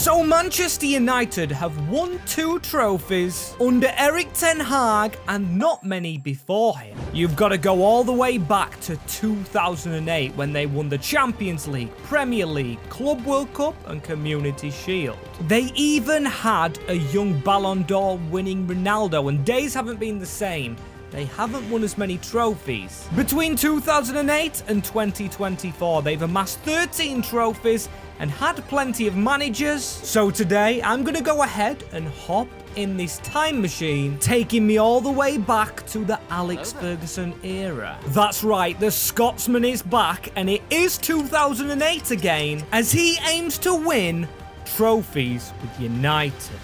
So Manchester United have won 2 trophies under Erik ten Hag and not many before him. You've got to go all the way back to 2008 when they won the Champions League, Premier League, Club World Cup and Community Shield. They even had a young Ballon d'Or winning Ronaldo, and days haven't been the same. They haven't won as many trophies. Between 2008 and 2024, they've amassed 13 trophies and had plenty of managers. So today, I'm going to go ahead and hop in this time machine, taking me all the way back to the Alex Ferguson era. That's right, the Scotsman is back, and it is 2008 again, as he aims to win trophies with United.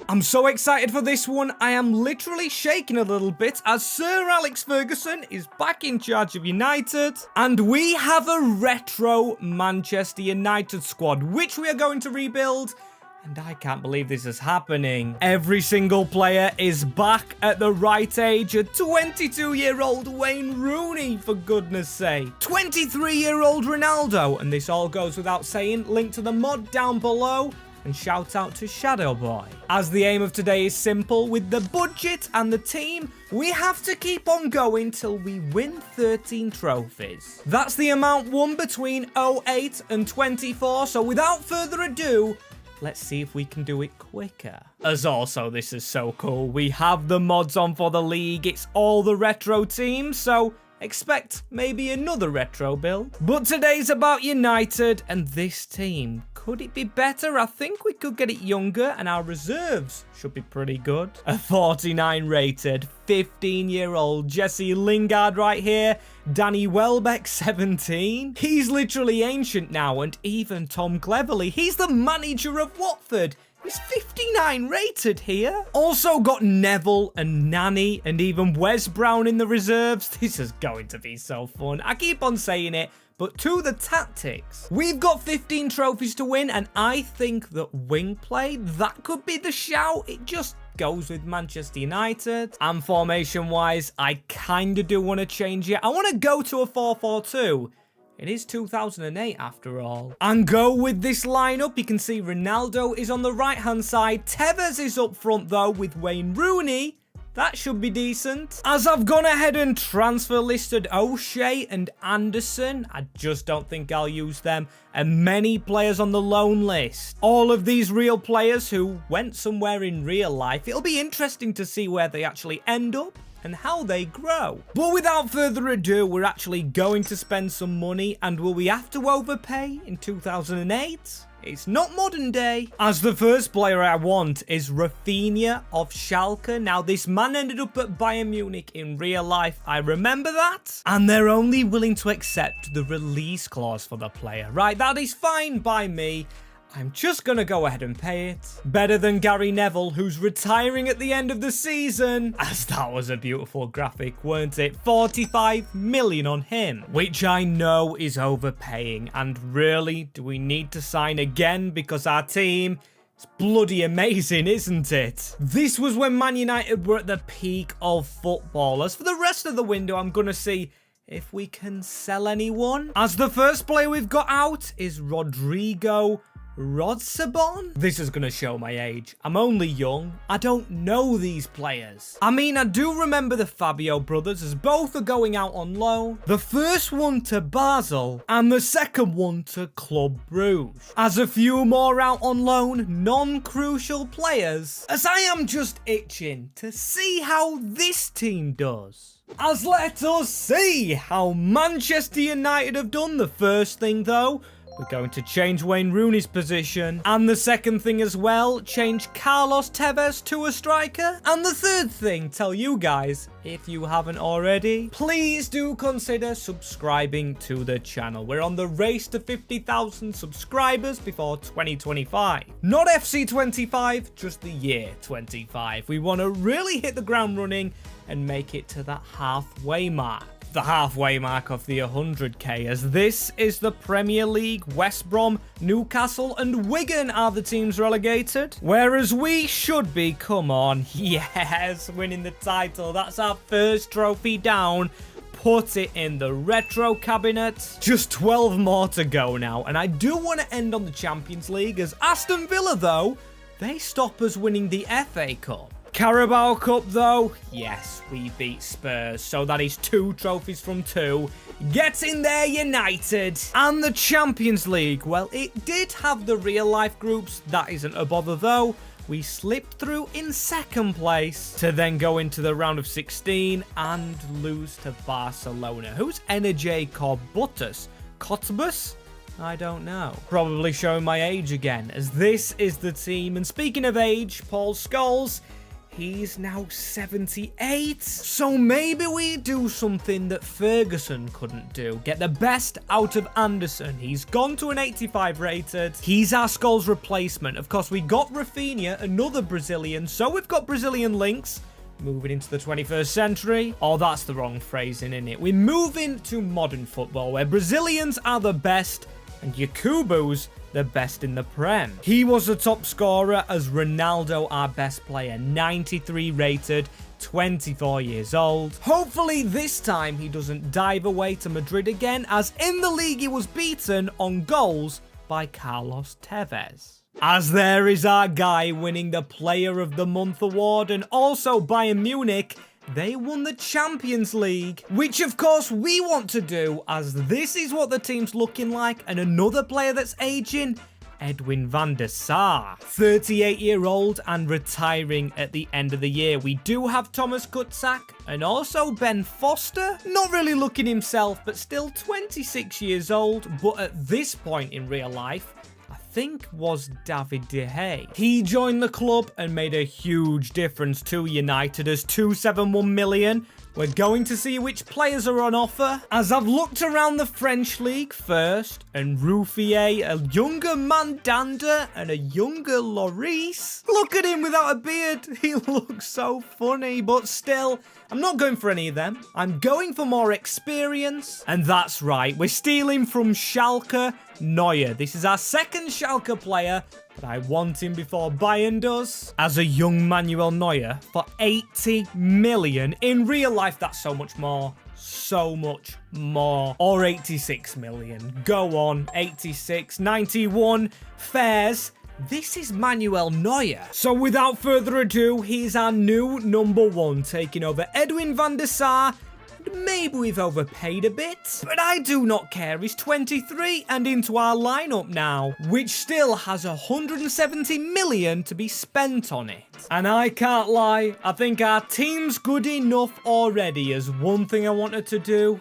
I'm so excited for this one, I am literally shaking a little bit as Sir Alex Ferguson is back in charge of United. And we have a retro Manchester United squad, which we are going to rebuild. And I can't believe this is happening. Every single player is back at the right age. A 22-year-old Wayne Rooney, for goodness sake. 23-year-old Ronaldo. And this all goes without saying. Link to the mod down below. And shout out to Shadow Boy. As the aim of today is simple, with the budget and the team, we have to keep on going till we win 13 trophies. That's the amount won between 08 and 24, so without further ado, let's see if we can do it quicker. As also, this is so cool, we have the mods on for the league, it's all the retro teams, so expect maybe another retro build. But today's about United and this team. Could it be better? I think we could get it younger, and our reserves should be pretty good. A 49 rated, 15-year-old Jesse Lingard right here. Danny Welbeck, 17. He's literally ancient now, and even Tom Cleverley. He's the manager of Watford. He's 59 rated here. Also got Neville and Nani and even Wes Brown in the reserves. This is going to be so fun. I keep on saying it, but to the tactics. We've got 15 trophies to win, and I think that wing play, that could be the shout. It just goes with Manchester United. And formation-wise, I kind of do want to change it. I want to go to a 4-4-2. It is 2008 after all. And go with this lineup. You can see Ronaldo is on the right-hand side. Tevez is up front though with Wayne Rooney. That should be decent. As I've gone ahead and transfer listed O'Shea and Anderson, I just don't think I'll use them. And many players on the loan list. All of these real players who went somewhere in real life. It'll be interesting to see where they actually end up and how they grow. But without further ado, we're actually going to spend some money, and will we have to overpay in 2008? It's not modern day. As the first player I want is Rafinha of Schalke. Now, this man ended up at Bayern Munich in real life. I remember that. And they're only willing to accept the release clause for the player. Right, that is fine by me. I'm just going to go ahead and pay it. Better than Gary Neville, who's retiring at the end of the season. As that was a beautiful graphic, weren't it? 45 million on him, which I know is overpaying. And really, do we need to sign again? Because our team is bloody amazing, isn't it? This was when Man United were at the peak of football. As for the rest of the window, I'm going to see if we can sell anyone. As the first player we've got out is Rodrigo Rodsabon? This is gonna show my age. I'm only young. I don't know these players. I mean, I do remember the Fabio brothers, as both are going out on loan. The first one to Basel and the second one to Club Brugge. As a few more out on loan, non-crucial players, as I am just itching to see how this team does. As let us see how Manchester United have done. The first thing though, we're going to change Wayne Rooney's position. And the second thing as well, change Carlos Tevez to a striker. And the third thing, tell you guys, if you haven't already, please do consider subscribing to the channel. We're on the race to 50,000 subscribers before 2025. Not FC25, just the year 25. We want to really hit the ground running and make it to that halfway mark. The halfway mark of the 100k, as this is the Premier League. West Brom, Newcastle and Wigan are the teams relegated, whereas we should be, come on, yes, winning the title. That's our first trophy down. put it in the retro cabinet. Just 12 more to go now, and I do want to end on the Champions League, as Aston Villa, though, they stop us winning the FA Cup. Carabao Cup, though, yes, we beat Spurs, so that is 2 trophies from 2. Get in there, United. And the Champions League, well, it did have the real-life groups. That isn't a bother, though. We slipped through in 2nd place to then go into the round of 16 and lose to Barcelona. Who's Energy Corbutus? Cottbus? I don't know. Probably showing my age again, as this is the team. And speaking of age, Paul Scholes, he's now 78. So maybe we do something that Ferguson couldn't do. Get the best out of Anderson. He's gone to an 85 rated. He's our Scholes replacement. Of course, we got Rafinha, another Brazilian. So we've got Brazilian links. Moving into the 21st century. Oh, that's the wrong phrasing, isn't it? We're moving to modern football, where Brazilians are the best and Yakubu's the best in the Prem. He was the top scorer, as Ronaldo our best player, 93 rated, 24 years old. Hopefully this time he doesn't dive away to Madrid again, as in the league he was beaten on goals by Carlos Tevez. As there is our guy winning the Player of the Month award, and also Bayern Munich, they won the Champions League, which of course we want to do, as this is what the team's looking like. And another player that's aging, Edwin van der Sar, 38-year-old and retiring at the end of the year. We do have Thomas Kutzak and also Ben Foster, not really looking himself, but still 26 years old, but at this point in real life, I think was David De Gea. He joined the club and made a huge difference to United, as 271 million. We're going to see which players are on offer, as I've looked around the French league first, and Ruffier, a younger Mandanda, and a younger Lloris. Look at him without a beard. He looks so funny, but still, I'm not going for any of them. I'm going for more experience, and that's right, we're stealing from Schalke Neuer. This is our 2nd Schalke player, but I want him before Bayern does, as a young Manuel Neuer for 80 million. In real life, that's so much more. So much more. Or 86 million. Go on. 86, 91, fares. This is Manuel Neuer. So without further ado, he's our new number 1, taking over Edwin van der Sar. Maybe we've overpaid a bit, but I do not care. He's 23 and into our lineup now, which still has 170 million to be spent on it. And I can't lie, I think our team's good enough already, as one thing I wanted to do,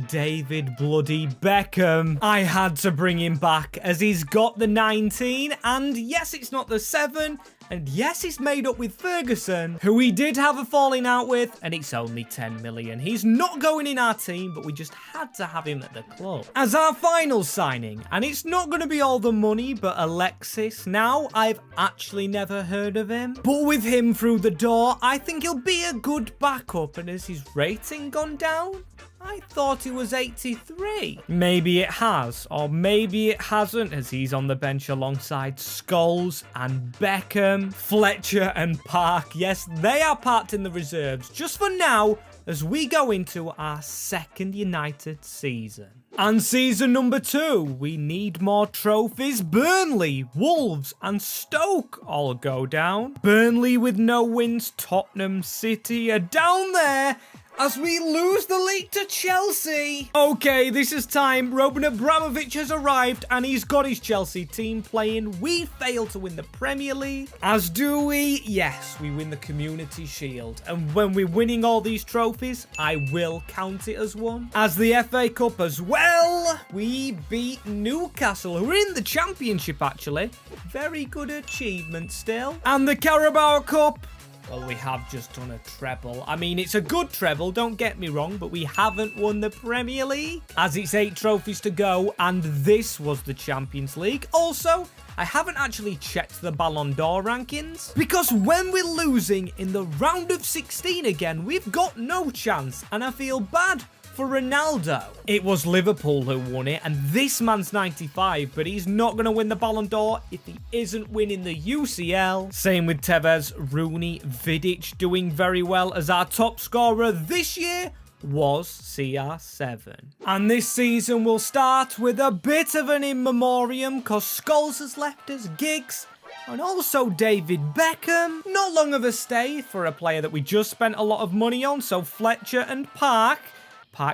David bloody Beckham. I had to bring him back, as he's got the 19, and yes, it's not the 7, and yes, he's made up with Ferguson, who we did have a falling out with, and it's only 10 million. He's not going in our team, but we just had to have him at the club as our final signing. And it's not going to be all the money, but Alexis. Now, I've actually never heard of him, but with him through the door, I think he'll be a good backup. And has his rating gone down? I thought he was 83. Maybe it has, or maybe it hasn't, as he's on the bench alongside Scholes and Beckham, Fletcher and Park. Yes, they are parked in the reserves just for now, as we go into our 2nd United season. And season number 2, we need more trophies. Burnley, Wolves and Stoke all go down. Burnley with no wins, Tottenham, City are down there, as we lose the league to Chelsea. Okay, this is time. Roman Abramovich has arrived and he's got his Chelsea team playing. We fail to win the Premier League. As do we? Yes, we win the Community Shield. And when we're winning all these trophies, I will count it as one. As the FA Cup as well, we beat Newcastle, who are in the Championship actually. Very good achievement still. And the Carabao Cup, well, we have just done a treble. I mean, it's a good treble, don't get me wrong, but we haven't won the Premier League, as it's 8 trophies to go, and this was the Champions League. Also, I haven't actually checked the Ballon d'Or rankings, because when we're losing in the round of 16 again, we've got no chance, and I feel bad for Ronaldo. It was Liverpool who won it, and this man's 95, but he's not going to win the Ballon d'Or if he isn't winning the UCL. Same with Tevez, Rooney, Vidic doing very well as our top scorer this year. was CR7. And this season will start with a bit of an in memoriam because Scholes has left us, Giggs, and also David Beckham. Not long of a stay for a player that we just spent a lot of money on, so Fletcher and Park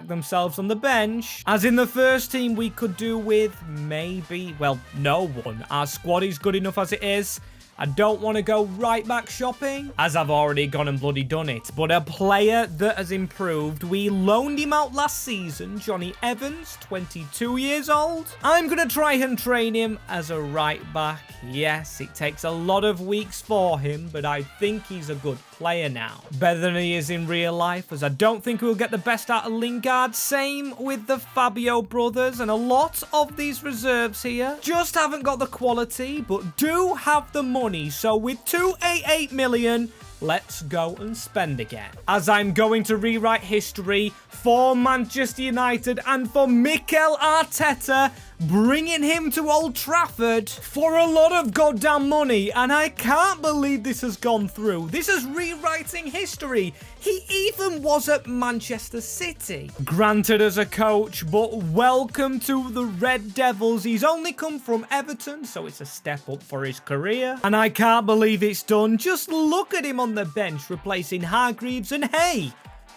themselves on the bench. As in the first team, we could do with maybe, well, no one. Our squad is good enough as it is. I don't want to go right back shopping, as I've already gone and bloody done it. But a player that has improved, we loaned him out last season, Johnny Evans, 22 years old. I'm going to try and train him as a right back. Yes, it takes a lot of weeks for him, but I think he's a good player now. Better than he is in real life, as I don't think we'll get the best out of Lingard. Same with the Fabio brothers, and a lot of these reserves here just haven't got the quality, but do have the money. So with 288 million, let's go and spend again. As I'm going to rewrite history for Manchester United and for Mikel Arteta, bringing him to Old Trafford for a lot of goddamn money, and I can't believe this has gone through. This is rewriting history. He even was at Manchester City. Granted as a coach, but welcome to the Red Devils. He's only come from Everton, so it's a step up for his career. And I can't believe it's done. Just look at him on the bench, replacing Hargreaves, and hey,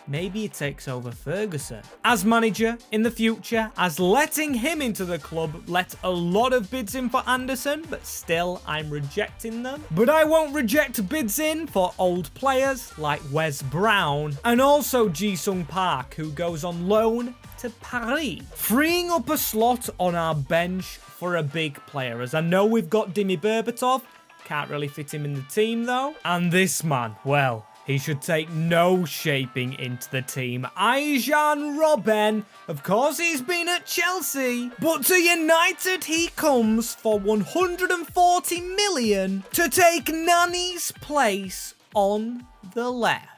maybe he takes over Ferguson as manager in the future, as letting him into the club. Let a lot of bids in for Anderson, but still I'm rejecting them. But I won't reject bids in for old players like Wes Brown and also Ji-Sung Park, who goes on loan to Paris, freeing up a slot on our bench for a big player, as I know we've got Dimi Berbatov. Can't really fit him in the team though. And this man, well, he should take no shaping into the team. Arjen Robben, of course he's been at Chelsea, but to United he comes for 140 million to take Nani's place on the left.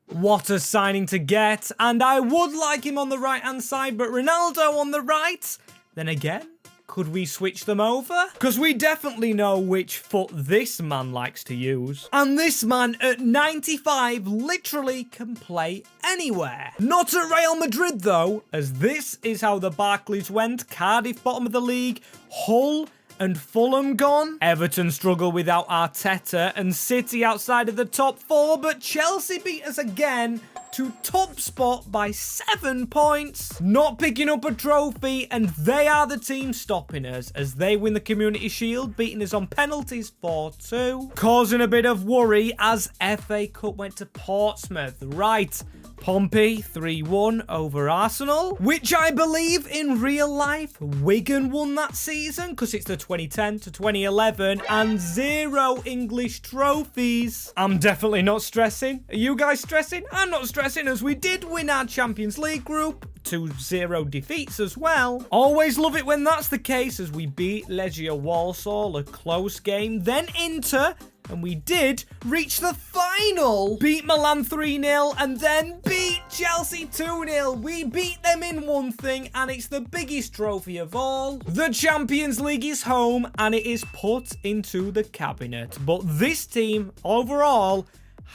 What a signing to get, and I would like him on the right-hand side, but Ronaldo on the right, then again, could we switch them over? Because we definitely know which foot this man likes to use. And this man at 95 literally can play anywhere. Not at Real Madrid though, as this is how the Barclays went. Cardiff bottom of the league, Hull and Fulham gone. Everton struggle without Arteta, and City outside of the top four, but Chelsea beat us again to top spot by 7 points, not picking up a trophy, and they are the team stopping us as they win the Community Shield, beating us on penalties 4-2, causing a bit of worry as FA Cup went to Portsmouth. Right, Pompey 3-1 over Arsenal, which I believe in real life Wigan won that season because it's the 2010 to 2011 and 0 English trophies. I'm definitely not stressing. Are you guys stressing? I'm not stressing, as we did win our Champions League group. 2-0 defeats as well. Always love it when that's the case, as we beat Legia Walsall, a close game, then Inter, and we did reach the final. Beat Milan 3-0 and then beat Chelsea 2-0. We beat them in one thing, and it's the biggest trophy of all. The Champions League is home and it is put into the cabinet. But this team overall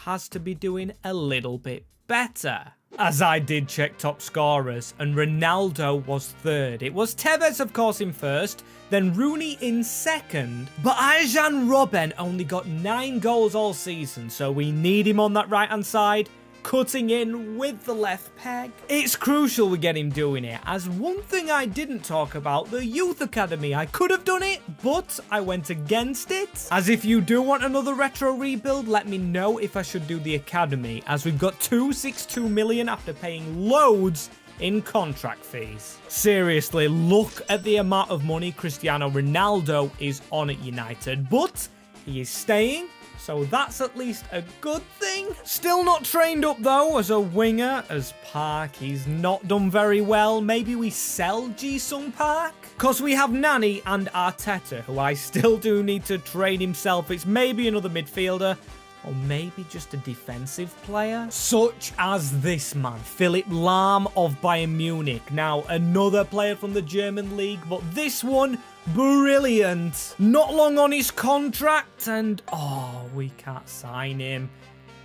has to be doing a little bit better. As I did check top scorers, and Ronaldo was third. It was Tevez, of course, in first, then Rooney in second. But Arjen Robben only got 9 goals all season, so we need him on that right-hand side, cutting in with the left peg. It's crucial we get him doing it, as one thing I didn't talk about, the youth academy. I could have done it, but I went against it. As if you do want another retro rebuild, let me know if I should do the academy, as we've got 262 million after paying loads in contract fees. Seriously, look at the amount of money Cristiano Ronaldo is on at United, but he is staying, so that's at least a good thing. Still not trained up though as a winger, as Park, he's not done very well. Maybe we sell Ji-Sung Park? Because we have Nani and Arteta, who I still do need to train himself. It's maybe another midfielder, or maybe just a defensive player, such as this man, Philipp Lahm of Bayern Munich. Now, another player from the German league, but this one, brilliant. Not long on his contract, and oh, we can't sign him.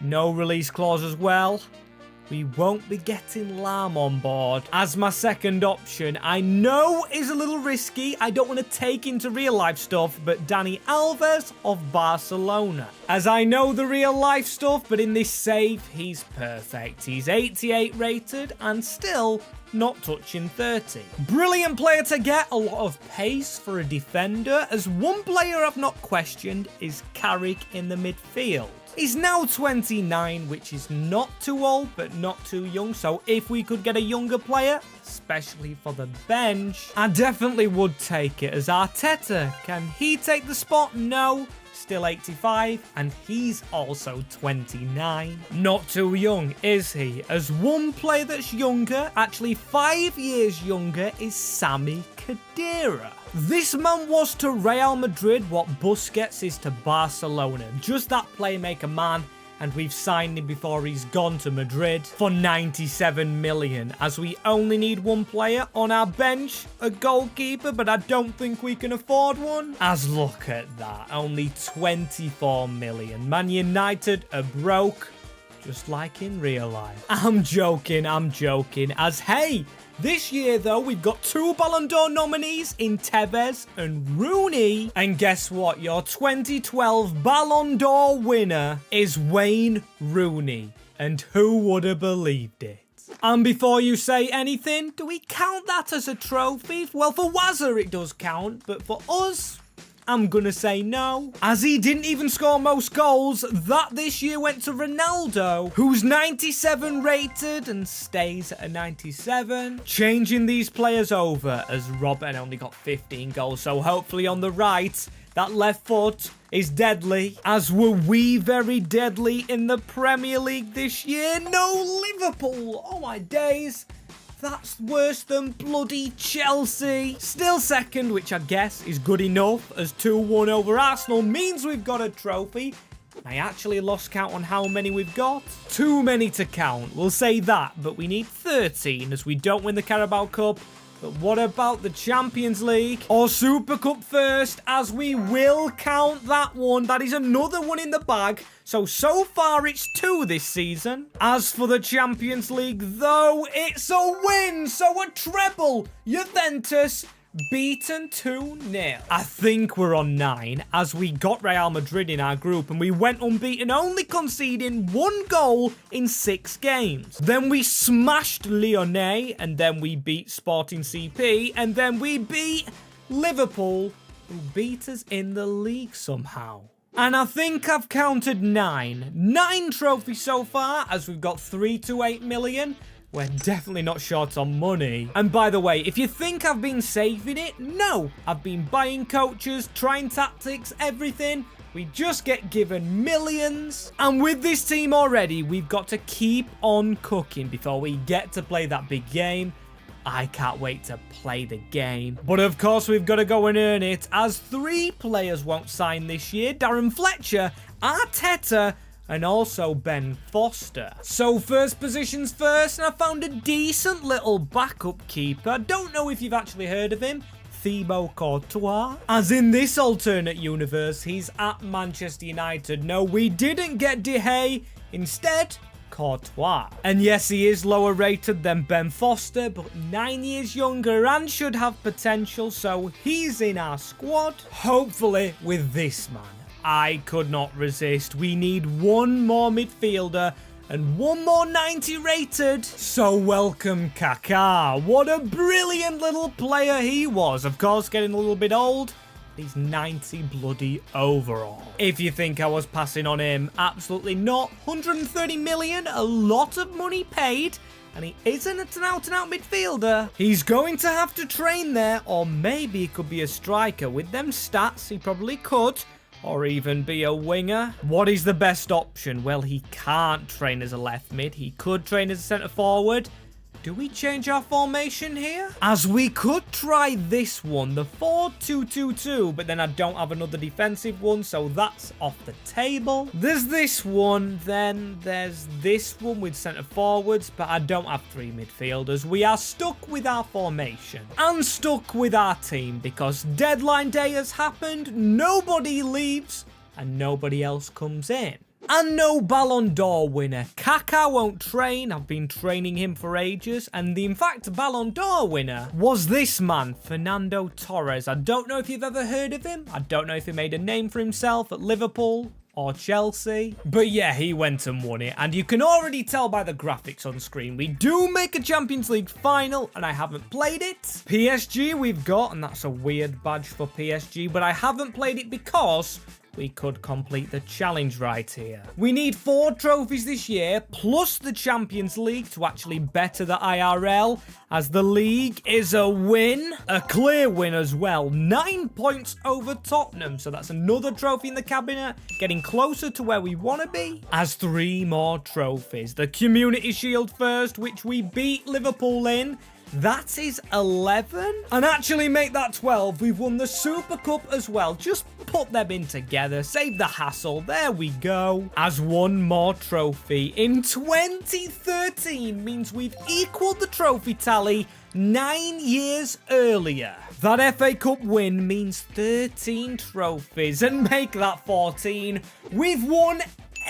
No release clause as well. we won't be getting Lam on board as my second option. I know is a little risky. I don't want to take into real life stuff, but Dani Alves of Barcelona. As I know the real life stuff, but in this save, he's perfect. He's 88 rated and still not touching 30. Brilliant player to get, a lot of pace for a defender, as one player I've not questioned is Carrick in the midfield. He's now 29, which is not too old, but not too young. So if we could get a younger player, especially for the bench, I definitely would take it. As Arteta, can he take the spot? No. Still 85, and he's also 29. Not too young, is he? As one player that's younger, actually 5 years younger, is Sami Khedira. This man was to Real Madrid what Busquets is to Barcelona. Just that playmaker man, and we've signed him before he's gone to Madrid for 97 million, as we only need one player on our bench, a goalkeeper, but I don't think we can afford one. As look at that, only 24 million. Man United are broke, just like in real life. I'm joking, as hey, this year, though, we've got 2 Ballon d'Or nominees in Tevez and Rooney. And guess what? Your 2012 Ballon d'Or winner is Wayne Rooney. And who would have believed it? And before you say anything, do we count that as a trophy? Well, for Wazza it does count, but for us, I'm gonna say no. As he didn't even score most goals, that this year went to Ronaldo, who's 97 rated and stays at a 97. Changing these players over, as Robin only got 15 goals, so hopefully on the right, that left foot is deadly. As were we very deadly in the Premier League this year. No, Liverpool. Oh my days. That's worse than bloody Chelsea. Still second, which I guess is good enough, as 2-1 over Arsenal means we've got a trophy. I actually lost count on how many we've got. Too many to count, we'll say that, but we need 13 as we don't win the Carabao Cup. But what about the Champions League or Super Cup first, as we will count that one. That is another one in the bag. So far it's 2 this season. As for the Champions League, though, it's a win. So a treble. Juventus beaten 2-0. I think we're on 9, as we got Real Madrid in our group and we went unbeaten, only conceding 1 goal in 6 games. Then we smashed Lyonnais, and then we beat Sporting CP, and then we beat Liverpool, who beat us in the league somehow. And I think I've counted 9 trophies so far, as we've got 3 to 8 million. We're definitely not short on money. And by the way, if you think I've been saving it, no. I've been buying coaches, trying tactics, everything. We just get given millions. And with this team already, we've got to keep on cooking before we get to play that big game. I can't wait to play the game. But of course, we've got to go and earn it, as 3 players won't sign this year. Darren Fletcher, Arteta, and also Ben Foster. So first positions first, and I found a decent little backup keeper. I don't know if you've actually heard of him. Thibaut Courtois. As in this alternate universe, he's at Manchester United. No, we didn't get De Gea. Instead, Courtois. And yes, he is lower rated than Ben Foster, but 9 years younger and should have potential, so he's in our squad. Hopefully with this man. I could not resist. We need 1 more midfielder and 1 more 90 rated. So welcome Kaká. What a brilliant little player he was. Of course, getting a little bit old. He's 90 bloody overall. If you think I was passing on him, absolutely not. 130 million, a lot of money paid. And he isn't an out-and-out midfielder. He's going to have to train there, or maybe he could be a striker. With them stats, he probably could. Or even be a winger. What is the best option? Well, he can't train as a left mid. He could train as a centre forward. Do we change our formation here? As we could try this one, the 4-2-2-2, but then I don't have another defensive one, so that's off the table. There's this one, then there's this one with centre forwards, but I don't have 3 midfielders. We are stuck with our formation and stuck with our team because deadline day has happened, nobody leaves, and nobody else comes in. And no Ballon d'Or winner. Kaká won't train. I've been training him for ages. And the, in fact, Ballon d'Or winner was this man, Fernando Torres. I don't know if you've ever heard of him. I don't know if he made a name for himself at Liverpool or Chelsea. But yeah, he went and won it. And you can already tell by the graphics on screen, we do make a Champions League final, and I haven't played it. PSG we've got, and that's a weird badge for PSG, but I haven't played it because we could complete the challenge right here. We need 4 trophies this year, plus the Champions League to actually better the IRL, as the league is a win. A clear win as well. 9 points over Tottenham, so that's another trophy in the cabinet, getting closer to where we want to be. As 3 more trophies. The Community Shield first, which we beat Liverpool in. That is 11. And actually make that 12. We've won the Super Cup as well. Just put them in together. Save the hassle. There we go. As 1 more trophy in 2013 means we've equaled the trophy tally 9 years earlier. That FA Cup win means 13 trophies. And make that 14. We've won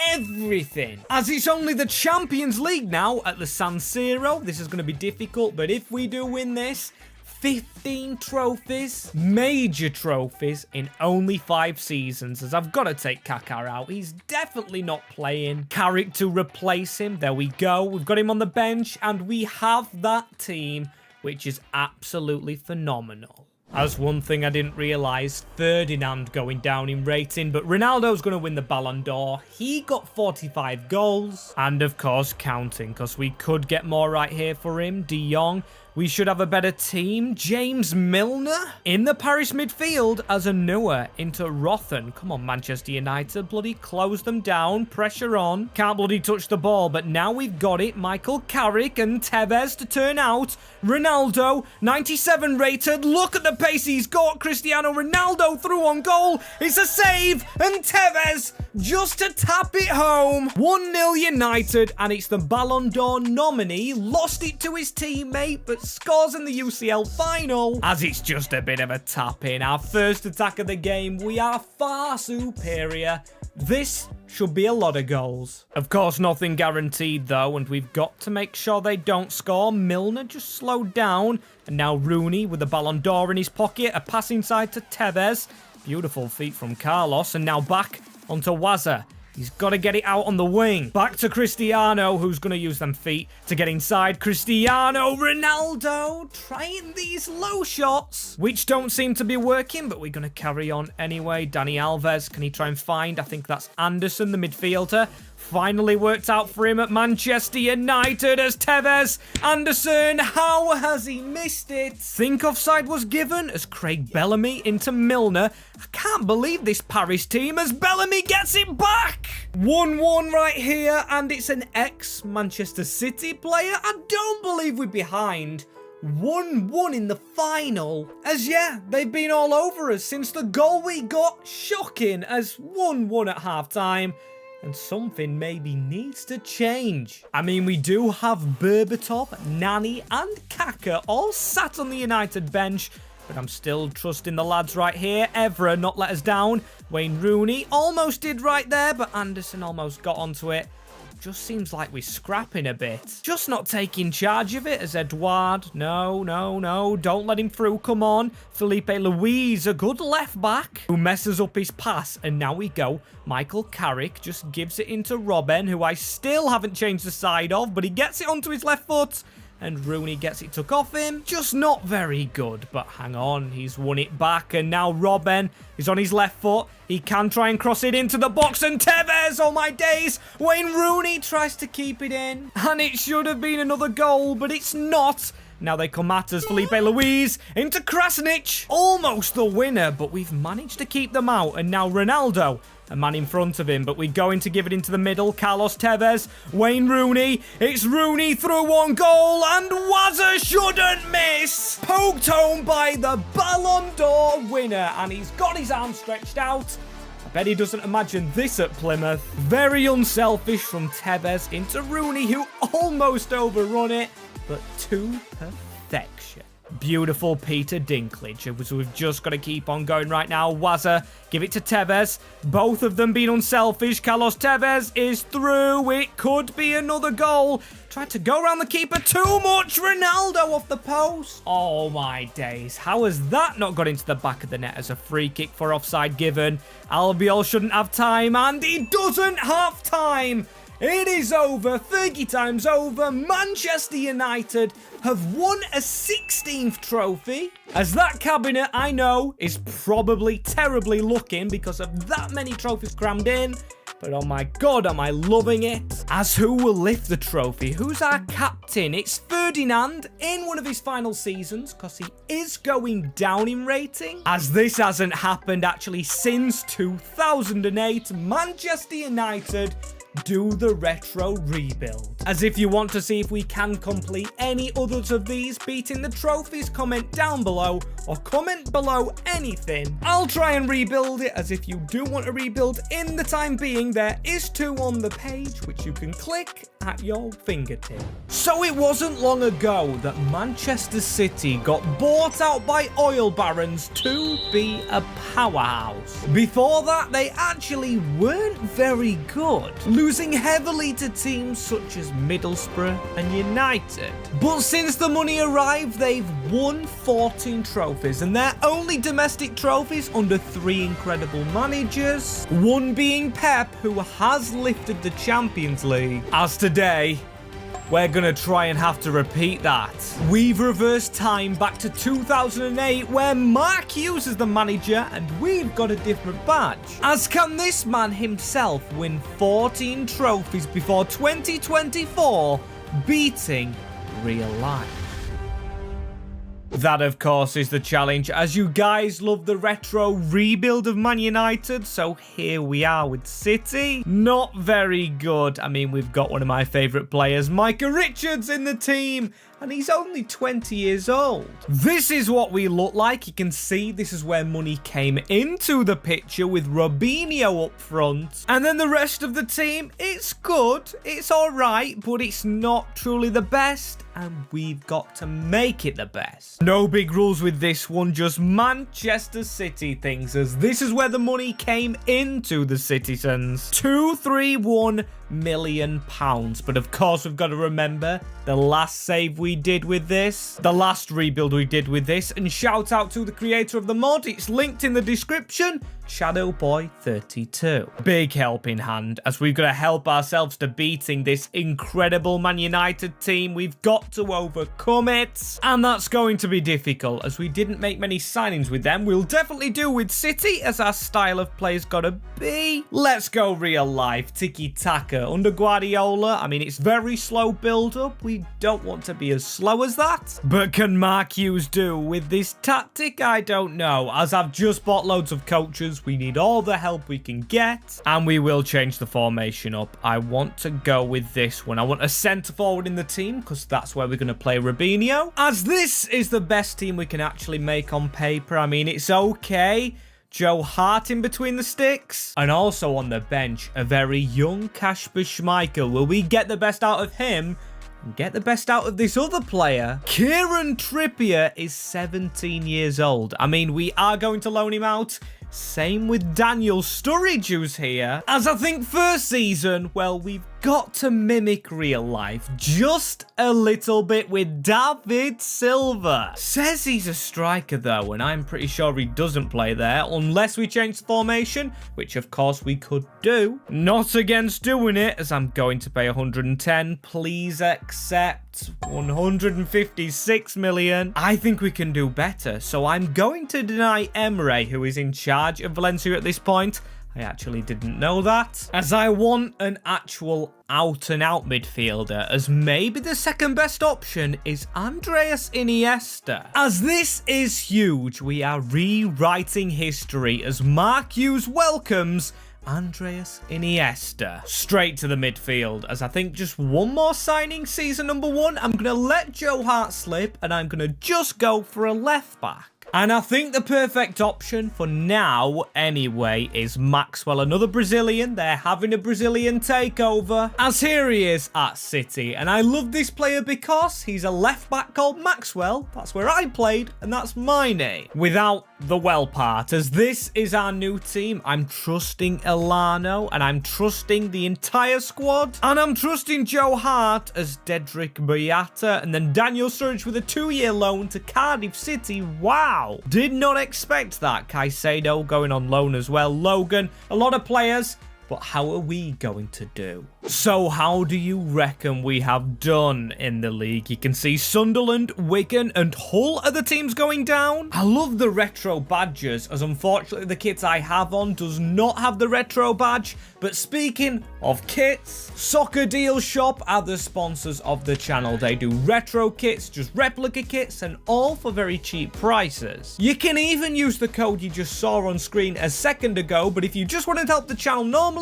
everything. As it's only the Champions League now at the San Siro, this is going to be difficult, but if we do win this, 15 trophies, major trophies in only 5 seasons, as I've got to take Kaká out. He's definitely not playing. Carrick to replace him. There we go. We've got him on the bench, and we have that team, which is absolutely phenomenal. As one thing I didn't realise, Ferdinand going down in rating, but Ronaldo's going to win the Ballon d'Or. He got 45 goals. And of course, counting, because we could get more right here for him. De Jong. We should have a better team. James Milner in the Paris midfield as a newer into Rothen. Come on, Manchester United. Bloody close them down. Pressure on. Can't bloody touch the ball, but now we've got it. Michael Carrick and Tevez to turn out. Ronaldo, 97 rated. Look at the pace he's got. Cristiano Ronaldo through on goal. It's a save. And Tevez just to tap it home. 1-0 United, and it's the Ballon d'Or nominee. Lost it to his teammate, but scores in the UCL final. As it's just a bit of a tap in. Our first attack of the game. We are far superior. This should be a lot of goals. Of course, nothing guaranteed though, and we've got to make sure they don't score. Milner just slowed down, and now Rooney with the Ballon d'Or in his pocket. A pass inside to Tevez. Beautiful feet from Carlos, and now back onto Waza. He's got to get it out on the wing. Back to Cristiano, who's going to use them feet to get inside. Cristiano Ronaldo trying these low shots, which don't seem to be working, but we're going to carry on anyway. Dani Alves, can he try and find? I think that's Anderson, the midfielder. Finally worked out for him at Manchester United as Tevez. Anderson, how has he missed it? Think offside was given as Craig Bellamy into Milner. I can't believe this Paris team as Bellamy gets it back. 1-1 right here, and it's an ex-Manchester City player. I don't believe we're behind. 1-1 in the final. As yeah, they've been all over us since the goal we got. Shocking as 1-1 at half-time. And something maybe needs to change. I mean, we do have Berbatov, Nani, and Kaká all sat on the United bench, but I'm still trusting the lads right here. Evra not let us down. Wayne Rooney almost did right there, but Anderson almost got onto it. Just seems like we're scrapping a bit. Just not taking charge of it as Edouard. No, don't let him through, come on. Felipe Luis, a good left back, who messes up his pass, and now we go. Michael Carrick just gives it into Robben, who I still haven't changed the side of, but he gets it onto his left foot. And Rooney gets it took off him. Just not very good, but hang on. He's won it back, and now Robben is on his left foot. He can try and cross it into the box, and Tevez, oh my days. Wayne Rooney tries to keep it in, and it should have been another goal, but it's not. Now they come at us. Felipe Luis into Krasnic. Almost the winner, but we've managed to keep them out, and now Ronaldo. A man in front of him, but we're going to give it into the middle. Carlos Tevez, Wayne Rooney. It's Rooney through one goal, and Waza shouldn't miss. Poked home by the Ballon d'Or winner, and he's got his arm stretched out. I bet he doesn't imagine this at Plymouth. Very unselfish from Tevez into Rooney, who almost overrun it, but to perfection. Beautiful Peter Dinklage. So we've just got to keep on going right now. Wazza, give it to Tevez. Both of them being unselfish. Carlos Tevez is through. It could be another goal. Tried to go around the keeper too much. Ronaldo off the post. Oh my days. How has that not got into the back of the net as a free kick for offside given? Albiol shouldn't have time, and he doesn't have time. It is over. 30 times over. Manchester United have won a 16th trophy. As that cabinet, I know, is probably terribly looking because of that many trophies crammed in. But oh my god, am I loving it. As who will lift the trophy? Who's our captain? It's Ferdinand in one of his final seasons because he is going down in rating. As this hasn't happened actually since 2008, Manchester United do the retro rebuild. As if you want to see if we can complete any others of these beating the trophies, comment down below or comment below anything. I'll try and rebuild it, as if you do want to rebuild in the time being, there is 2 on the page which you can click at your fingertip. So it wasn't long ago that Manchester City got bought out by oil barons to be a powerhouse. Before that, they actually weren't very good, losing heavily to teams such as Middlesbrough and United. But since the money arrived, they've won 14 trophies, and they're only domestic trophies under 3 incredible managers, one being Pep, who has lifted the Champions League. As today, we're gonna try and have to repeat that. We've reversed time back to 2008, where Mark Hughes is the manager and we've got a different badge. As can this man himself win 14 trophies before 2024, beating real life? That, of course, is the challenge, as you guys love the retro rebuild of Man United, so here we are with City. Not very good. I mean, we've got one of my favourite players, Micah Richards, in the team, and he's only 20 years old. This is what we look like. You can see this is where money came into the picture with Robinho up front. And then the rest of the team, it's good, it's alright, but it's not truly the best, and we've got to make it the best. No big rules with this one, just Manchester City things, as this is where the money came into the citizens. £231 million. But of course, we've got to remember the last save we did with this, the last rebuild we did with this, and shout out to the creator of the mod. It's linked in the description, Shadowboy32. Big helping hand, as we've got to help ourselves to beating this incredible Man United team. We've got to overcome it, and that's going to be difficult, as we didn't make many signings with them. We'll definitely do with City, as our style of play's got to be. Let's go real life, tiki-taka under Guardiola. I mean, it's very slow build-up. We don't want to be as slow as that. But can Mark Hughes do with this tactic? I don't know, as I've just bought loads of coaches. We need all the help we can get, and we will change the formation up. I want to go with this one. I want a centre forward in the team, because that's where we're going to play Robinho, as this is the best team we can actually make on paper. I mean, it's okay. Joe Hart in between the sticks, and also on the bench, a very young Kasper Schmeichel. Will we get the best out of him and get the best out of this other player? Kieran Trippier is 17 years old. I mean, we are going to loan him out. Same with Daniel Sturridge, who's here. As I think first season, well, we've got to mimic real life just a little bit with David Silva. Says he's a striker though, and I'm pretty sure he doesn't play there unless we change the formation, which of course we could do. Not against doing it, as I'm going to pay 110. Please accept 156 million. I think we can do better, so I'm going to deny Emre, who is in charge of Valencia at this point. I actually didn't know that, as I want an actual out-and-out midfielder, as maybe the second best option is Andreas Iniesta. As this is huge, we are rewriting history as Mark Hughes welcomes Andreas Iniesta straight to the midfield, as I think just one more signing season number 1. I'm going to let Joe Hart slip, and I'm going to just go for a left back. And I think the perfect option for now, anyway, is Maxwell, another Brazilian. They're having a Brazilian takeover, as here he is at City. And I love this player because he's a left back called Maxwell. That's where I played, and that's my name. Without the well part, as this is our new team. I'm trusting Elano, and I'm trusting the entire squad. And I'm trusting Joe Hart as Dedrick Boyata, and then Daniel Sturridge with a 2-year loan to Cardiff City. Wow. Did not expect that. Caicedo going on loan as well. Logan, a lot of players. But how are we going to do? So how do you reckon we have done in the league? You can see Sunderland, Wigan and Hull are the teams going down. I love the retro badges, as unfortunately the kit I have on does not have the retro badge. But speaking of kits, Soccer Deal Shop are the sponsors of the channel. They do retro kits, just replica kits, and all for very cheap prices. You can even use the code you just saw on screen a second ago, but if you just want to help the channel normally,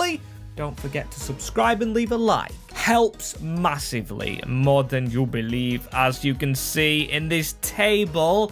don't forget to subscribe and leave a like. Helps massively, more than you believe, as you can see in this table.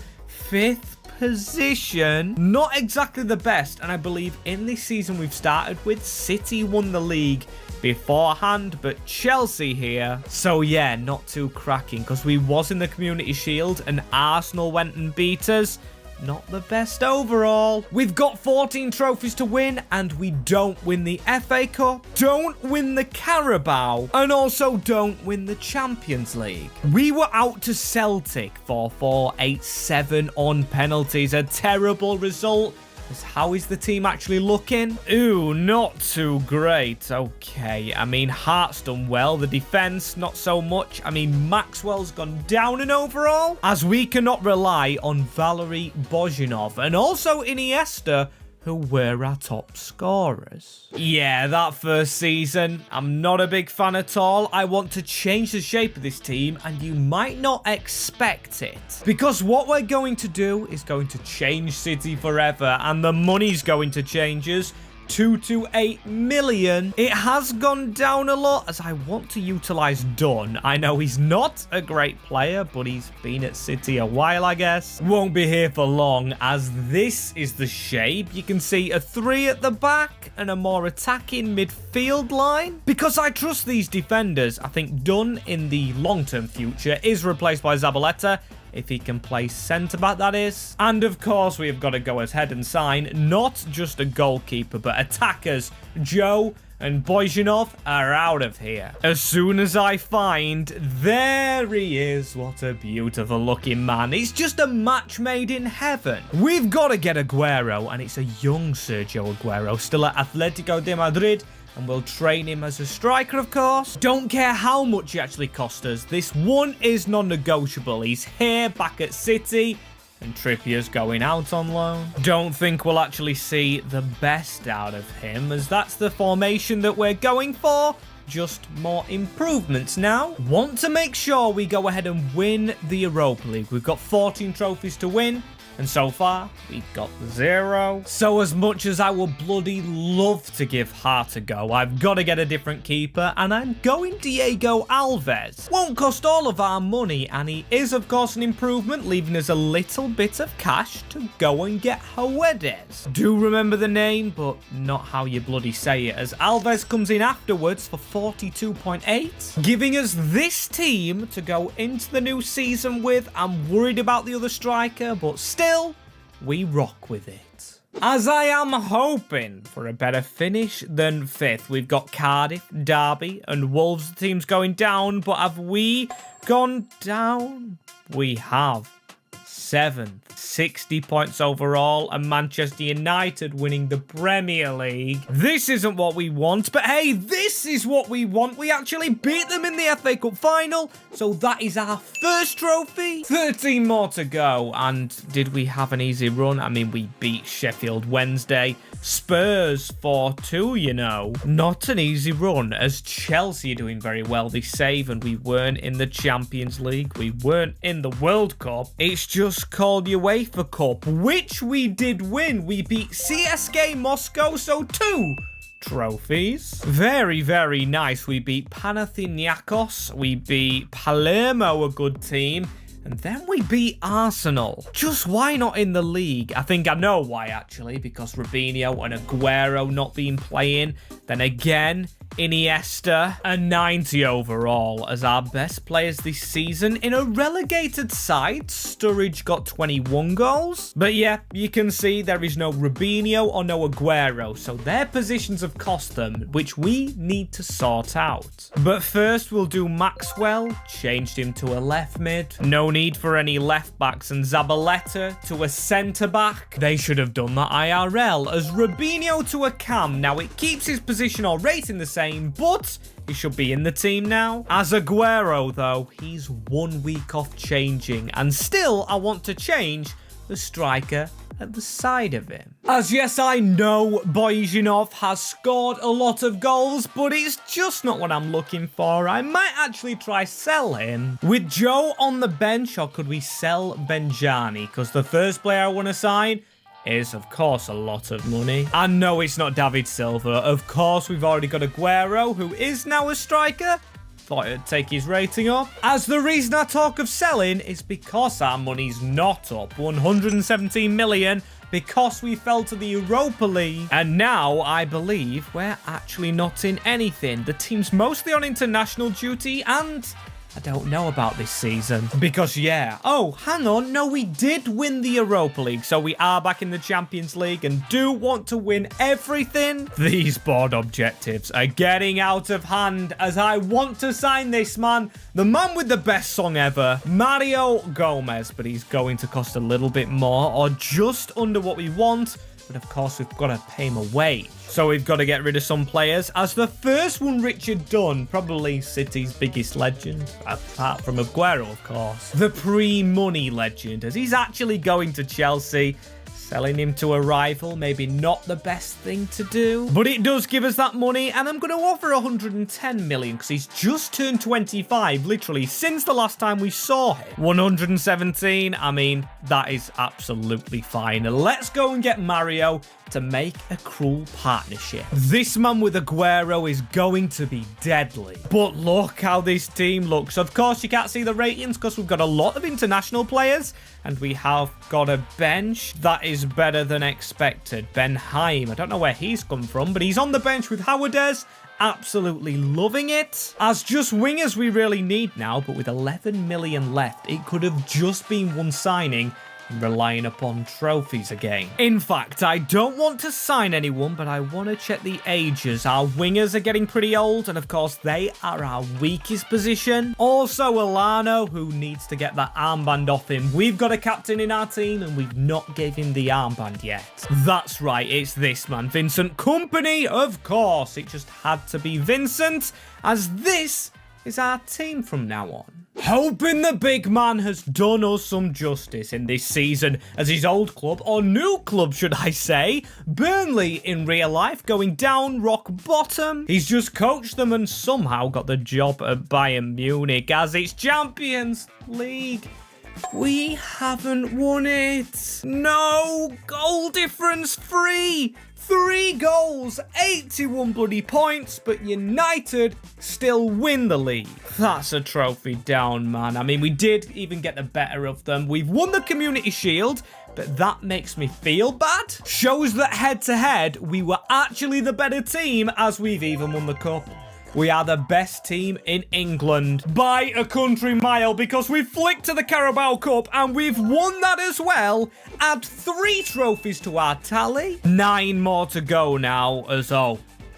5th position, not exactly the best, and I believe in this season we've started with City won the league beforehand, but Chelsea here. So yeah, not too cracking, because we was in the Community Shield and Arsenal went and beat us. Not the best overall. We've got 14 trophies to win, and we don't win the FA Cup, don't win the Carabao, and also don't win the Champions League. We were out to Celtic 4-4, 8-7 on penalties. A terrible result. How is the team actually looking? Ooh, not too great. Okay, I mean, Hart's done well. The defense, not so much. I mean, Maxwell's gone down in overall, as we cannot rely on Valery Bozhinov and also Iniesta, who were our top scorers. Yeah, that first season, I'm not a big fan at all. I want to change the shape of this team, and you might not expect it. Because what we're going to do is going to change City forever, and the money's going to change us. 2 to 8 million. It has gone down a lot, as I want to utilize Dunn. I know he's not a great player, but he's been at City a while, I guess. Won't be here for long, as this is the shape. You can see a 3 at the back and a more attacking midfield line. Because I trust these defenders, I think Dunn in the long-term future is replaced by Zabaleta, if he can play centre-back, that is. And of course, we have got to go ahead and sign not just a goalkeeper, but attackers. Joe and Bozhinov are out of here. As soon as I find, there he is. What a beautiful looking man. It's just a match made in heaven. We've got to get Aguero, and it's a young Sergio Aguero, still at Atletico de Madrid. And we'll train him as a striker, of course. Don't care how much he actually cost us. This one is non-negotiable. He's here, back at City. And Trippier's going out on loan. Don't think we'll actually see the best out of him, as that's the formation that we're going for. Just more improvements now. Want to make sure we go ahead and win the Europa League. We've got 14 trophies to win. And so far, we've got 0. So as much as I would bloody love to give Hart a go, I've got to get a different keeper, and I'm going Diego Alves. Won't cost all of our money, and he is, of course, an improvement, leaving us a little bit of cash to go and get Guedes. Do remember the name, but not how you bloody say it, as Alves comes in afterwards for 42.8, giving us this team to go into the new season with. I'm worried about the other striker, but still, we rock with it. As I am hoping for a better finish than 5th. We've got Cardiff, Derby, and Wolves teams going down, but have we gone down? We have. 7th, 60 points overall, and Manchester United winning the Premier League. This isn't what we want, but hey, this is what we want. We actually beat them in the FA Cup final, so that is our first trophy. 13 more to go, and did we have an easy run? I mean, we beat Sheffield Wednesday, Spurs 4-2, you know. Not an easy run, as Chelsea are doing very well this save, and we weren't in the Champions League. We weren't in the World Cup. It's just called UEFA Cup, which we did win. We beat CSKA Moscow, so 2 trophies. Very, very nice. We beat Panathinaikos. We beat Palermo, a good team. And then we beat Arsenal. Just why not in the league? I think I know why, actually, because Robinho and Aguero not been playing. Then again, Iniesta, a 90 overall as our best players this season. In a relegated side, Sturridge got 21 goals. But yeah, you can see there is no Robinho or no Aguero, so their positions have cost them, which we need to sort out. But first, we'll do Maxwell, changed him to a left mid. No need for any left backs, and Zabaleta to a centre back. They should have done that IRL, as Robinho to a cam. Now, it keeps his position or rating the same, but he should be in the team now. As Aguero, though, he's 1 week off changing, and still I want to change the striker at the side of him. As yes, I know Boyzhinov has scored a lot of goals, but it's just not what I'm looking for. I might actually try sell him. With Joe on the bench, or could we sell Benjani? Because the first player I want to sign is, of course, a lot of money. I know it's not David Silva. Of course, we've already got Aguero, who is now a striker. Thought it'd take his rating up. As the reason I talk of selling is because our money's not up. 117 million because we fell to the Europa League. And now I believe we're actually not in anything. The team's mostly on international duty, and I don't know about this season. Because, yeah. Oh, hang on. No, we did win the Europa League. So we are back in the Champions League and do want to win everything. These board objectives are getting out of hand as I want to sign this man. The man with the best song ever, Mario Gomez. But he's going to cost a little bit more, or just under what we want. But of course, we've got to pay him a wage. So we've got to get rid of some players. As the first one, Richard Dunn, probably City's biggest legend, apart from Aguero, of course. The pre-money legend, as he's actually going to Chelsea. Selling him to a rival, maybe not the best thing to do. But it does give us that money, and I'm going to offer 110 million because he's just turned 25, literally, since the last time we saw him. 117, I mean, that is absolutely fine. Let's go and get Mario to make a cruel partnership. This man with Aguero is going to be deadly. But look how this team looks. Of course, you can't see the ratings because we've got a lot of international players, and we have got a bench that is better than expected. Ben Haim, I don't know where he's come from, but he's on the bench with Howardez. Absolutely loving it. As just wingers we really need now, but with 11 million left, it could have just been one signing, relying upon trophies again. In fact, I don't want to sign anyone, but I want to check the ages. Our wingers are getting pretty old, and of course, they are our weakest position. Also, Alano, who needs to get that armband off him. We've got a captain in our team, and we've not gave him the armband yet. That's right, it's this man, Vincent Kompany, of course. It just had to be Vincent, as this is our team from now on. Hoping the big man has done us some justice in this season, as his old club, or new club should I say, Burnley in real life, going down rock bottom. He's just coached them and somehow got the job at Bayern Munich as it's Champions League. We haven't won it. No, goal difference free. 3 goals, 81 bloody points, but United still win the league. That's a trophy down, man. I mean, we did even get the better of them. We've won the Community Shield, but that makes me feel bad. Shows that head-to-head, we were actually the better team, as we've even won the Cup. We are the best team in England by a country mile because we've flicked to the Carabao Cup and we've won that as well. Add 3 trophies to our tally. 9 more to go now as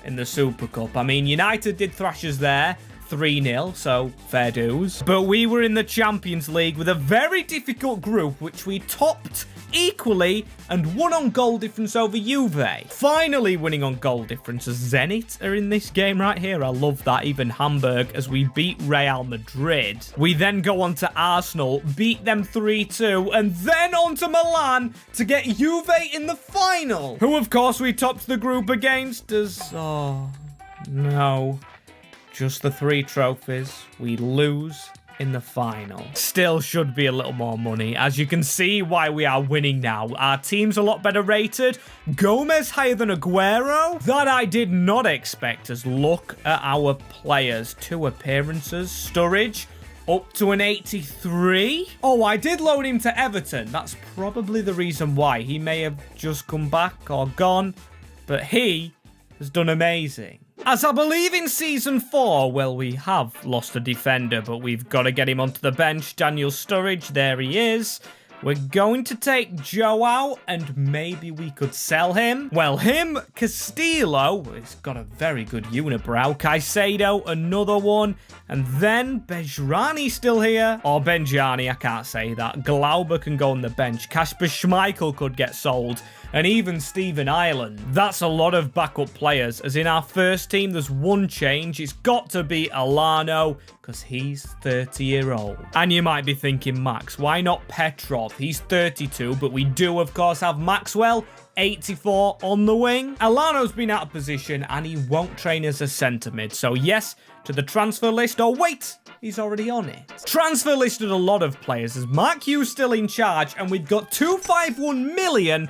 in the Super Cup. I mean, United did thrash us there. 3-0, so fair dues. But we were in the Champions League with a very difficult group, which we topped equally and won on goal difference over Juve. Finally winning on goal difference, as Zenit are in this game right here. I love that. Even Hamburg, as we beat Real Madrid. We then go on to Arsenal, beat them 3-2, and then on to Milan to get Juve in the final, who of course we topped the group against us. Oh, no. Just the 3 trophies. We lose in the final. Still should be a little more money. As you can see why we are winning now. Our team's a lot better rated. Gomez higher than Aguero. That I did not expect, as look at our players. 2 appearances. Sturridge, Up to an 83. Oh, I did loan him to Everton. That's probably the reason why. He may have just come back or gone, but he has done amazing. As I believe in Season 4, well, we have lost a defender, but we've got to get him onto the bench. Daniel Sturridge, there he is. We're going to take Joe out, and maybe we could sell him. Well, him, Castillo, he's got a very good unibrow. Caicedo, another one. And then Bejrani still here. Or Benjani, I can't say that. Glauber can go on the bench. Kasper Schmeichel could get sold. And even Stephen Ireland. That's a lot of backup players, as in our first team, there's one change. It's got to be Alano, because he's 30-year-old. And you might be thinking, Max, why not Petrov? He's 32, but we do, of course, have Maxwell, 84 on the wing. Alano's been out of position, and he won't train as a centre mid. So yes, to the transfer list. Oh, wait, he's already on it. Transfer listed a lot of players, as Mark Hughes still in charge, and we've got £251 million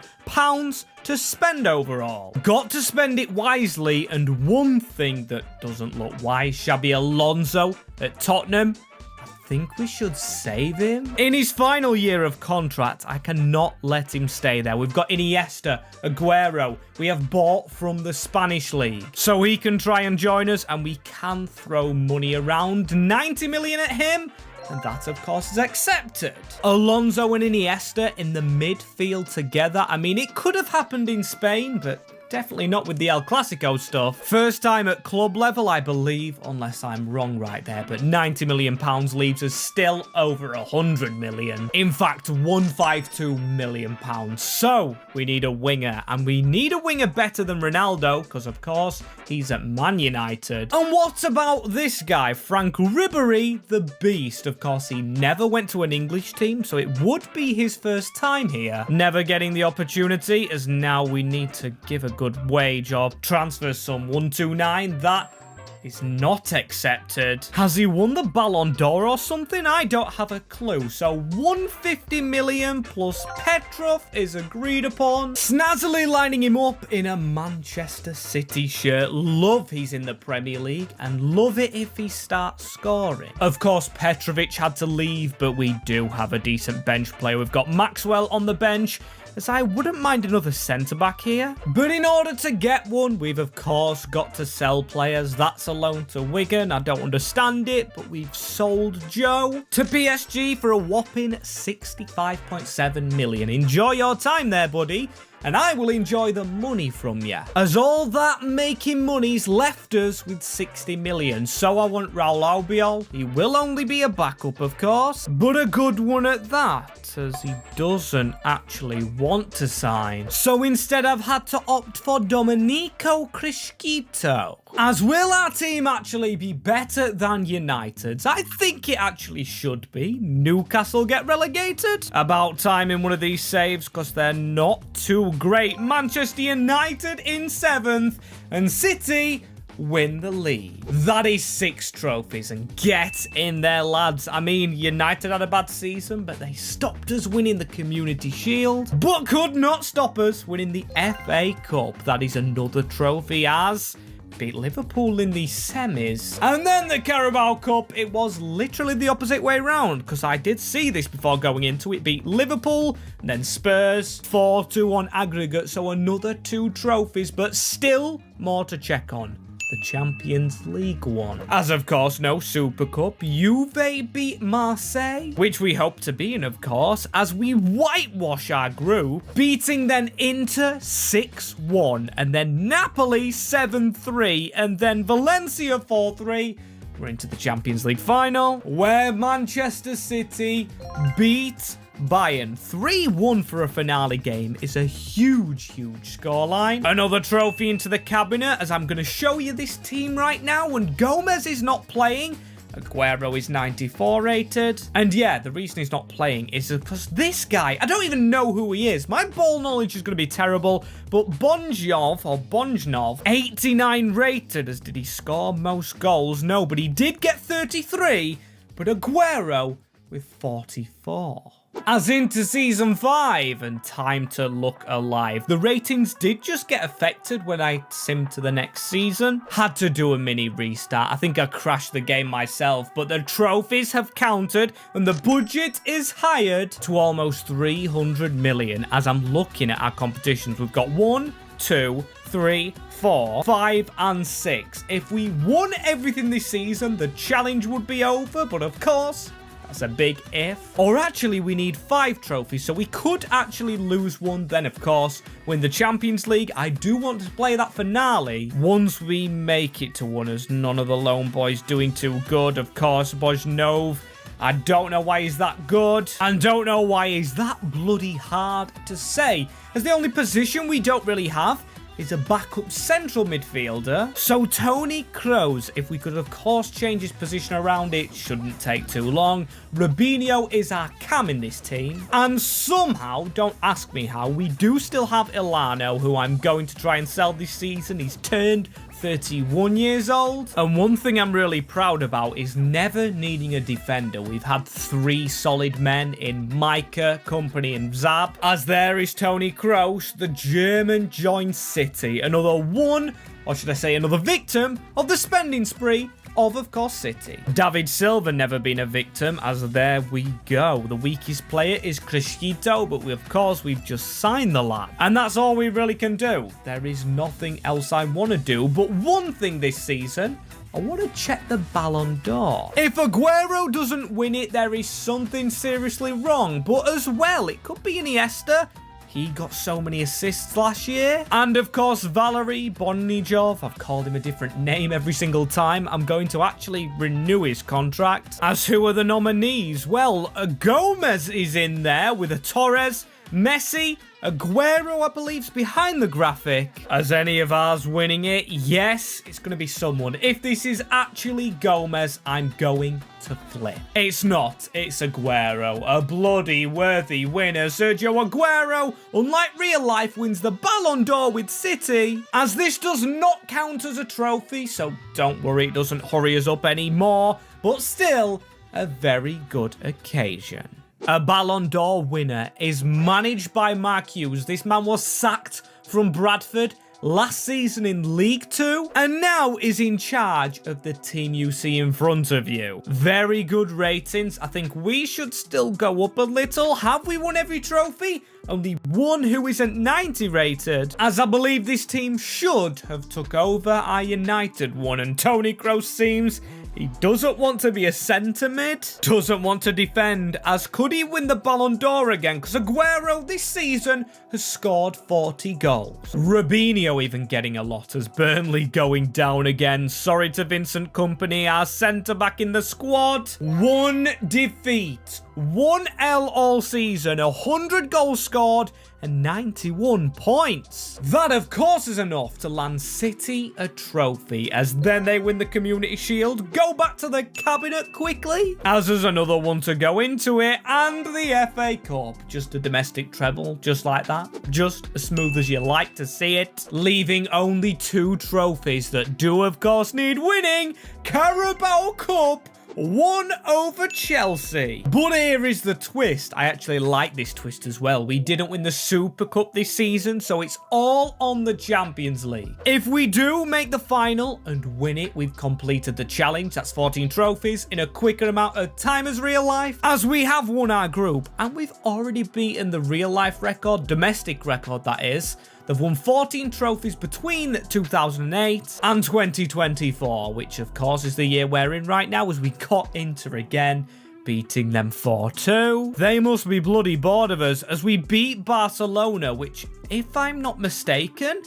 to spend overall. Got to spend it wisely, and one thing that doesn't look wise, Xabi Alonso at Tottenham. I think we should save him. In his final year of contract, I cannot let him stay there. We've got Iniesta, Aguero. We have bought from the Spanish league. So he can try and join us, and we can throw money around. 90 million at him. And that, of course, is accepted. Alonso and Iniesta in the midfield together. I mean, it could have happened in Spain, but definitely not with the El Clasico stuff. First time at club level, I believe, unless I'm wrong right there, but £90 million leaves us still over 100 million. In fact, £152 million. So we need a winger, and we need a winger better than Ronaldo, because of course, he's at Man United. And what about this guy, Frank Ribery, the beast? Of course, he never went to an English team, so it would be his first time here. Never getting the opportunity, as now we need to give a good wage or transfer sum. 129, that is not accepted. Has he won the Ballon d'Or or something? I don't have a clue. So 150 million plus Petrov is agreed upon. Snazzily lining him up in a Manchester City shirt. Love he's in the Premier League, and love it if he starts scoring. Of course, Petrovic had to leave, but we do have a decent bench player. We've got Maxwell on the bench, as I wouldn't mind another centre-back here. But in order to get one, we've of course got to sell players. That's a loan to Wigan. I don't understand it, but we've sold Joe to PSG for a whopping 65.7 million. Enjoy your time there, buddy, and I will enjoy the money from you. As all that making money's left us with 60 million. So I want Raul Albiol. He will only be a backup, of course, but a good one at that, as he doesn't actually want to sign. So instead I've had to opt for Domenico Criscito. As will our team actually be better than United's? I think it actually should be. Newcastle get relegated? About time in one of these saves, because they're not too great. Manchester United in 7th, and City win the league. That is 6 trophies, and get in there, lads. I mean, United had a bad season, but they stopped us winning the Community Shield, but could not stop us winning the FA Cup. That is another trophy, as beat Liverpool in the semis. And then the Carabao Cup, it was literally the opposite way around, because I did see this before going into it. Beat Liverpool, and then Spurs, 4-2 on aggregate, so another 2 trophies, but still more to check on. The Champions League one. As of course, no Super Cup. Juve beat Marseille, which we hope to be in, of course, as we whitewash our group, beating then Inter 6-1, and then Napoli 7-3, and then Valencia 4-3. We're into the Champions League final, where Manchester City beat Bayern. 3-1 for a finale game is a huge scoreline. Another trophy into the cabinet, as I'm going to show you this team right now. When Gomez is not playing, Aguero is 94 rated. And yeah, the reason he's not playing is because this guy, I don't even know who he is. My ball knowledge is going to be terrible, but Bonjnov, 89 rated. As did he score most goals? No, but he did get 33. But Aguero with 44. As into season 5 and time to look alive. The ratings did just get affected when I simmed to the next season. Had to do a mini restart. I think I crashed the game myself, but the trophies have counted and the budget is higher to almost 300 million. As I'm looking at our competitions, we've got 1, 2, 3, 4, 5 and 6. If we won everything this season, the challenge would be over, but of course, that's a big if. Or actually, we need 5 trophies, so we could actually lose one, then of course, win the Champions League. I do want to play that finale once we make it to one, as none of the lone boys doing too good. Of course, Bojnov, I don't know why he's that good, and don't know why he's that bloody hard to say, as the only position we don't really have is a backup central midfielder. So Tony Kroos, if we could of course change his position around, it shouldn't take too long. Robinho is our cam in this team. And somehow, don't ask me how, we do still have Ilano, who I'm going to try and sell this season. He's turned 31 years old. And one thing I'm really proud about is never needing a defender. We've had 3 solid men in Micah, Company and Zab. As there is Tony Kroos, the German joins City. Another one, or should I say another victim, of the spending spree of course, City. David Silva never been a victim, as there we go. The weakest player is Cristiano, but of course, we've just signed the lad. And that's all we really can do. There is nothing else I want to do, but one thing this season, I want to check the Ballon d'Or. If Aguero doesn't win it, there is something seriously wrong, but as well, it could be Iniesta. He got so many assists last year. And of course, Valery Bonijov. I've called him a different name every single time. I'm going to actually renew his contract. As who are the nominees? Well, Gomez is in there with a Torres, Messi, Aguero, I believe, is behind the graphic. As any of ours winning it? Yes, it's going to be someone. If this is actually Gomez, I'm going to flip. It's not. It's Aguero. A bloody worthy winner. Sergio Aguero, unlike real life, wins the Ballon d'Or with City. As this does not count as a trophy, so don't worry, it doesn't hurry us up anymore. But still, a very good occasion. A Ballon d'Or winner is managed by Mark Hughes. This man was sacked from Bradford last season in League 2 and now is in charge of the team you see in front of you. Very good ratings. I think we should still go up a little. Have we won every trophy? Only one who isn't 90 rated, as I believe this team should have took over our United one, and Tony Kroos seems he doesn't want to be a centre mid, doesn't want to defend, as could he win the Ballon d'Or again, because Aguero this season has scored 40 goals. Robinho even getting a lot, as Burnley going down again. Sorry to Vincent Kompany, our centre back in the squad. 1 defeat, 1 L all season, 100 goals scored and 91 points. That, of course, is enough to land City a trophy, as then they win the Community Shield, go back to the cabinet quickly, as there's another one to go into it, and the FA Cup. Just a domestic treble, just like that. Just as smooth as you like to see it, leaving only 2 trophies that do, of course, need winning. Carabao Cup, 1 over Chelsea. But here is the twist. I actually like this twist as well. We didn't win the Super Cup this season, so it's all on the Champions League. If we do make the final and win it, we've completed the challenge. That's 14 trophies in a quicker amount of time as real life, as we have won our group and we've already beaten the real life record, domestic record that is. They've won 14 trophies between 2008 and 2024, which of course is the year we're in right now, as we caught Inter again, beating them 4-2. They must be bloody bored of us, as we beat Barcelona, which, if I'm not mistaken,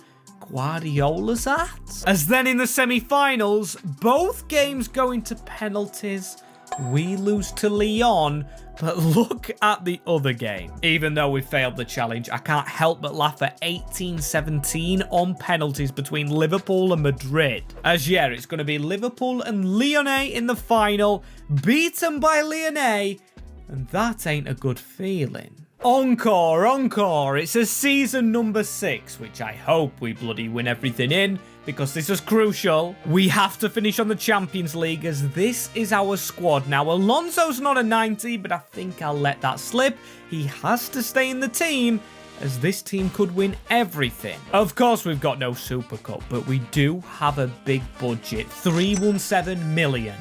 Guardiola's at. As then in the semi-finals, both games go into penalties. We lose to Lyon, but look at the other game. Even though we failed the challenge, I can't help but laugh at 18-17 on penalties between Liverpool and Madrid. As yeah, it's going to be Liverpool and Lyonnais in the final, beaten by Lyonnais, and that ain't a good feeling. Encore, encore. It's a season number 6, which I hope we bloody win everything in. because this is crucial. We have to finish on the Champions League, as this is our squad. Now, Alonso's not a 90, but I think I'll let that slip. He has to stay in the team, as this team could win everything. Of course, we've got no Super Cup, but we do have a big budget, 317 million.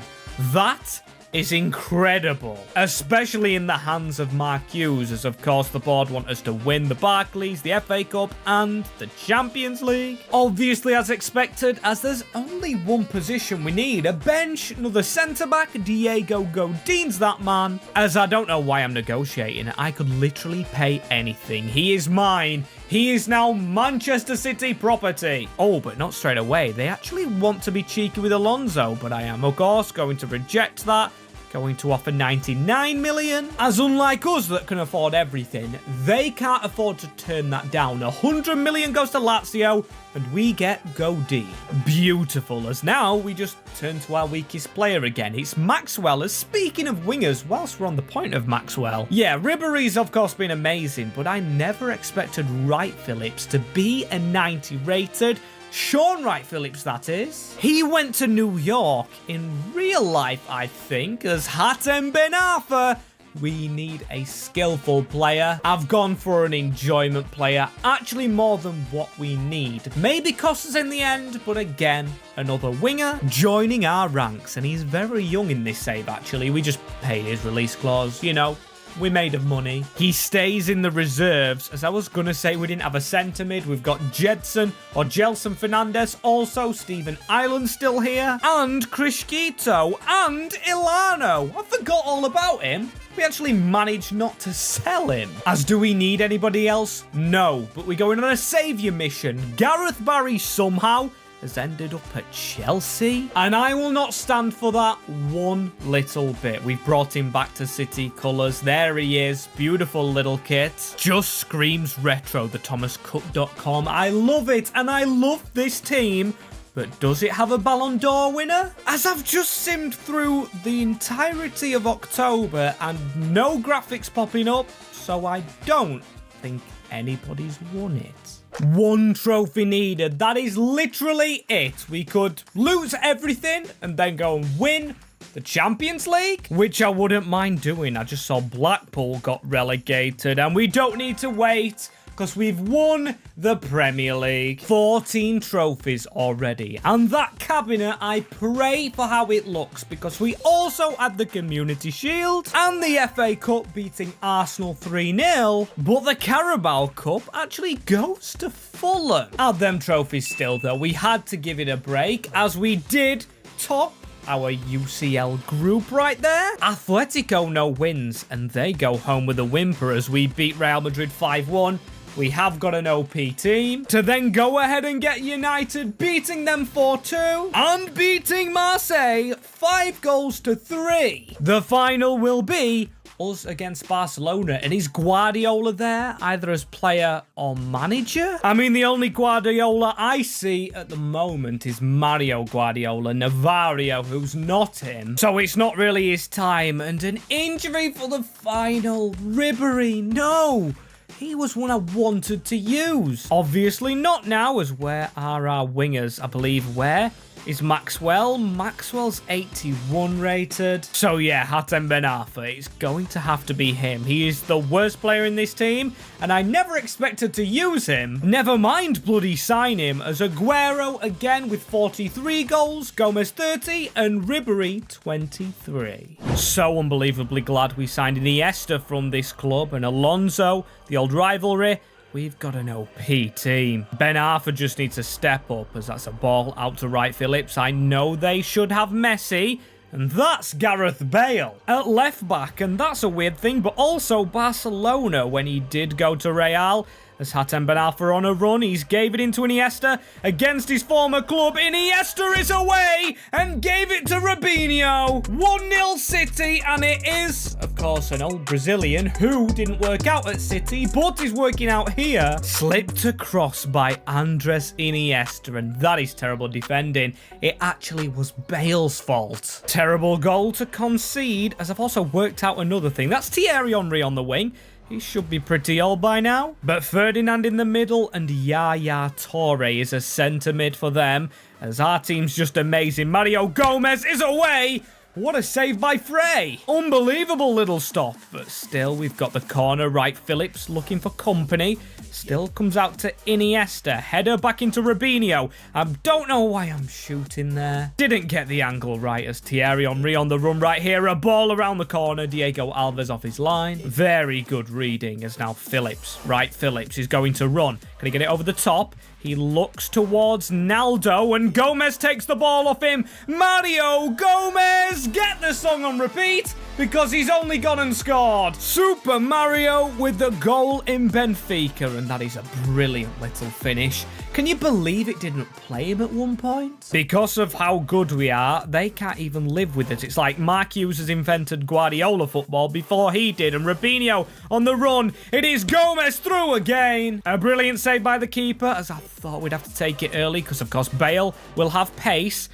That is incredible, especially in the hands of Mark Hughes, as of course the board want us to win the Barclays, the FA Cup, and the Champions League. Obviously, as expected, as there's only one position we need, a bench, another centre-back, Diego Godin's that man. As I don't know why I'm negotiating, I could literally pay anything. He is mine. He is now Manchester City property. Oh, but not straight away. They actually want to be cheeky with Alonso, but I am, of course, going to reject that. Going to offer 99 million. As unlike us that can afford everything, they can't afford to turn that down. 100 million goes to Lazio, and we get Godin. Beautiful, as now we just turn to our weakest player again. It's Maxwell, as speaking of wingers, whilst we're on the point of Maxwell. Yeah, Ribery's of course been amazing, but I never expected Wright Phillips to be a 90 rated. Sean Wright Phillips, that is. He went to New York in real life, I think, as Hatem Ben Arfa. We need a skillful player. I've gone for an enjoyment player, actually more than what we need. Maybe cost us in the end, but again, another winger joining our ranks. And he's very young in this save, actually. We just paid his release clause, you know. We made of money. He stays in the reserves, as I was going to say we didn't have a centre mid. We've got Gelson Fernandez, also Stephen Ireland still here, and Krishkito, and Ilano. I forgot all about him. We actually managed not to sell him. As do we need anybody else? No, but we're going on a saviour mission. Gareth Barry somehow has ended up at Chelsea, and I will not stand for that one little bit. We've brought him back to City colours. There he is. Beautiful little kit. Just screams retro, the thomascook.com. I love it, and I love this team. But does it have a Ballon d'Or winner? As I've just simmed through the entirety of October and no graphics popping up, so I don't think anybody's won it. One trophy needed. That is literally it. We could lose everything and then go and win the Champions League, which I wouldn't mind doing. I just saw Blackpool got relegated, and we don't need to wait, because we've won the Premier League. 14 trophies already. And that cabinet, I pray for how it looks, because we also had the Community Shield and the FA Cup beating Arsenal 3-0. But the Carabao Cup actually goes to Fulham. Had them trophies still, though. We had to give it a break, as we did top our UCL group right there. Atletico no wins, and they go home with a whimper as we beat Real Madrid 5-1. We have got an OP team to then go ahead and get United, beating them 4-2 and beating Marseille 5-3. The final will be us against Barcelona, and is Guardiola there, either as player or manager? I mean, the only Guardiola I see at the moment is Mario Guardiola, Navario, who's not him, so it's not really his time. And an injury for the final. Ribery, no! He was one I wanted to use. Obviously not now, as where are our wingers? I believe where is Maxwell? Maxwell's 81 rated. So yeah, Hatem Ben Arfa, it's going to have to be him. He is the worst player in this team, and I never expected to use him. Never mind bloody sign him, as Aguero again with 43 goals, Gomez 30, and Ribery 23. So unbelievably glad we signed Iniesta from this club, and Alonso, the old rivalry. We've got an OP team. Ben Arfa just needs to step up, as that's a ball out to Wright Phillips. I know they should have Messi, and that's Gareth Bale at left back, and that's a weird thing, but also Barcelona when he did go to Real. As Hatem Ben Arfa on a run, he's gave it into Iniesta against his former club. Iniesta is away and gave it to Robinho. 1-0 City, and it is, of course, an old Brazilian who didn't work out at City, but is working out here. Slipped across by Andres Iniesta, and that is terrible defending. It actually was Bale's fault. Terrible goal to concede, as I've also worked out another thing. That's Thierry Henry on the wing. He should be pretty old by now. But Ferdinand in the middle and Yaya Toure is a centre mid for them, as our team's just amazing. Mario Gomez is away. What a save by Frey. Unbelievable little stop. But still, we've got the corner. Right, Phillips looking for company. Still comes out to Iniesta. Header back into Robinho. I don't know why I'm shooting there. Didn't get the angle right as Thierry Henry on the run right here. A ball around the corner. Diego Alves off his line. Very good reading as now Phillips. Right, Phillips is going to run. Can he get it over the top? He looks towards Naldo and Gomez takes the ball off him. Mario Gomez! Get the song on repeat because he's only gone and scored. Super Mario with the goal in Benfica, and that is a brilliant little finish. Can you believe it didn't play him at one point? Because of how good we are, they can't even live with it. It's like Mark Hughes has invented Guardiola football before he did, and Robinho on the run. It is Gomez through again. A brilliant save by the keeper, as I thought we'd have to take it early, because of course Bale will have pace.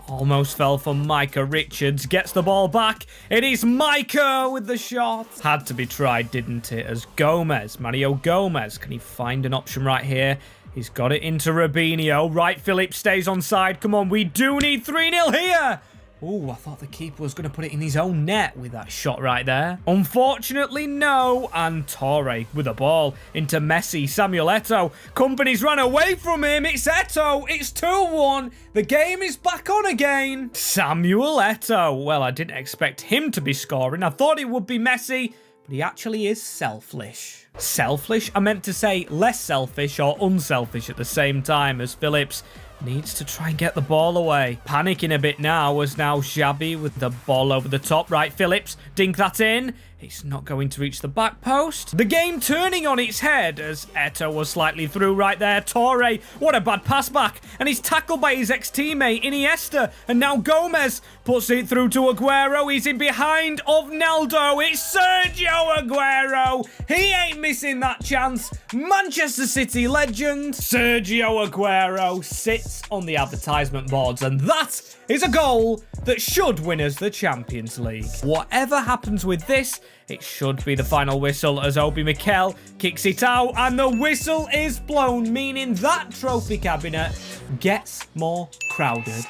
Almost fell for Micah Richards. Gets the ball back. It is Micah with the shot. Had to be tried, didn't it? As Gomez, Mario Gomez. Can he find an option right here? He's got it into Robinho. Right, Phillips stays on side. Come on, we do need 3-0 here. Oh, I thought the keeper was going to put it in his own net with that shot right there. Unfortunately, no. And Toure with the ball into Messi. Samuel Eto'o. Company's run away from him. It's Eto'o. It's 2-1. The game is back on again. Samuel Eto'o. Well, I didn't expect him to be scoring. I thought it would be Messi, but he actually is selfish. Selfish? I meant to say less selfish or unselfish at the same time, as Phillips needs to try and get the ball away. Panicking a bit now as now Xabi with the ball over the top. Right, Phillips, dink that in. It's not going to reach the back post. The game turning on its head as Eto'o was slightly through right there. Toure, what a bad pass back. And he's tackled by his ex-teammate Iniesta. And now Gomez puts it through to Aguero. He's in behind of Naldo. It's Sergio Aguero. He ain't missing that chance. Manchester City legend Sergio Aguero sits on the advertisement boards. And that is a goal that should win us the Champions League. Whatever happens with this, it should be the final whistle as Obi Mikel kicks it out and the whistle is blown, meaning that trophy cabinet gets more crowded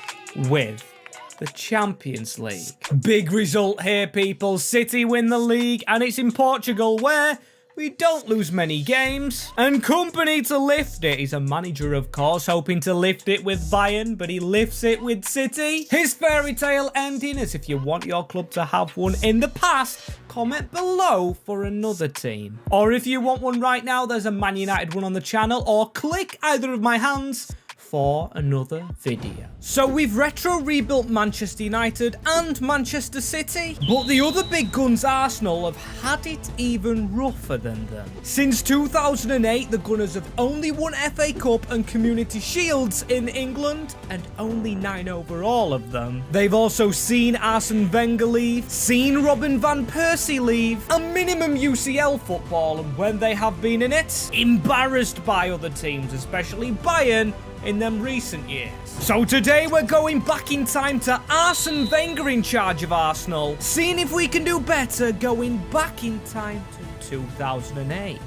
with the Champions League. Big result here, people. City win the league, and it's in Portugal where we don't lose many games. And company to lift it is a manager, of course, hoping to lift it with Bayern, but he lifts it with City. His fairy tale ending is if you want your club to have one in the past, comment below for another team. Or if you want one right now, there's a Man United one on the channel, or click either of my hands for another video. So we've retro rebuilt Manchester United and Manchester City, but the other big guns, Arsenal, have had it even rougher than them. Since 2008, the Gunners have only won FA Cup and Community Shields in England, and only 9 overall of them. They've also seen Arsene Wenger leave, seen Robin van Persie leave, a minimum UCL football, and when they have been in it, embarrassed by other teams, especially Bayern, in them recent years. So today we're going back in time to Arsene Wenger in charge of Arsenal, seeing if we can do better going back in time to 2008.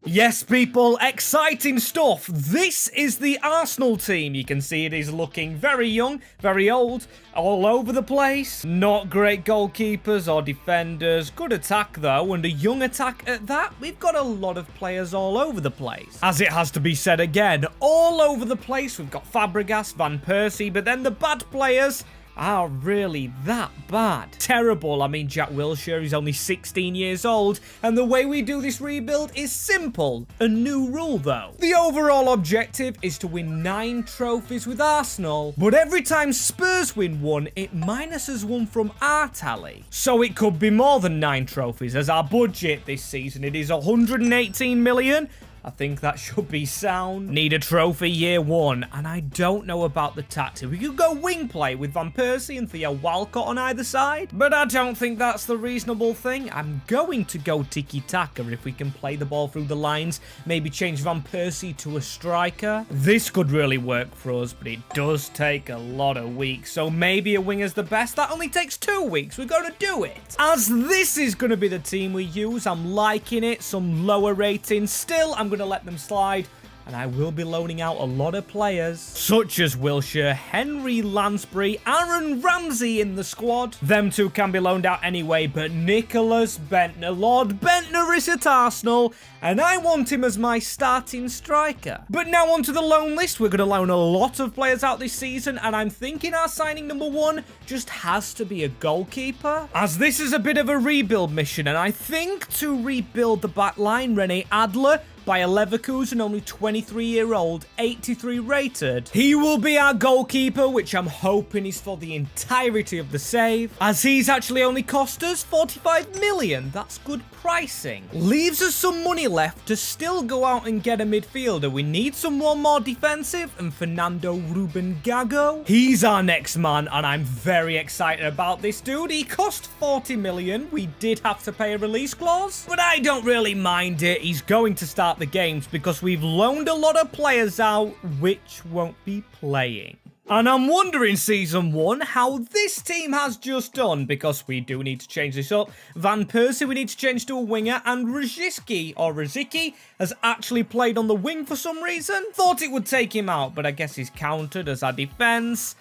Yes, people, exciting stuff. This is the Arsenal team. You can see it is looking very young, very old, all over the place. Not great goalkeepers or defenders. Good attack, though, and a young attack at that. We've got a lot of players all over the place. As it has to be said again, all over the place. We've got Fabregas, Van Persie, but then the bad players are really that bad. Terrible. I mean, Jack Wilshere is only 16 years old, and the way we do this rebuild is simple. A new rule, though. The overall objective is to win 9 trophies with Arsenal, but every time Spurs win one, it minuses 1 from our tally. So it could be more than 9 trophies, as our budget this season, it is 118 million. I think that should be sound. Need a trophy year 1, and I don't know about the tactic. We could go wing play with Van Persie and Theo Walcott on either side, but I don't think that's the reasonable thing. I'm going to go tiki-taka if we can play the ball through the lines, maybe change Van Persie to a striker. This could really work for us, but it does take a lot of weeks, so maybe a winger's the best. That only takes 2 weeks. We're going to do it. As this is going to be the team we use, I'm liking it. Some lower ratings. Still, I'm going to let them slide, and I will be loaning out a lot of players, such as Wilshere, Henry Lansbury, Aaron Ramsey in the squad. Them two can be loaned out anyway, but Nicholas Bentner, Lord Bentner is at Arsenal, and I want him as my starting striker. But now onto the loan list. We're going to loan a lot of players out this season, and I'm thinking our signing number 1 just has to be a goalkeeper, as this is a bit of a rebuild mission, and I think to rebuild the back line, Rene Adler, by a Leverkusen, only 23-year-old, 83 rated. He will be our goalkeeper, which I'm hoping is for the entirety of the save, as he's actually only cost us 45 million. That's good pricing. Leaves us some money left to still go out and get a midfielder. We need someone more defensive, and Fernando Ruben Gago, he's our next man, and I'm very excited about this dude. He cost 40 million. We did have to pay a release clause, but I don't really mind it. He's going to start the games because we've loaned a lot of players out which won't be playing. And I'm wondering, Season 1, how this team has just done, because we do need to change this up. Van Persie we need to change to a winger, and Rosicky has actually played on the wing for some reason. Thought it would take him out, but I guess he's countered as our defense.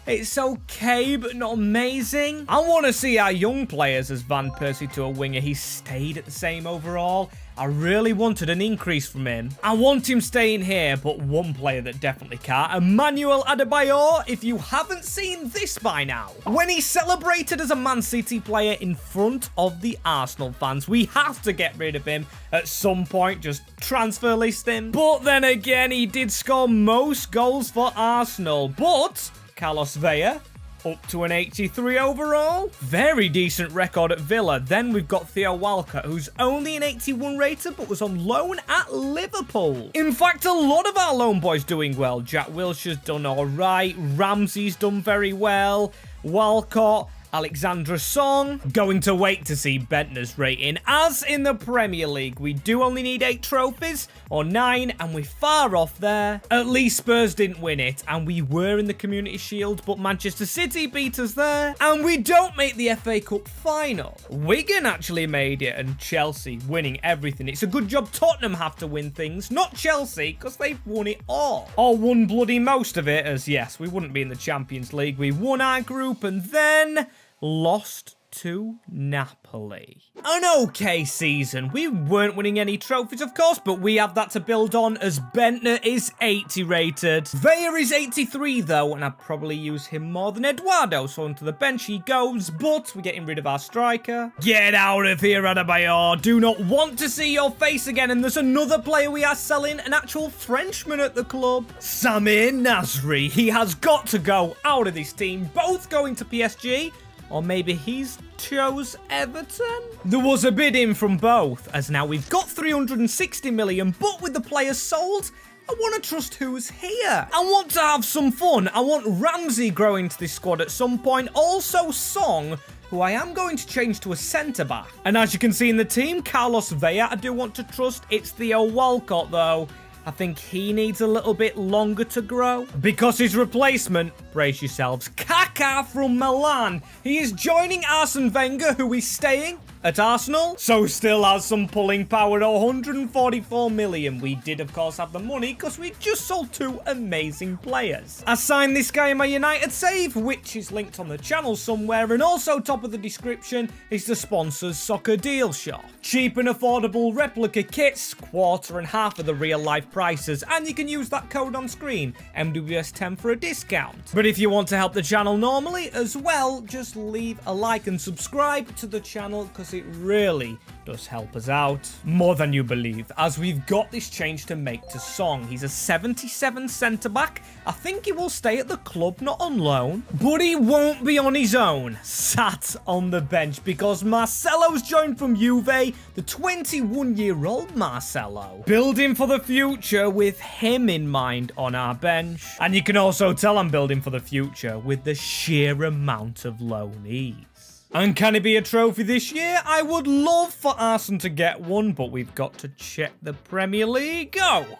It's okay, but not amazing. I want to see our young players as Van Persie to a winger. He stayed at the same overall. I really wanted an increase from him. I want him staying here, but one player that definitely can't. Emmanuel Adebayor, if you haven't seen this by now. When he celebrated as a Man City player in front of the Arsenal fans, we have to get rid of him at some point. Just transfer list him. But then again, he did score most goals for Arsenal. But Carlos Vela, up to an 83 overall. Very decent record at Villa. Then we've got Theo Walcott, who's only an 81 rated, but was on loan at Liverpool. In fact, a lot of our loan boys doing well. Jack Wilshere's done all right. Ramsey's done very well. Walcott, Alexandra Song. Going to wait to see Bentner's rating. As in the Premier League, we do only need 8 trophies, or 9, and we're far off there. At least Spurs didn't win it, and we were in the Community Shield, but Manchester City beat us there, and we don't make the FA Cup final. Wigan actually made it, and Chelsea winning everything. It's a good job Tottenham have to win things, not Chelsea, because they've won it all. Or won bloody most of it, as yes, we wouldn't be in the Champions League. We won our group, and then lost to Napoli. An okay season. We weren't winning any trophies, of course, but we have that to build on, as Bentner is 80 rated. Villa is 83 though, and I'd probably use him more than Eduardo, so onto the bench he goes, but we're getting rid of our striker. Get out of here, Adebayor. Do not want to see your face again. And there's another player we are selling, an actual Frenchman at the club. Samir Nasri. He has got to go out of this team, both going to PSG, or maybe he's chose Everton? There was a bid in from both, as now we've got 360 million, but with the players sold, I want to trust who's here. I want to have some fun. I want Ramsey growing to this squad at some point. Also Song, who I am going to change to a centre-back. And as you can see in the team, Carlos Vela I do want to trust. It's Theo Walcott though. I think he needs a little bit longer to grow, because his replacement, brace yourselves, Kaká from Milan. He is joining Arsene Wenger, who is staying at Arsenal, so still has some pulling power at 144 million. We did, of course, have the money because we just sold 2 amazing players. I signed this guy in my United save, which is linked on the channel somewhere, and also top of the description is the sponsor's soccer deal shop. Cheap and affordable replica kits, quarter and half of the real life prices, and you can use that code on screen, MWS10 for a discount. But if you want to help the channel normally as well, just leave a like and subscribe to the channel, because because it really does help us out more than you believe, as we've got this change to make to Song. He's a 77 centre-back. I think he will stay at the club, not on loan, but he won't be on his own, sat on the bench, because Marcelo's joined from Juve, the 21-year-old Marcelo. Building for the future with him in mind on our bench. And you can also tell I'm building for the future with the sheer amount of loanees. And can it be a trophy this year? I would love for Arsenal to get one, but we've got to check the Premier League. Oh,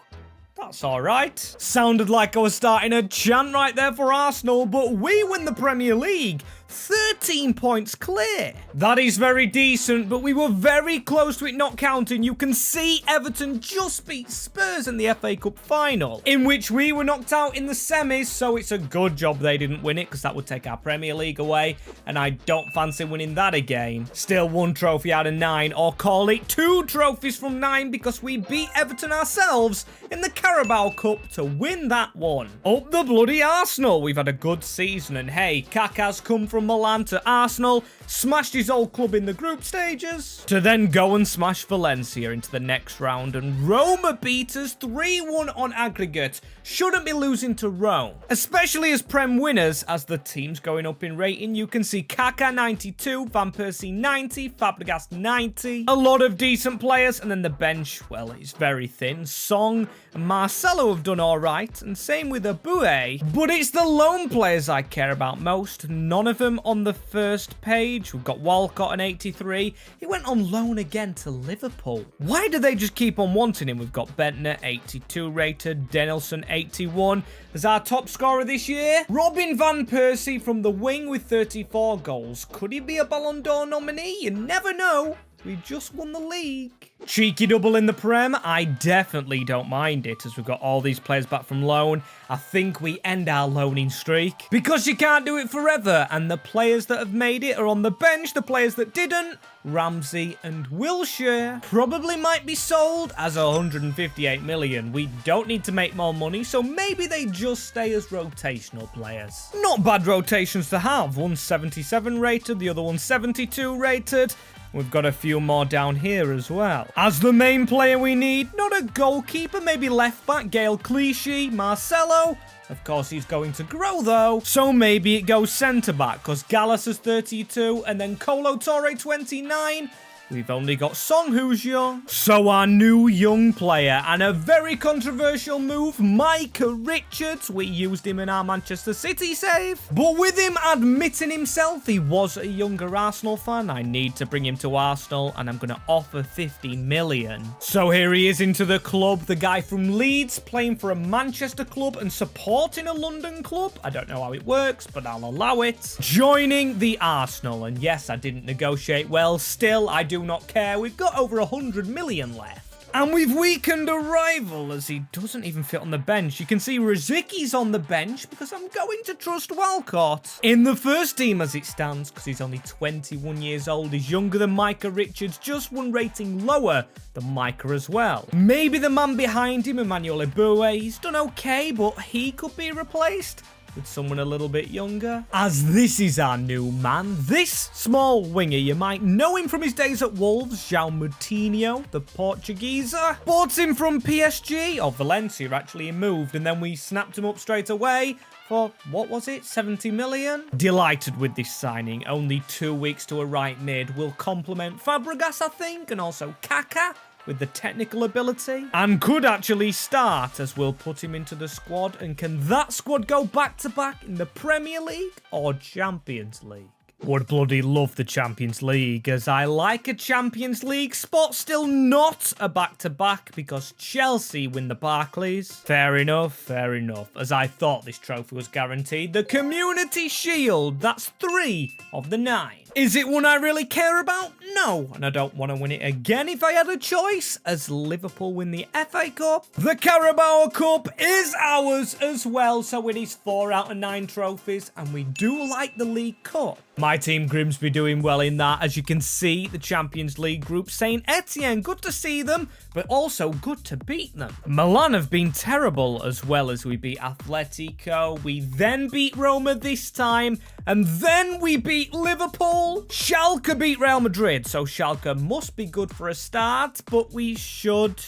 that's all right. Sounded like I was starting a chant right there for Arsenal, but we win the Premier League. 13 points clear. That is very decent, but we were very close to it not counting. You can see Everton just beat Spurs in the FA Cup final, in which we were knocked out in the semis, so it's a good job they didn't win it, because that would take our Premier League away, and I don't fancy winning that again. Still 1 trophy out of 9, or call it 2 trophies from 9, because we beat Everton ourselves in the Carabao Cup to win that one. Up the bloody Arsenal. We've had a good season, and hey, Kaká's come from Milan to Arsenal, smashed his old club in the group stages, to then go and smash Valencia into the next round, and Roma beat us 3-1 on aggregate. Shouldn't be losing to Rome, especially as Prem winners, as the team's going up in rating. You can see Kaká 92, Van Persie 90, Fabregas 90, a lot of decent players, and then the bench, well, it's very thin. Song and Marcelo have done alright, and same with Abue, but it's the lone players I care about most. None of them on the first page. We've got Walcott an 83. He went on loan again to Liverpool. Why do they just keep on wanting him? We've got Bentner 82 rated, Denilson 81 as our top scorer this year. Robin Van Persie from the wing with 34 goals. Could he be a Ballon d'Or nominee? You never know. We just won the league. Cheeky double in the Prem. I definitely don't mind it, as we've got all these players back from loan. I think we end our loaning streak, because you can't do it forever, and the players that have made it are on the bench. The players that didn't, Ramsey and Wilshere, probably might be sold as 158 million. We don't need to make more money, so maybe they just stay as rotational players. Not bad rotations to have. One's 77 rated, the other one's 72 rated. We've got a few more down here as well. As the main player we need, not a goalkeeper, maybe left back, Gael Clichy, Marcelo. Of course, he's going to grow though, so maybe it goes centre back, because Gallas is 32, and then Kolo Touré 29. We've only got Song, who's young. So our new young player, and a very controversial move, Micah Richards. We used him in our Manchester City save, but with him admitting himself he was a younger Arsenal fan, I need to bring him to Arsenal, and I'm going to offer 50 million. So here he is into the club, the guy from Leeds, playing for a Manchester club and supporting a London club. I don't know how it works, but I'll allow it. Joining the Arsenal, and yes, I didn't negotiate well. Still, I do not care. We've got over 100 million left. And we've weakened a rival, as he doesn't even fit on the bench. You can see Rosiki's on the bench, because I'm going to trust Walcott in the first team as it stands, because he's only 21 years old. He's younger than Micah Richards, just one rating lower than Micah as well. Maybe the man behind him, Emmanuel Eboué, he's done okay, but he could be replaced with someone a little bit younger, as this is our new man. This small winger, you might know him from his days at Wolves, João Moutinho, the Portuguese. Bought him from PSG, or Valencia actually, he moved, and then we snapped him up straight away for, what was it, 70 million? Delighted with this signing. Only 2 weeks to a right mid. Will complement Fabregas, I think, and also Kaká with the technical ability, and could actually start, as we'll put him into the squad. And can that squad go back-to-back in the Premier League or Champions League? Would bloody love the Champions League, as I like a Champions League spot. Still not a back-to-back, because Chelsea win the Barclays. Fair enough, as I thought this trophy was guaranteed. The Community Shield, that's 3 of the 9. Is it one I really care about? No, and I don't want to win it again if I had a choice, as Liverpool win the FA Cup. The Carabao Cup is ours as well, so it is 4 out of 9 trophies, and we do like the League Cup. My team Grimsby doing well in that. As you can see, the Champions League group, Saint Etienne, good to see them. but also good to beat them. Milan have been terrible as well as we beat Atletico. We then beat Roma this time, and then we beat Liverpool. Schalke beat Real Madrid, so Schalke must be good for a start, but we should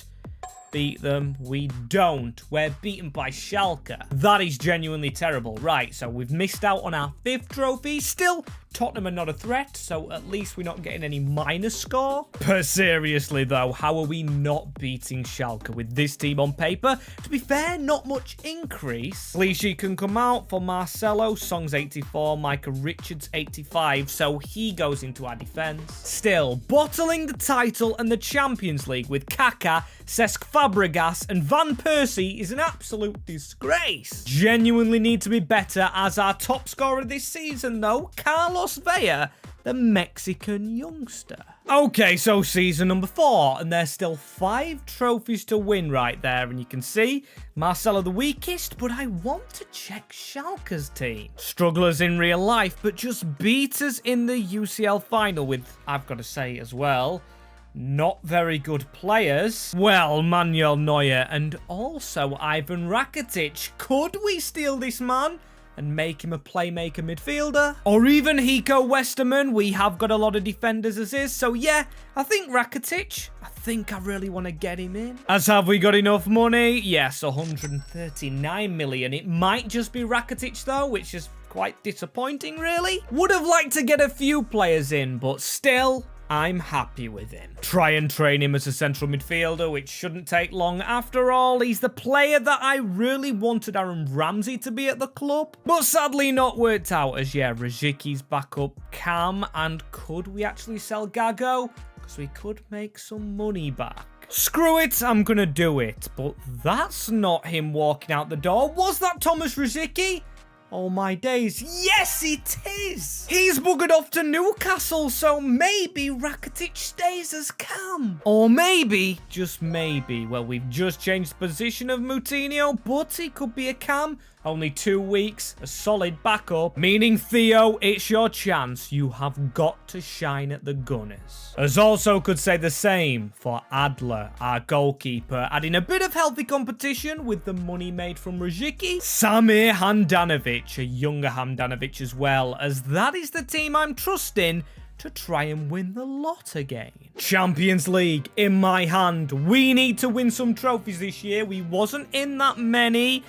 beat them. We don't. We're beaten by Schalke. That is genuinely terrible. Right, so we've missed out on our 5th trophy. Still, Tottenham are not a threat, so at least we're not getting any minus score. But seriously, though, how are we not beating Schalke with this team on paper? To be fair, not much increase. Clichy can come out for Marcelo. Song's 84, Micah Richards 85, so he goes into our defence. Still, bottling the title and the Champions League with Kaká, Cesc Fabregas and Van Persie is an absolute disgrace. Genuinely need to be better as our top scorer this season, though, Carlos Vela, the Mexican youngster. Okay, so season number 4, and there's still 5 trophies to win right there, and you can see Marcelo the weakest, but I want to check Schalke's team. Strugglers in real life, but just beat us in the UCL final with, I've got to say as well, not very good players. Well, Manuel Neuer and also Ivan Rakitic. Could we steal this man and make him a playmaker midfielder? Or even Hiko Westerman? We have got a lot of defenders as is, so yeah, I think Rakitic. I think I really want to get him in. As have we got enough money? Yes, 139 million. It might just be Rakitic though, which is quite disappointing really. Would have liked to get a few players in, but still, I'm happy with him. Try and train him as a central midfielder, which shouldn't take long. After all, he's the player that I really wanted Aaron Ramsey to be at the club. But sadly not worked out as, yeah, Rajiki's back up Cam, and could we actually sell Gago? Because we could make some money back. Screw it, I'm gonna do it. But that's not him walking out the door. Was that Thomas Rosicky? Oh my days, yes it is! He's buggered off to Newcastle, so maybe Rakitic stays as Cam. Or maybe, just maybe, well, we've just changed the position of Moutinho, but he could be a Cam. Only 2 weeks, a solid backup, meaning Theo, it's your chance. You have got to shine at the Gunners. As also could say the same for Adler, our goalkeeper, adding a bit of healthy competition with the money made from Rosicky. Samir Handanovic, a younger Handanovic as well, as that is the team I'm trusting to try and win the lot again. Champions League in my hand. We need to win some trophies this year. We wasn't in that many.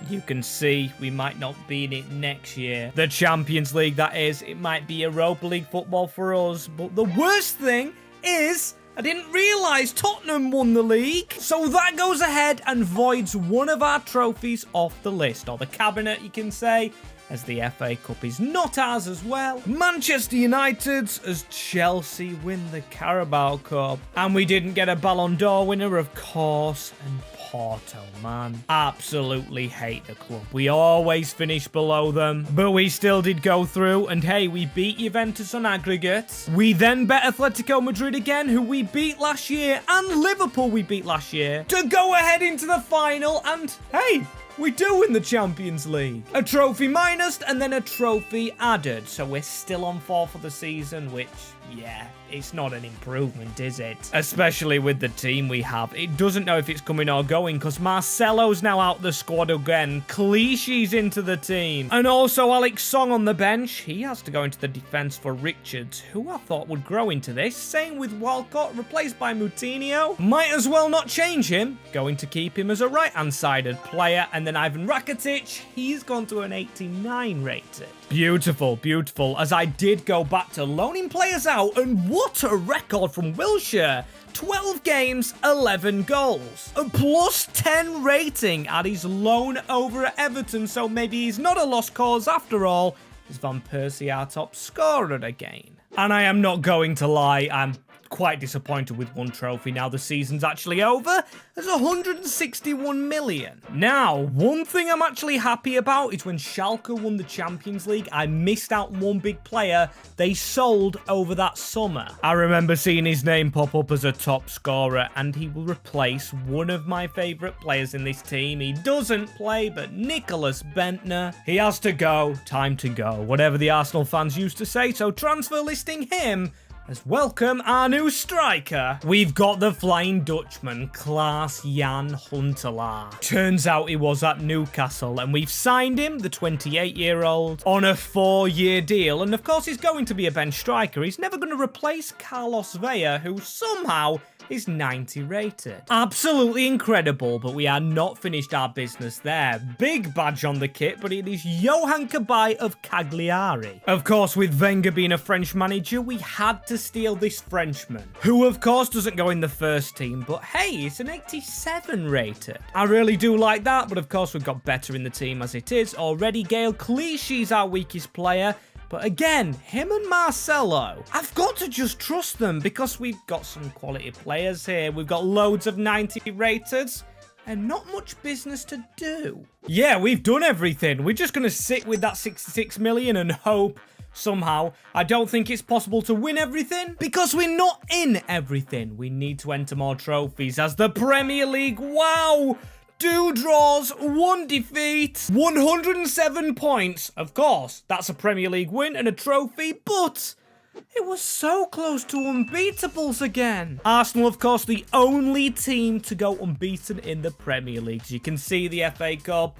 You can see we might not be in it next year. The Champions League, that is. It might be Europa League football for us. But the worst thing is, I didn't realise Tottenham won the league. So that goes ahead and voids one of our trophies off the list. Or the cabinet, you can say, as the FA Cup is not ours as well. Manchester United as Chelsea win the Carabao Cup. And we didn't get a Ballon d'Or winner, of course. And Porto, man. Absolutely hate the club. We always finish below them, but we still did go through, and hey, we beat Juventus on aggregate. We then bet Atletico Madrid again, who we beat last year, and Liverpool we beat last year, to go ahead into the final, and hey, we do win the Champions League. A trophy minus and then a trophy added, so we're still on 4 for the season, which, yeah, it's not an improvement, is it? Especially with the team we have. It doesn't know if it's coming or going because Marcelo's now out the squad again. Clichy's into the team. And also Alex Song on the bench. He has to go into the defence for Richards, who I thought would grow into this. Same with Walcott, replaced by Moutinho. Might as well not change him. Going to keep him as a right-hand-sided player. And then Ivan Rakitic, he's gone to an 89 rated. Beautiful, beautiful, as I did go back to loaning players out, and what a record from Wilshere. 12 games, 11 goals. A plus 10 rating at his loan over at Everton, so maybe he's not a lost cause after all. Is Van Persie our top scorer again? And I am not going to lie, I'm quite disappointed with one trophy now the season's actually over. There's 161 million. Now, one thing I'm actually happy about is when Schalke won the Champions League, I missed out one big player they sold over that summer. I remember seeing his name pop up as a top scorer, and he will replace one of my favourite players in this team. He doesn't play, but Nicholas Bentner. He has to go. Time to go. Whatever the Arsenal fans used to say, so transfer listing him Let's welcome our new striker. We've got the Flying Dutchman, Klaas-Jan Huntelaar. Turns out he was at Newcastle, and we've signed him, the 28-year-old, on a 4-year deal. And of course, he's going to be a bench striker. He's never going to replace Carlos Vela, who somehow is 90 rated. Absolutely incredible, but we are not finished our business there. Big badge on the kit, but it is Johan Cabaye of Cagliari. Of course, with Wenger being a French manager, we had to steal this Frenchman, who of course doesn't go in the first team, but hey, it's an 87 rated. I really do like that, but of course we've got better in the team as it is already. Gaël Clichy's our weakest player. But again, him and Marcelo, I've got to just trust them because we've got some quality players here. We've got loads of 90 rateds and not much business to do. Yeah, we've done everything. We're just going to sit with that 66 million and hope somehow. I don't think it's possible to win everything because we're not in everything. We need to enter more trophies as the Premier League. Wow! 2 draws, 1 defeat, 107 points. Of course, that's a Premier League win and a trophy, but it was so close to unbeatables again. Arsenal, of course, the only team to go unbeaten in the Premier League. As you can see, the FA Cup,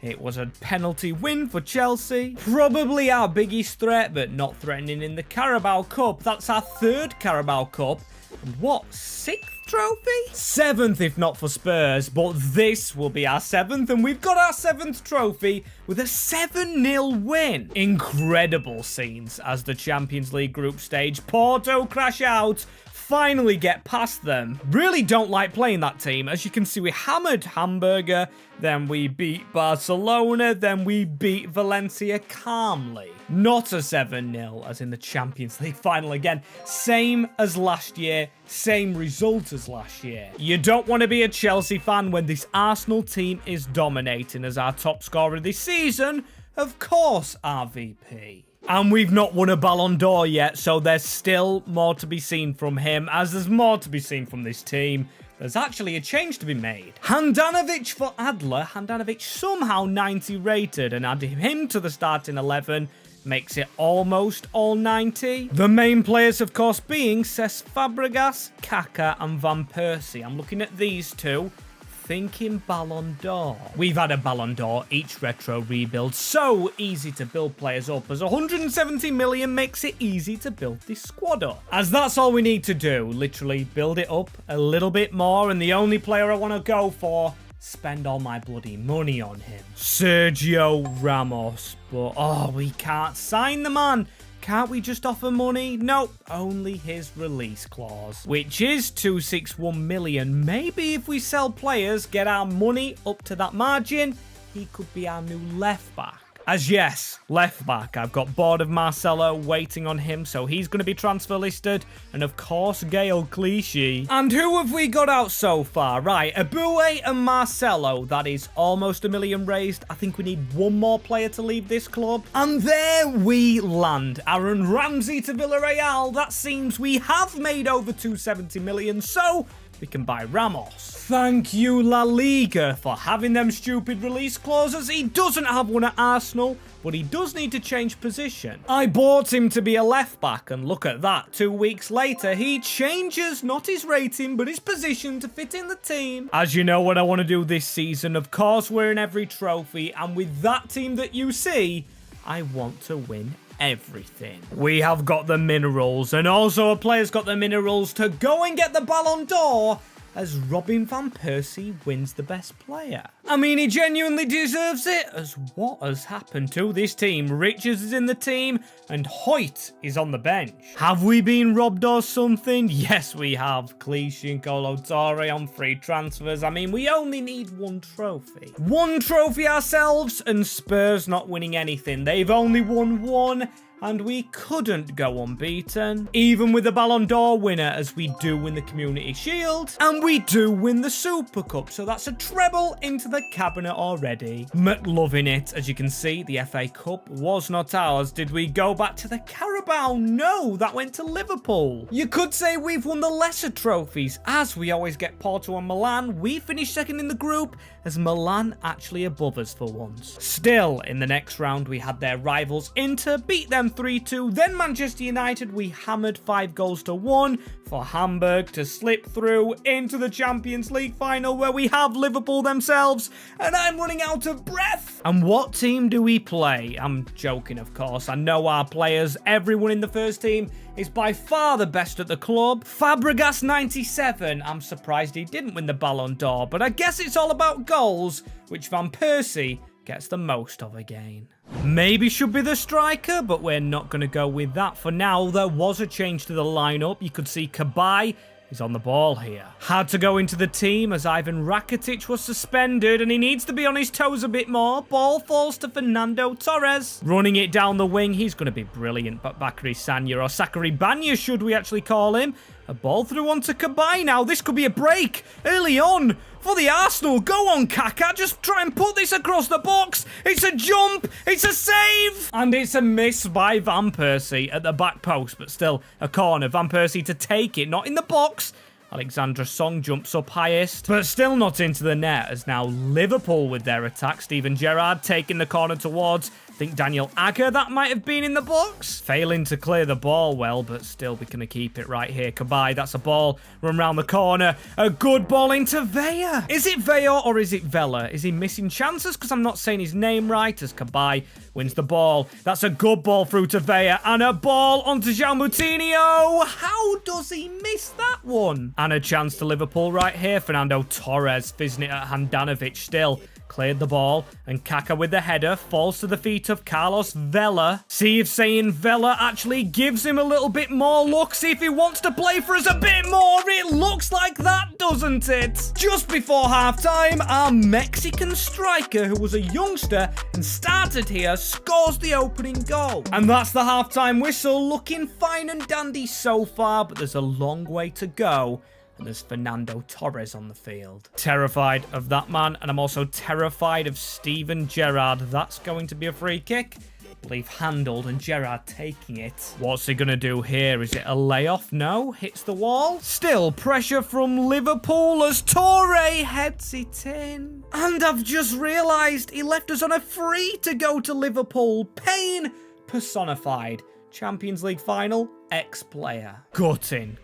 it was a penalty win for Chelsea. Probably our biggest threat, but not threatening in the Carabao Cup. That's our 3rd Carabao Cup. And what, 6th trophy? 7th if not for Spurs, but this will be our 7th, and we've got our 7th trophy with a 7-0 win. Incredible scenes as the Champions League group stage. Porto crash out, finally get past them. Really don't like playing that team. As you can see, we hammered Hamburger, then we beat Barcelona, then we beat Valencia calmly. Not a 7-0 as in the Champions League final again. Same as last year, same result as last year. You don't want to be a Chelsea fan when this Arsenal team is dominating as our top scorer this season. Of course, RVP. And we've not won a Ballon d'Or yet, so there's still more to be seen from him, as there's more to be seen from this team. There's actually a change to be made. Handanovic for Adler. Handanovic somehow 90 rated, and adding him to the starting 11 makes it almost all 90. The main players, of course, being Cesc Fabregas, Kaka, and Van Persie. I'm looking at these two, thinking Ballon d'Or. We've had a Ballon d'Or each retro rebuild. So easy to build players up, as 170 million makes it easy to build this squad up. As that's all we need to do, literally build it up a little bit more, and the only player I want to go for, spend all my bloody money on him, Sergio Ramos. But oh, we can't sign the man. Can't we just offer money? Nope, only his release clause, which is 261 million. Maybe if we sell players, get our money up to that margin, he could be our new left back. As yes, left back. I've got bored of Marcelo, waiting on him, so he's going to be transfer listed. And of course, Gaël Clichy. And who have we got out so far? Right, Abue and Marcelo. That is almost a million raised. I think we need one more player to leave this club. And there we land. Aaron Ramsey to Villarreal. That seems we have made over 270 million, so we can buy Ramos. Thank you, La Liga, for having them stupid release clauses. He doesn't have one at Arsenal, but he does need to change position. I bought him to be a left back, and look at that. 2 weeks later, he changes not his rating, but his position to fit in the team. As you know what I want to do this season, of course we're in every trophy, and with that team that you see, I want to win everything. We have got the minerals, and also a player's got the minerals to go and get the Ballon d'Or, as Robin Van Persie wins the best player. I mean, he genuinely deserves it, as what has happened to this team? Richards is in the team, and Hoyt is on the bench. Have we been robbed or something? Yes, we have. Clichy and Ngolo on free transfers. I mean, we only need 1 trophy. 1 trophy ourselves, and Spurs not winning anything. They've only won 1. And we couldn't go unbeaten, even with the Ballon d'Or winner, as we do win the Community Shield, and we do win the Super Cup, so that's a treble into the cabinet already. McLovin it. As you can see, the FA Cup was not ours. Did we go back to the Carabao? No, that went to Liverpool. You could say we've won the lesser trophies, as we always get Porto and Milan. We finished second in the group, as Milan actually above us for once. Still, in the next round, we had their rivals Inter beat them 3-2. Then Manchester United, we hammered 5-1 for Hamburg to slip through into the Champions League final, where we have Liverpool themselves, and I'm running out of breath. And what team do we play? I'm joking, of course. I know our players. Everyone in the first team is by far the best at the club. Fabregas 97. I'm surprised he didn't win the Ballon d'Or, but I guess it's all about goals, which Van Persie gets the most of again. Maybe should be the striker, but we're not going to go with that for now. There was a change to the lineup. You could see Kabay is on the ball here. Had to go into the team as Ivan Rakitic was suspended, and he needs to be on his toes a bit more. Ball falls to Fernando Torres. Running it down the wing, he's going to be brilliant. But Bakary Sagna, or Sakari Banya should we actually call him. A ball through onto Kabay now. This could be a break early on for the Arsenal. Go on, Kaka. Just try and put this across the box. It's a jump. It's a save. And it's a miss by Van Persie at the back post, but still a corner. Van Persie to take it. Not in the box. Alexandra Song jumps up highest, but still not into the net, as now Liverpool with their attack. Steven Gerrard taking the corner towards, I think, Daniel Agger. That might have been in the box. Failing to clear the ball well, but still we're going to keep it right here. Kabay, that's a ball. Run round the corner. A good ball into Vea. Is it Vea or is it Vela? Is he missing chances? Because I'm not saying his name right, as Kabay wins the ball. That's a good ball through to Vea. And a ball onto João Moutinho. How does he miss that one? And a chance to Liverpool right here. Fernando Torres fizzing it at Handanovic still. Cleared the ball, and Kaka with the header falls to the feet of Carlos Vela. See if saying Vela actually gives him a little bit more luck. See if he wants to play for us a bit more. It looks like that, doesn't it? Just before halftime, our Mexican striker, who was a youngster and started here, scores the opening goal. And that's the halftime whistle. Looking fine and dandy so far, but there's a long way to go. And there's Fernando Torres on the field. Terrified of that man, and I'm also terrified of Steven Gerrard. That's going to be a free kick. I believe handled, and Gerrard taking it. What's he going to do here? Is it a layoff? No. Hits the wall. Still pressure from Liverpool as Torre heads it in. And I've just realised he left us on a free to go to Liverpool. Pain personified. Champions League final, ex-player. Gutting.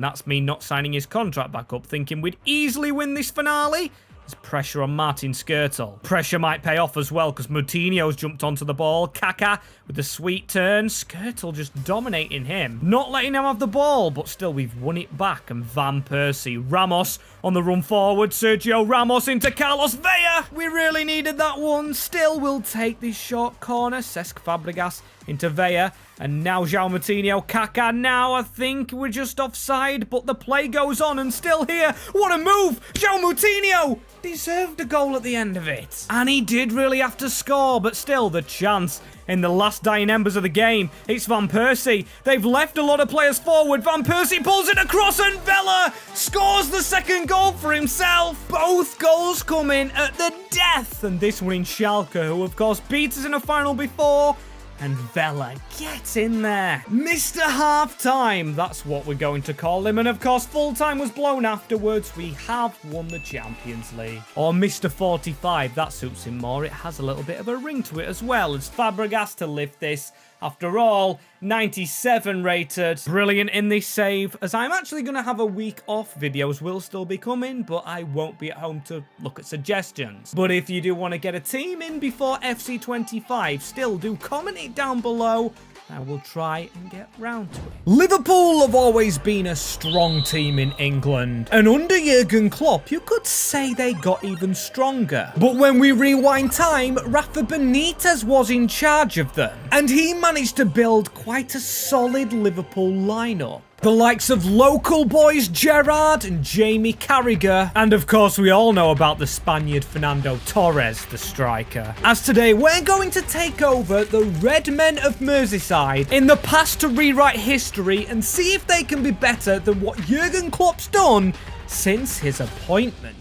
That's me not signing his contract back up, thinking we'd easily win this finale. There's pressure on Martin Skrtel. Pressure might pay off as well, because Moutinho's jumped onto the ball. Kaka with the sweet turn. Skrtel just dominating him. Not letting him have the ball, but still we've won it back. And Van Persie. Ramos on the run forward. Sergio Ramos into Carlos Vea. We really needed that one. Still, we'll take this short corner. Cesc Fabregas into Vea. And now João Moutinho. Kaka now, I think we're just offside, but the play goes on and still here. What a move! João Moutinho deserved a goal at the end of it. And he did really have to score, but still the chance in the last dying embers of the game. It's Van Persie. They've left a lot of players forward. Van Persie pulls it across and Vela scores the second goal for himself. Both goals come in at the death. And this one in Schalke, who of course beat us in a final before. And Vela gets in there. Mr. Half-Time, that's what we're going to call him. And of course, full-time was blown afterwards. We have won the Champions League. Or Mr. 45, that suits him more. It has a little bit of a ring to it as well, as Fabregas to lift this. After all, 97 rated. Brilliant in this save, as I'm actually going to have a week off. Videos will still be coming, but I won't be at home to look at suggestions. But if you do want to get a team in before FC25, still do comment it down below. I will try and get round to it. Liverpool have always been a strong team in England. And under Jurgen Klopp, you could say they got even stronger. But when we rewind time, Rafa Benitez was in charge of them. And he managed to build quite a solid Liverpool lineup. The likes of local boys Gerrard and Jamie Carragher. And of course we all know about the Spaniard Fernando Torres, the striker. As today we're going to take over the Red Men of Merseyside in the past to rewrite history and see if they can be better than what Jurgen Klopp's done since his appointment.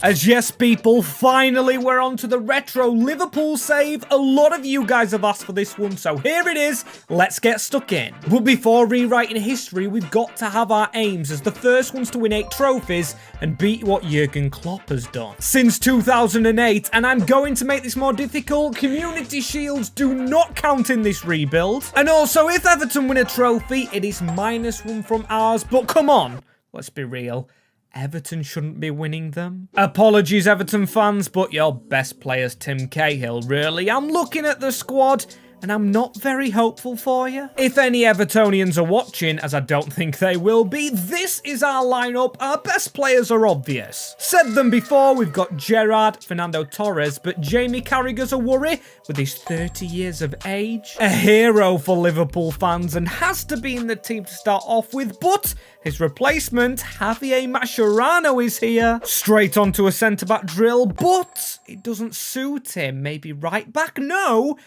As yes, people, finally we're on to the retro Liverpool save. A lot of you guys have asked for this one, so here it is. Let's get stuck in. But before rewriting history, we've got to have our aims as the first ones to win 8 trophies and beat what Jurgen Klopp has done since 2008. And I'm going to make this more difficult. Community shields do not count in this rebuild. And also, if Everton win a trophy, it is -1 from ours. But come on, let's be real. Everton shouldn't be winning them. Apologies, Everton fans, but your best player's Tim Cahill, really. I'm looking at the squad, and I'm not very hopeful for you. If any Evertonians are watching, as I don't think they will be, this is our lineup. Our best players are obvious. Said them before, we've got Gerrard, Fernando Torres, but Jamie Carragher's a worry with his 30 years of age. A hero for Liverpool fans and has to be in the team to start off with, but his replacement, Javier Mascherano, is here. Straight onto a centre-back drill, but it doesn't suit him. Maybe right back? No.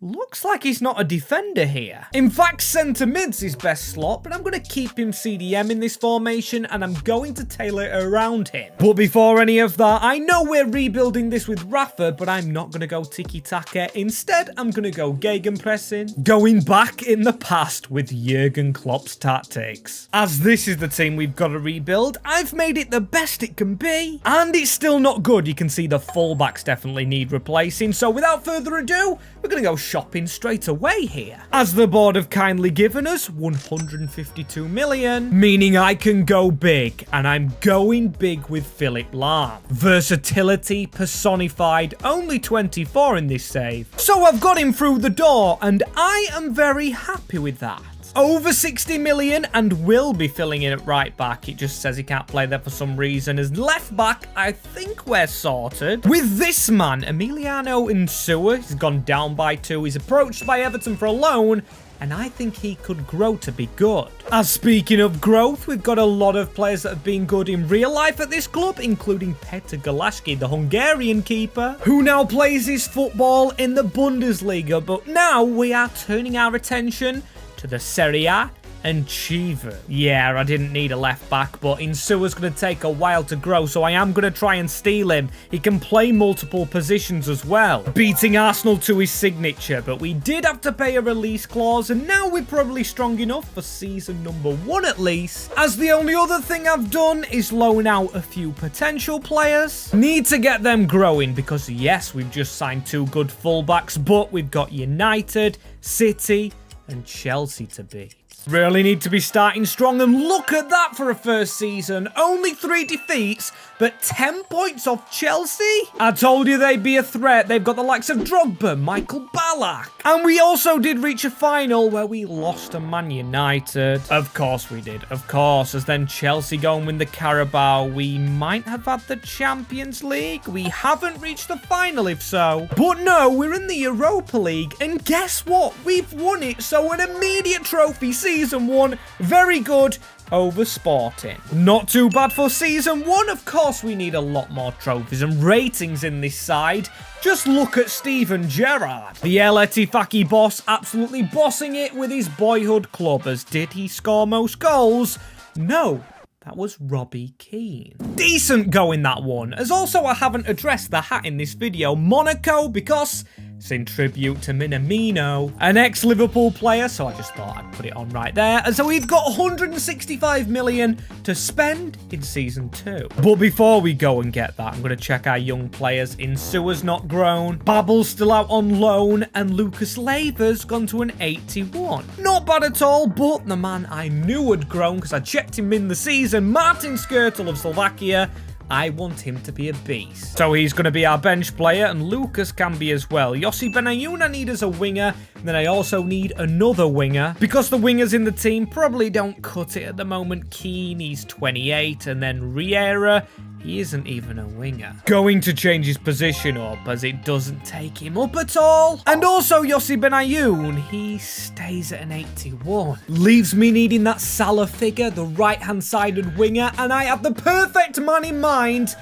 Looks like he's not a defender here. In fact, centre mid's his best slot, but I'm going to keep him CDM in this formation, and I'm going to tailor it around him. But before any of that, I know we're rebuilding this with Rafa, but I'm not going to go tiki-taka. Instead, I'm going to go gegenpressing, going back in the past with Jurgen Klopp's tactics. As this is the team we've got to rebuild, I've made it the best it can be, and it's still not good. You can see the fullbacks definitely need replacing, so without further ado, we're going to go shopping straight away here. As the board have kindly given us 152 million, meaning I can go big, and I'm going big with Philipp Lahm. Versatility personified, only 24 in this save. So I've got him through the door, and I am very happy with that. Over 60 million and will be filling in at right back. It just says he can't play there for some reason. As left back, I think we're sorted. With this man, Emiliano Insua, he's gone down by 2. He's approached by Everton for a loan, and I think he could grow to be good. As speaking of growth, we've got a lot of players that have been good in real life at this club, including Petr Galaški, the Hungarian keeper, who now plays his football in the Bundesliga. But now we are turning our attention to the Serie A and Chivas. Yeah, I didn't need a left back, but Insua's going to take a while to grow, so I am going to try and steal him. He can play multiple positions as well, beating Arsenal to his signature, but we did have to pay a release clause, and now we're probably strong enough for season number 1 at least, as the only other thing I've done is loan out a few potential players. Need to get them growing, because yes, we've just signed 2 good fullbacks, but we've got United, City, and Chelsea to beat. Really need to be starting strong, and look at that for a first season. Only 3 defeats, but 10 points off Chelsea. I told you they'd be a threat. They've got the likes of Drogba, Michael Ballack. And we also did reach a final where we lost to Man United. Of course we did, of course. As then Chelsea go and win the Carabao. We might have had the Champions League. We haven't reached the final if so. But no, we're in the Europa League. And guess what? We've won it. So an immediate trophy. Season 1, very good over Sporting. Not too bad for Season 1. Of course, we need a lot more trophies and ratings in this side. Just look at Steven Gerrard. The El Etifaki boss absolutely bossing it with his boyhood club. As did he score most goals? No. That was Robbie Keane. Decent going, that one. As also I haven't addressed the hat in this video, Monaco, because it's in tribute to Minamino, an ex-Liverpool player, so I just thought I'd put it on right there. And so we've got 165 million to spend in Season 2. But before we go and get that, I'm going to check our young players. Insua's not grown, Babel's still out on loan, and Lucas Leiva's gone to an 81. Not bad at all, but the man I knew had grown because I checked him in the season, Martin Skrtel of Slovakia. I want him to be a beast. So he's going to be our bench player, and Lucas can be as well. Yossi Benayoun I need as a winger, and then I also need another winger, because the wingers in the team probably don't cut it at the moment. Keane, he's 28, and then Riera, he isn't even a winger. Going to change his position up, as it doesn't take him up at all. And also Yossi Benayoun, he stays at an 81. Leaves me needing that Salah figure, the right-hand-sided winger, and I have the perfect man in mind,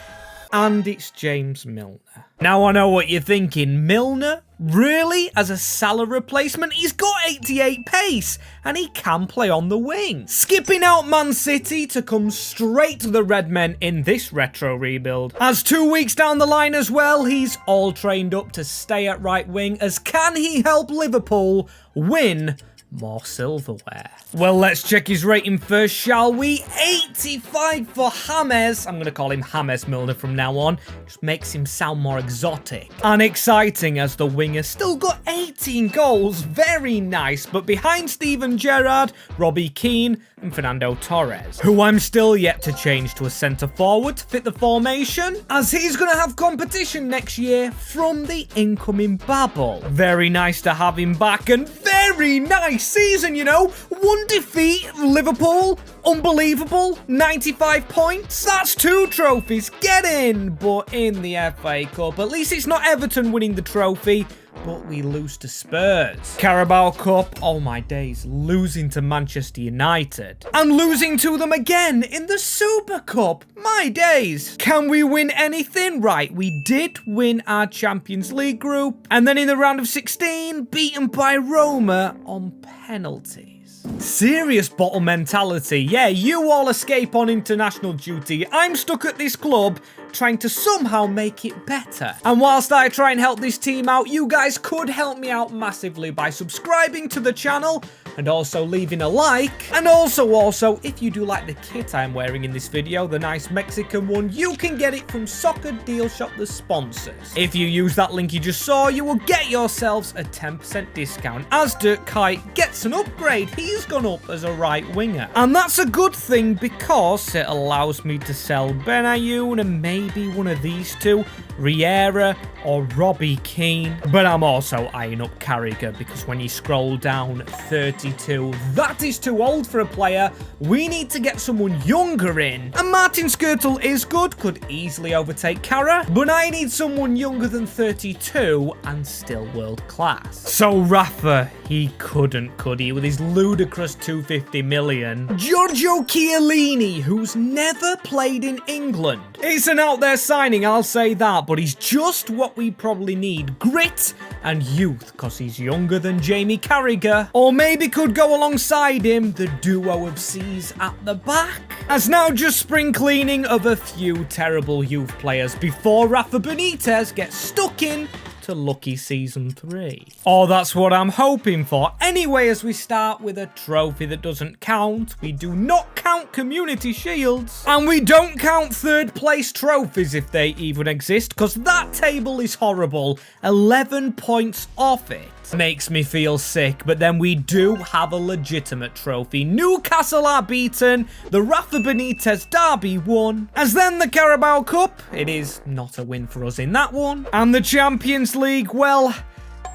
and it's James Milner. Now I know what you're thinking, Milner? Really? As a Salah replacement? He's got 88 pace, and he can play on the wing. Skipping out Man City to come straight to the Red Men in this retro rebuild. As 2 weeks down the line as well, he's all trained up to stay at right wing, as can he help Liverpool win more silverware? Well, let's check his rating first, shall we? 85 for James. I'm going to call him James Milner from now on. Just makes him sound more exotic and exciting, as the winger still got 18 goals. Very nice. But behind Steven Gerrard, Robbie Keane and Fernando Torres, who I'm still yet to change to a centre forward to fit the formation, as he's going to have competition next year from the incoming Babel. Very nice to have him back, and very nice season, you know. 1 defeat, Liverpool, unbelievable, 95 points. That's 2 trophies, get in. But in the FA Cup, at least it's not Everton winning the trophy, but we lose to Spurs. Carabao Cup, oh my days, losing to Manchester United. And losing to them again in the Super Cup, my days. Can we win anything? Right, we did win our Champions League group, and then in the round of 16, beaten by Roma on penalties. Serious bottle mentality. Yeah, you all escape on international duty. I'm stuck at this club trying to somehow make it better. And whilst I try and help this team out, you guys could help me out massively by subscribing to the channel and also leaving a like. And also, if you do like the kit I'm wearing in this video, the nice Mexican one, you can get it from Soccer Deal Shop, the sponsors. If you use that link you just saw, you will get yourselves a 10% discount, as Dirk Kuyt gets an upgrade. He's gone up as a right winger. And that's a good thing, because it allows me to sell Benayoun and maybe one of these two, Riera or Robbie Keane. But I'm also eyeing up Carragher, because when you scroll down, 32, that is too old for a player. We need to get someone younger in. And Martin Skrtel is good, could easily overtake Carra, but I need someone younger than 32 and still world class. So Rafa, he couldn't, could he, with his ludicrous 250 million. Giorgio Chiellini, who's never played in England. It's an out there signing, I'll say that, but he's just what we probably need. Grit and youth, because he's younger than Jamie Carragher. Or maybe could go alongside him, the duo of C's at the back. As now just spring cleaning of a few terrible youth players before Rafa Benitez gets stuck in to lucky season 3. Oh, that's what I'm hoping for. Anyway, as we start with a trophy that doesn't count, we do not count community shields, and we don't count third place trophies if they even exist, because that table is horrible. 11 points off it. Makes me feel sick, but then we do have a legitimate trophy. Newcastle are beaten, the Rafa Benitez derby won, as then the Carabao Cup, it is not a win for us in that one, and the Champions League, well,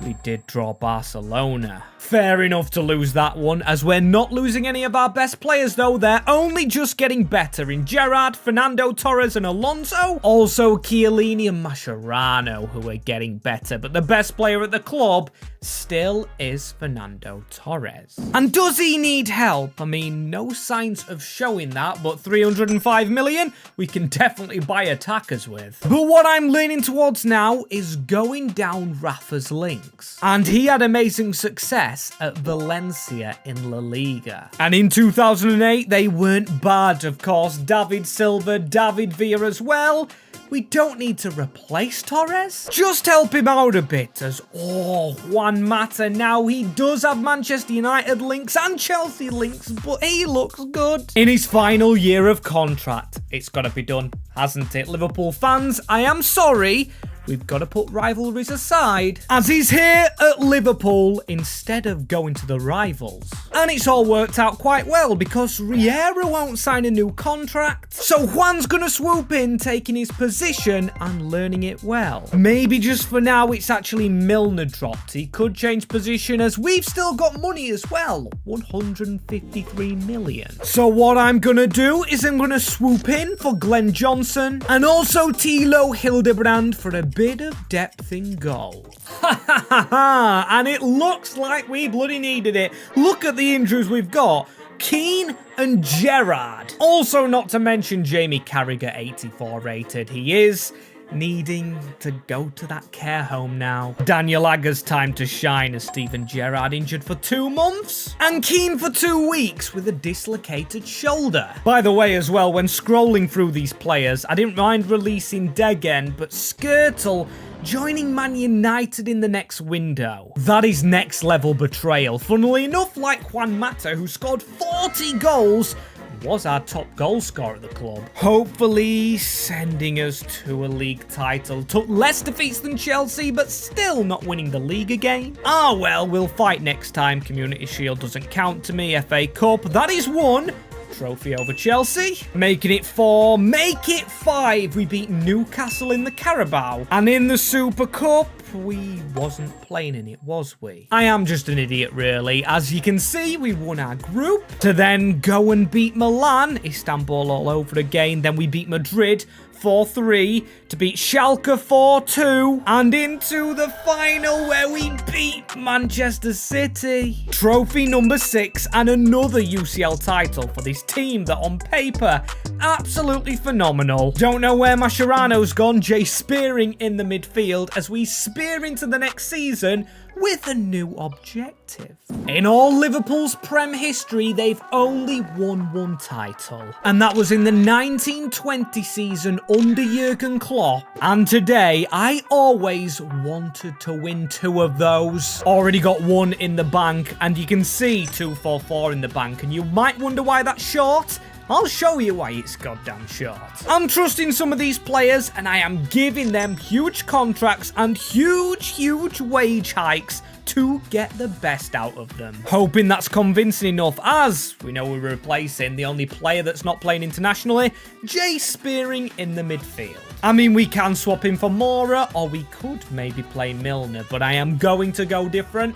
we did draw Barcelona. Fair enough to lose that one, as we're not losing any of our best players though. They're only just getting better in Gerrard, Fernando Torres and Alonso. Also Chiellini and Mascherano, who are getting better, but the best player at the club still is Fernando Torres. And does he need help? I mean, no signs of showing that, but 305 million, we can definitely buy attackers with. But what I'm leaning towards now is going down Rafa's links. And he had amazing success at Valencia in La Liga. And in 2008, they weren't bad, of course. David Silva, David Villa as well. We don't need to replace Torres. Just help him out a bit, as, oh, Juan Mata, now he does have Manchester United links and Chelsea links, but he looks good. In his final year of contract, it's got to be done, hasn't it? Liverpool fans, I am sorry. We've got to put rivalries aside, as he's here at Liverpool instead of going to the rivals. And it's all worked out quite well, because Riera won't sign a new contract. So Juan's gonna swoop in, taking his position and learning it well. Maybe just for now it's actually Milner dropped. He could change position, as we've still got money as well. 153 million. So what I'm gonna do is I'm gonna swoop in for Glenn Johnson and also Thilo Hildebrand for a bit of depth in goal. And it looks like we bloody needed it. Look at the injuries we've got. Keane and Gerrard. Also, not to mention Jamie Carragher, 84 rated. He is. needing to go to that care home now. Daniel Agger's time to shine as Steven Gerrard injured for 2 months. And Keane for 2 weeks with a dislocated shoulder. By the way as well, when scrolling through these players, I didn't mind releasing Degen, but Skirtle joining Man United in the next window. That is next level betrayal. Funnily enough, like Juan Mata, who scored 40 goals, was our top goal scorer at the club. Hopefully sending us to a league title. Took less defeats than Chelsea, but still not winning the league again. Ah well, we'll fight next time. Community Shield doesn't count to me. FA Cup, that is 1. Trophy over Chelsea. Making it 4. Make it 5. We beat Newcastle in the Carabao. And in the Super Cup, we wasn't playing in it, was we? I am just an idiot, really. As you can see, we won our group. To then go and beat Milan. Istanbul all over again. Then we beat Madrid 4-3, to beat Schalke 4-2, and into the final where we beat Manchester City. Trophy number 6 and another UCL title for this team that on paper, absolutely phenomenal. Don't know where Mascherano's gone. Jay Spearing in the midfield as we spear into the next season with a new objective. In all Liverpool's Prem history, they've only won 1 title, and that was in the 1920 season under Jurgen Klopp. And today, I always wanted to win 2 of those. Already got 1 in the bank, and you can see 244 in the bank, and you might wonder why that's short. I'll show you why it's goddamn short. I'm trusting some of these players, and I am giving them huge contracts and huge wage hikes to get the best out of them. Hoping that's convincing enough, as we know we're replacing the only player that's not playing internationally, Jay Spearing in the midfield. I mean, we can swap him for Mora, or we could maybe play Milner, but I am going to go different.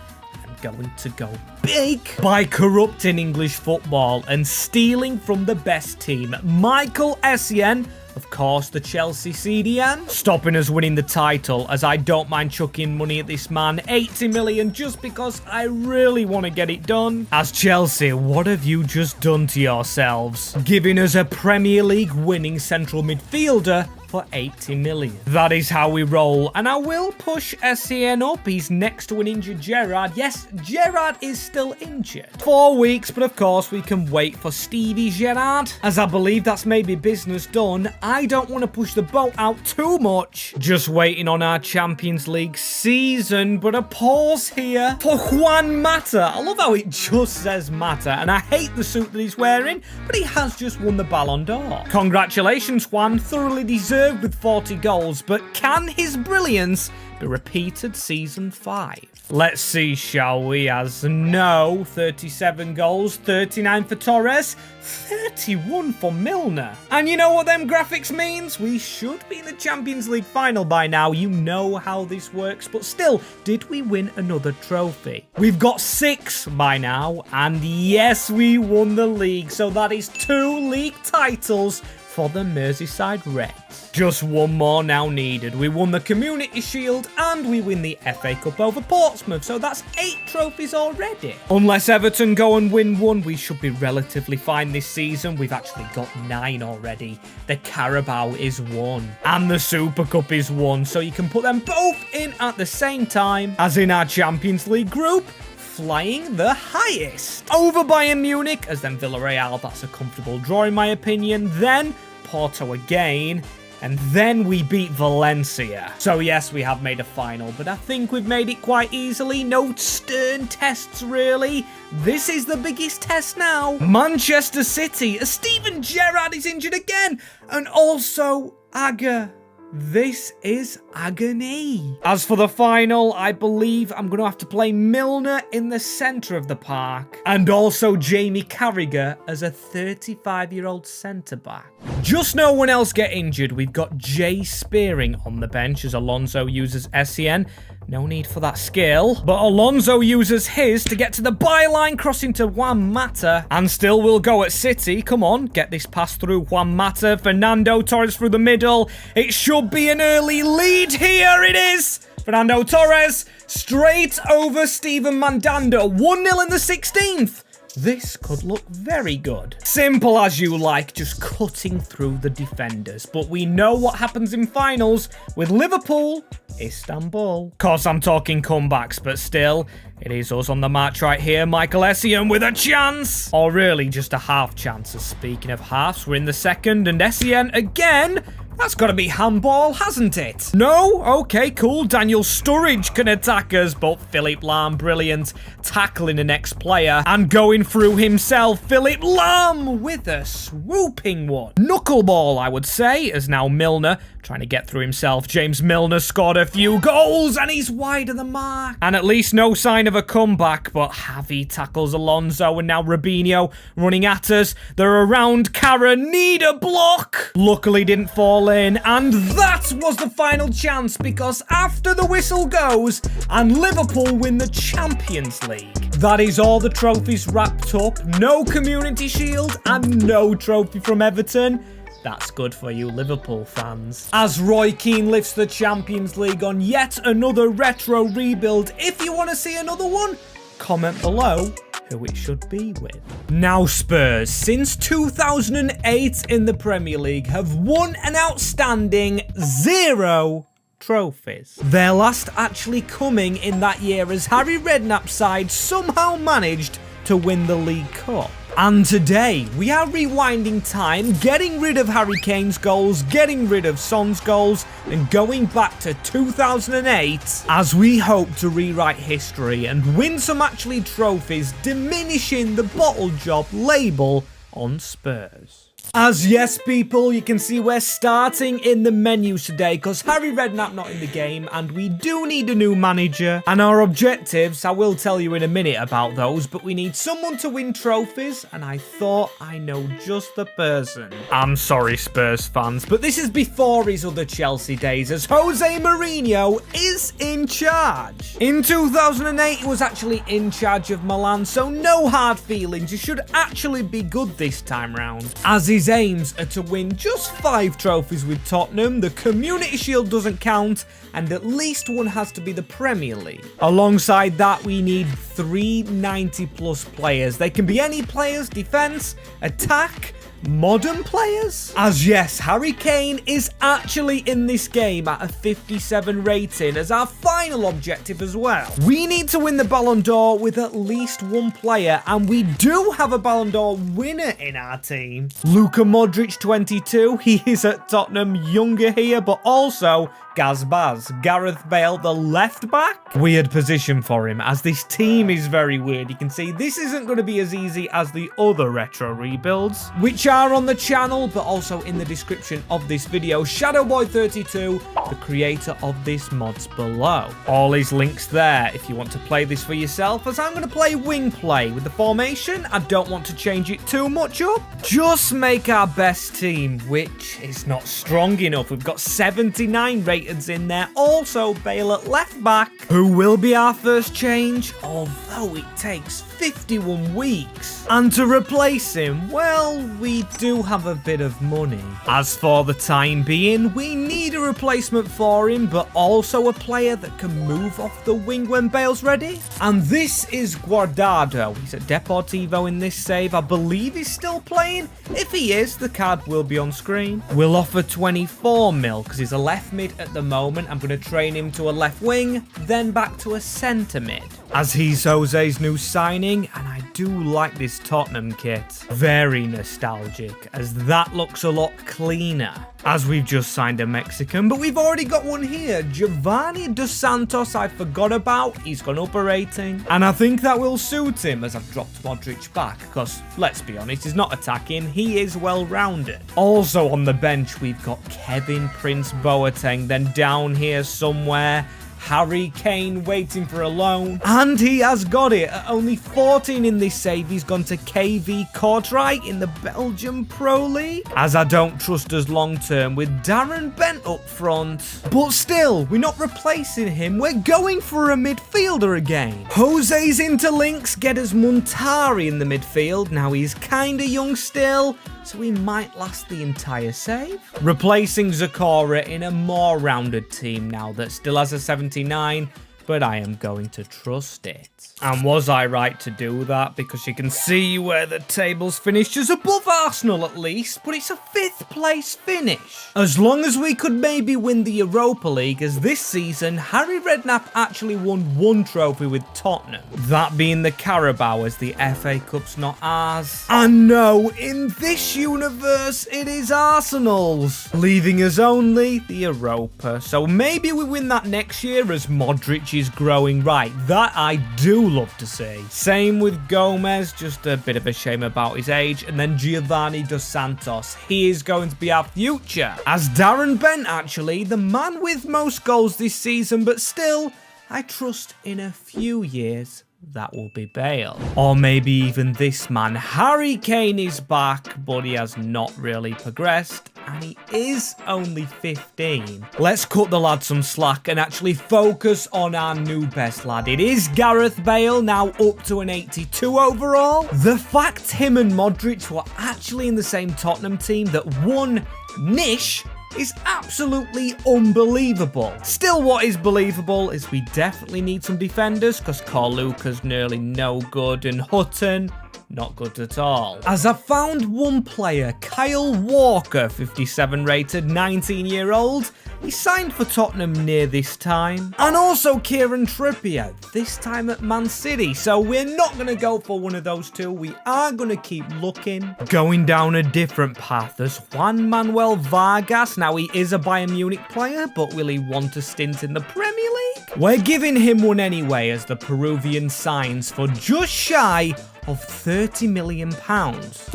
Going to go big by corrupting English football and stealing from the best team. Michael Essien, of course, the Chelsea CDM, stopping us winning the title, as I don't mind chucking money at this man. 80 million just because I really want to get it done. As Chelsea, what have you just done to yourselves? Giving us a Premier League winning central midfielder for 80 million. That is how we roll, and I will push Essien up. He's next to an injured Gerrard. Yes, Gerrard is still injured. 4 weeks, but of course we can wait for Stevie Gerrard, as I believe that's maybe business done. I don't want to push the boat out too much. Just waiting on our Champions League season, but a pause here for Juan Mata. I love how it just says Mata, and I hate the suit that he's wearing, but he has just won the Ballon d'Or. Congratulations, Juan. Thoroughly deserved with 40 goals, but can his brilliance be repeated season 5? Let's see, shall we? As no, 37 goals, 39 for Torres, 31 for Milner. And you know what them graphics means? We should be in the Champions League final by now. You know how this works, but still, did we win another trophy? We've got 6 by now, and yes, we won the league, so that is 2 league titles for the Merseyside Reds. Just 1 more now needed. We won the Community Shield and we win the FA Cup over Portsmouth, so that's 8 trophies already. Unless Everton go and win 1, we should be relatively fine this season. We've actually got 9 already. The Carabao is 1 and the Super Cup is 1, so you can put them both in at the same time as in our Champions League group. Flying the highest. Over Bayern Munich, as then Villarreal, that's a comfortable draw in my opinion. Then Porto again, and then we beat Valencia. So yes, we have made a final, but I think we've made it quite easily. No stern tests really. This is the biggest test now. Manchester City, as Steven Gerrard is injured again, and also Agger. This is agony. As for the final, I believe I'm going to have to play Milner in the centre of the park, and also Jamie Carragher as a 35-year-old centre-back. Just no one else get injured. We've got Jay Spearing on the bench as Alonso uses Essien. No need for that skill. But Alonso uses his to get to the byline, crossing to Juan Mata. And still will go at City. Come on, get this pass through Juan Mata. Fernando Torres through the middle. It should be an early lead. Here it is. Fernando Torres straight over Steven Mandanda. 1-0 in the 16th. this could look very good. Simple as you like, just cutting through the defenders. But we know what happens in finals with Liverpool, Istanbul. Of course, I'm talking comebacks, but still, it is us on the march right here. Michael Essien with a chance. Or really, just a half chance. Speaking of halves, we're in the second, and Essien again. That's got to be handball, hasn't it? No? Okay, cool. Daniel Sturridge can attack us, but Philippe Lahm, brilliant. Tackling the next player and going through himself. Philippe Lahm with a swooping one. Knuckleball, I would say, as now Milner trying to get through himself. James Milner scored a few goals, and he's wide of the mark. And at least no sign of a comeback, but Javi tackles Alonso, and now Robinho running at us. They're around Kara, need a block. Luckily didn't fall in, and that was the final chance, because after the whistle goes and Liverpool win the Champions League, that is all the trophies wrapped up. No Community Shield and no trophy from Everton. That's good for you Liverpool fans. As Roy Keane lifts the Champions League on yet another retro rebuild. If you want to see another one, comment below who it should be with. Now Spurs, since 2008 in the Premier League, have won an outstanding 0 trophies. Their last actually coming in that year as Harry Redknapp's side somehow managed to win the League Cup. And today, we are rewinding time, getting rid of Harry Kane's goals, getting rid of Son's goals, and going back to 2008 as we hope to rewrite history and win some actually trophies, diminishing the bottle job label on Spurs. As yes people, you can see we're starting in the menus today because Harry Redknapp not in the game and we do need a new manager. And our objectives, I will tell you in a minute about those, but we need someone to win trophies and I thought I know just the person. I'm sorry Spurs fans, but this is before his other Chelsea days as Jose Mourinho is in charge. In 2008 he was actually in charge of Milan, so no hard feelings, he should actually be good this time round. As his aims are to win just 5 trophies with Tottenham, the Community Shield doesn't count, and at least one has to be the Premier League. Alongside that, we need 3 90+ players. They can be any players, defense, attack, modern players? As yes, Harry Kane is actually in this game at a 57 rating as our final objective as well. We need to win the Ballon d'Or with at least one player, and we do have a Ballon d'Or winner in our team. Luka Modric, 22. He is at Tottenham, younger here, but also Gazbaz, Gareth Bale, the left back. Weird position for him, as this team is very weird. You can see this isn't going to be as easy as the other retro rebuilds, which are on the channel, but also in the description of this video. Shadowboy32, the creator of this mod's below. All his links there if you want to play this for yourself, as I'm going to play wing play with the formation. I don't want to change it too much up. Just make our best team, which is not strong enough. We've got 79 rated in there. Also, Bale at left back, who will be our first change, although it takes 51 weeks. And to replace him, well, we do have a bit of money. As for the time being, we need a replacement for him, but also a player that can move off the wing when Bale's ready. And this is Guardiola. He's at Deportivo in this save. I believe he's still playing. If he is, the card will be on screen. We'll offer 24 mil because he's a left mid at the moment. I'm going to train him to a left wing, then back to a centre mid, as he's Jose's new signing, and I do like this Tottenham kit. Very nostalgic, as that looks a lot cleaner. As we've just signed a Mexican, but we've already got one here. Giovanni Dos Santos, I forgot about. He's gone up a rating, and I think that will suit him as I've dropped Modric back, because let's be honest, he's not attacking, he is well-rounded. Also on the bench, we've got Kevin Prince Boateng, then down here somewhere, Harry Kane waiting for a loan. And he has got it. At only 14 in this save, he's gone to KV Kortrijk in the Belgian Pro League, as I don't trust us long term with Darren Bent up front. But still, we're not replacing him. We're going for a midfielder again. Jose's interlinks get us Montari in the midfield. Now he's kinda young still, so he might last the entire save. Replacing Zakora in a more rounded team now that still has a 79, but I am going to trust it. And was I right to do that? Because you can see where the table's finished just above Arsenal at least, but it's a 5th place finish. As long as we could maybe win the Europa League, as this season, Harry Redknapp actually won 1 trophy with Tottenham. That being the Carabao, as the FA Cup's not ours. And no, in this universe, it is Arsenal's, leaving us only the Europa. So maybe we win that next year as Modric is growing right. That I do love to see. Same with Gomez, just a bit of a shame about his age. And then Giovanni Dos Santos, he is going to be our future. As Darren Bent, actually, the man with most goals this season, but still, I trust in a few years that will be Bale. Or maybe even this man. Harry Kane is back, but he has not really progressed, and he is only 15. Let's cut the lad some slack and actually focus on our new best lad. It is Gareth Bale, now up to an 82 overall. The fact him and Modric were actually in the same Tottenham team that won Nish is absolutely unbelievable. Still, what is believable is we definitely need some defenders, because Corluca's nearly no good and Hutton not good at all. As I found one player, Kyle Walker, 57 rated, 19-year-old. He signed for Tottenham near this time. And also Kieran Trippier, this time at Man City. So we're not going to go for one of those two. We are going to keep looking. Going down a different path, there's Juan Manuel Vargas. Now, he is a Bayern Munich player, but will he want a stint in the Premier League? We're giving him one anyway, as the Peruvian signs for just shy of £30 million.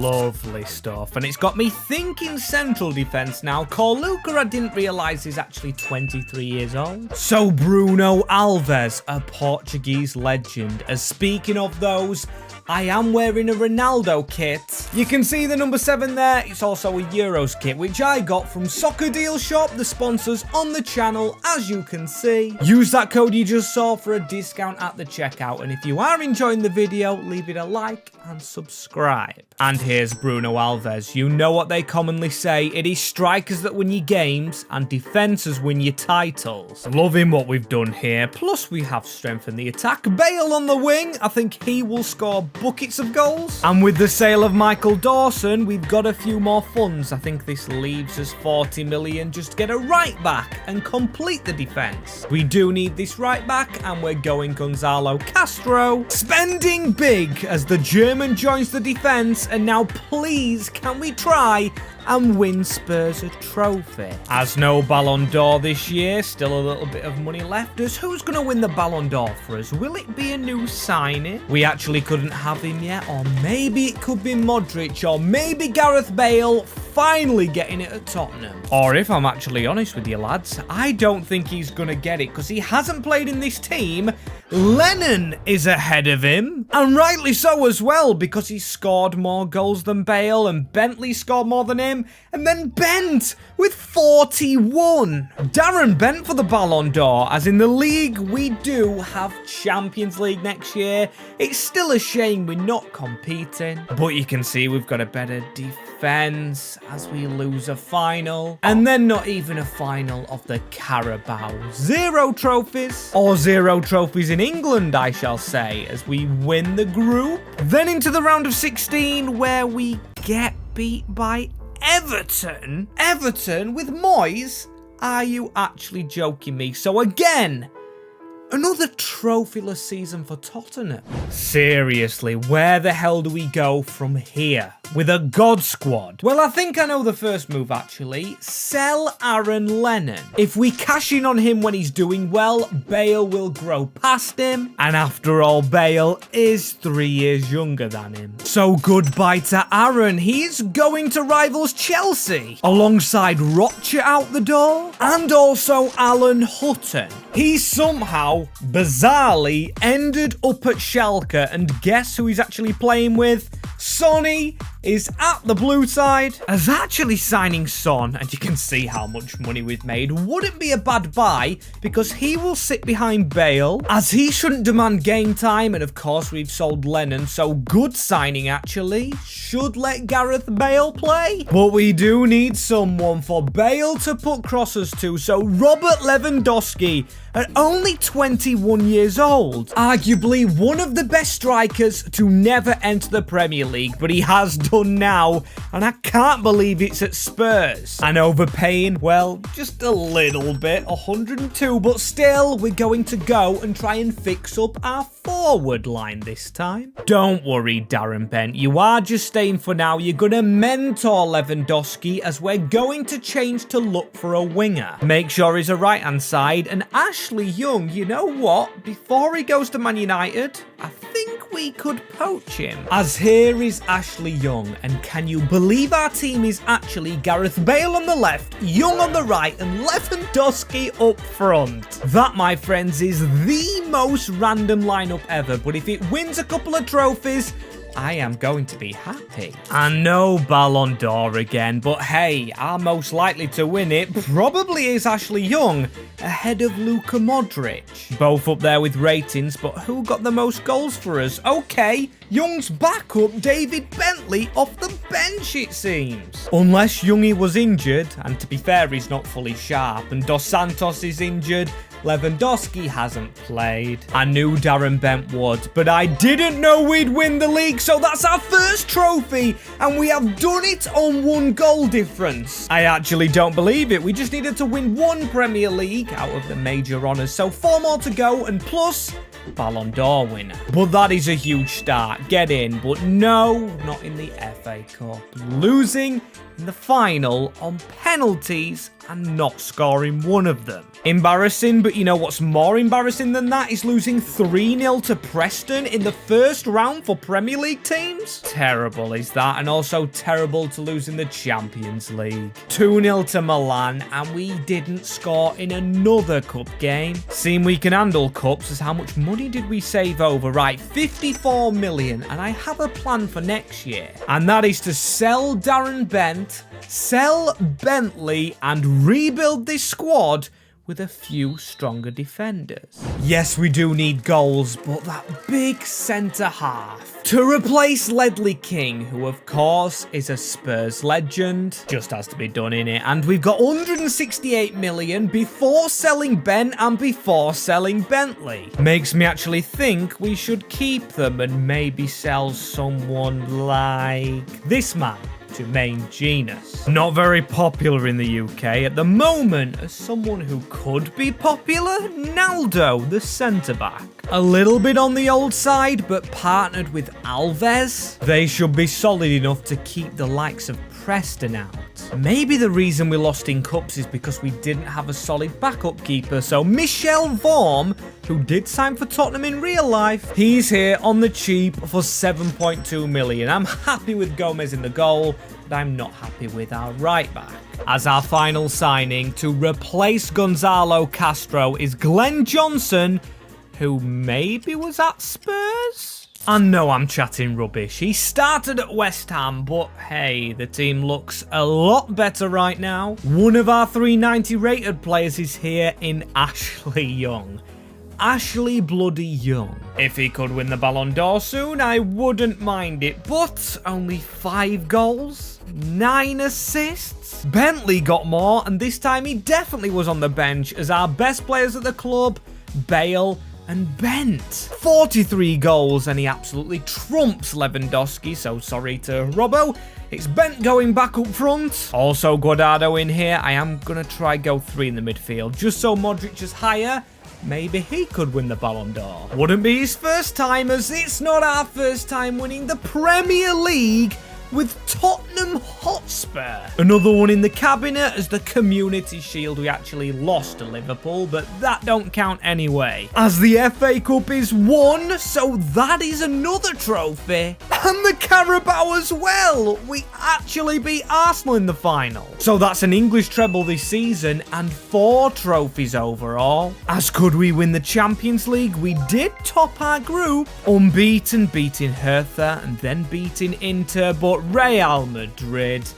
Lovely stuff. And it's got me thinking central defence now. Corluca, I didn't realise, is actually 23 years old. So Bruno Alves, a Portuguese legend. As speaking of those, I am wearing a Ronaldo kit. You can see the number 7 there. It's also a Euros kit, which I got from Soccer Deal Shop, the sponsors on the channel, as you can see. Use that code you just saw for a discount at the checkout. And if you are enjoying the video, leave it a like and subscribe. And here's Bruno Alves. You know what they commonly say, it is strikers that win your games and defenders win your titles. Loving what we've done here. Plus we have strengthened the attack. Bale on the wing, I think he will score buckets of goals. And with the sale of Michael Dawson, we've got a few more funds. I think this leaves us 40 million just to get a right back and complete the defence. We do need this right back, and we're going Gonzalo Castro. Spending big as the German joins the defence, and now please can we try and win Spurs a trophy. As no Ballon d'Or this year, still a little bit of money left. As who's going to win the Ballon d'Or for us? Will it be a new signing? We actually couldn't have him yet, or maybe it could be Modric, or maybe Gareth Bale finally getting it at Tottenham. Or if I'm actually honest with you lads, I don't think he's going to get it because he hasn't played in this team. Lennon is ahead of him, and rightly so as well, because he scored more goals than Bale, and Bentley scored more than him, and then Bent with 41. Darren Bent for the Ballon d'Or, as in the league we do have Champions League next year. It's still a shame we're not competing, but you can see we've got a better defence as we lose a final, and then not even a final of the Carabao. 0 trophies, or 0 trophies in England, I shall say, as we win the group. Then into the round of 16, where we get beat by Everton. Everton with Moyes? Are you actually joking me? So again, another trophyless season for Tottenham. Seriously, where the hell do we go from here? With a god squad? Well, I think I know the first move actually. Sell Aaron Lennon. If we cash in on him when he's doing well, Bale will grow past him. And after all, Bale is 3 years younger than him. So goodbye to Aaron. He's going to rivals Chelsea. Alongside Rocha out the door. And also Alan Hutton. He somehow, bizarrely, ended up at Schalke. And guess who he's actually playing with? Sonny is at the blue side, as actually signing Son, and you can see how much money we've made, wouldn't be a bad buy because he will sit behind Bale, as he shouldn't demand game time, and of course we've sold Lennon, so good signing actually. Should let Gareth Bale play, but we do need someone for Bale to put crosses to, so Robert Lewandowski, at only 21 years old, arguably one of the best strikers to never enter the Premier League, but he has done now, and I can't believe it's at Spurs. And overpaying, well, just a little bit, 102, but still, we're going to go and try and fix up our forward line this time. Don't worry, Darren Bent, you are just staying for now. You're going to mentor Lewandowski as we're going to change to look for a winger. Make sure he's a right-hand side, and Ashley Young, you know what? Before he goes to Man United, I think we could poach him. As here is Ashley Young, and can you believe our team is actually Gareth Bale on the left, Young on the right, and Lewandowski up front. That, my friends, is the most random lineup ever, but if it wins a couple of trophies, I am going to be happy. And no Ballon d'Or again, but hey, our most likely to win it probably is Ashley Young, ahead of Luka Modric. Both up there with ratings, but who got the most goals for us? Okay, Young's backup, David Bentley, off the bench it seems. Unless Youngie was injured, and to be fair, he's not fully sharp, and Dos Santos is injured, Lewandowski hasn't played. I knew Darren Bent would, but I didn't know we'd win the league, so that's our first trophy, and we have done it on 1 goal difference. I actually don't believe it. We just needed to win 1 Premier League out of the major honours, so 4 more to go, and plus Ballon d'Or winner. But that is a huge start. Get in, but no, not in the FA Cup. Losing in the final on penalties and not scoring one of them. Embarrassing, but you know what's more embarrassing than that is losing 3-0 to Preston in the first round for Premier League teams. Terrible is that, and also terrible to lose in the Champions League. 2-0 to Milan, and we didn't score in another cup game. Seeing we can handle cups as how much money did we save over? Right, 54 million, and I have a plan for next year, and that is to sell Darren Bent, sell Bentley, and rebuild this squad with a few stronger defenders. Yes, we do need goals, but that big centre-half to replace Ledley King, who of course is a Spurs legend, just has to be done innit? And we've got 168 million before selling Ben and before selling Bentley. Makes me actually think we should keep them and maybe sell someone like this man, Jermaine Genius. Not very popular in the UK at the moment as someone who could be popular, Ronaldo, the centre-back. A little bit on the old side, but partnered with Alves, they should be solid enough to keep the likes of Preston out. Maybe the reason we lost in cups is because we didn't have a solid backup keeper, so Michel Vorm, who did sign for Tottenham in real life, he's here on the cheap for 7.2 million. I'm happy with Gomez in the goal, but I'm not happy with our right back. As our final signing to replace Gonzalo Castro is Glenn Johnson, who maybe was at Spurs? I know I'm chatting rubbish. He started at West Ham, but hey, the team looks a lot better right now. One of our 390 rated players is here in Ashley Young. Ashley bloody Young. If he could win the Ballon d'Or soon, I wouldn't mind it, but only 5 goals, 9 assists. Bentley got more, and this time he definitely was on the bench as our best players at the club, Bale and Bent. 43 goals, and he absolutely trumps Lewandowski, so sorry to Robbo. It's Bent going back up front. Also Guardiola in here. I am going to try go 3 in the midfield, just so Modric is higher. Maybe he could win the Ballon d'Or. Wouldn't be his first time, as it's not our first time winning the Premier League with Tottenham Hotspur. Another one in the cabinet as the Community Shield we actually lost to Liverpool, but that don't count anyway, as the FA Cup is won, so that is another trophy. And the Carabao as well. We actually beat Arsenal in the final. So that's an English treble this season and 4 trophies overall. As could we win the Champions League, we did top our group, unbeaten, beating Hertha and then beating Inter, but Real Madrid.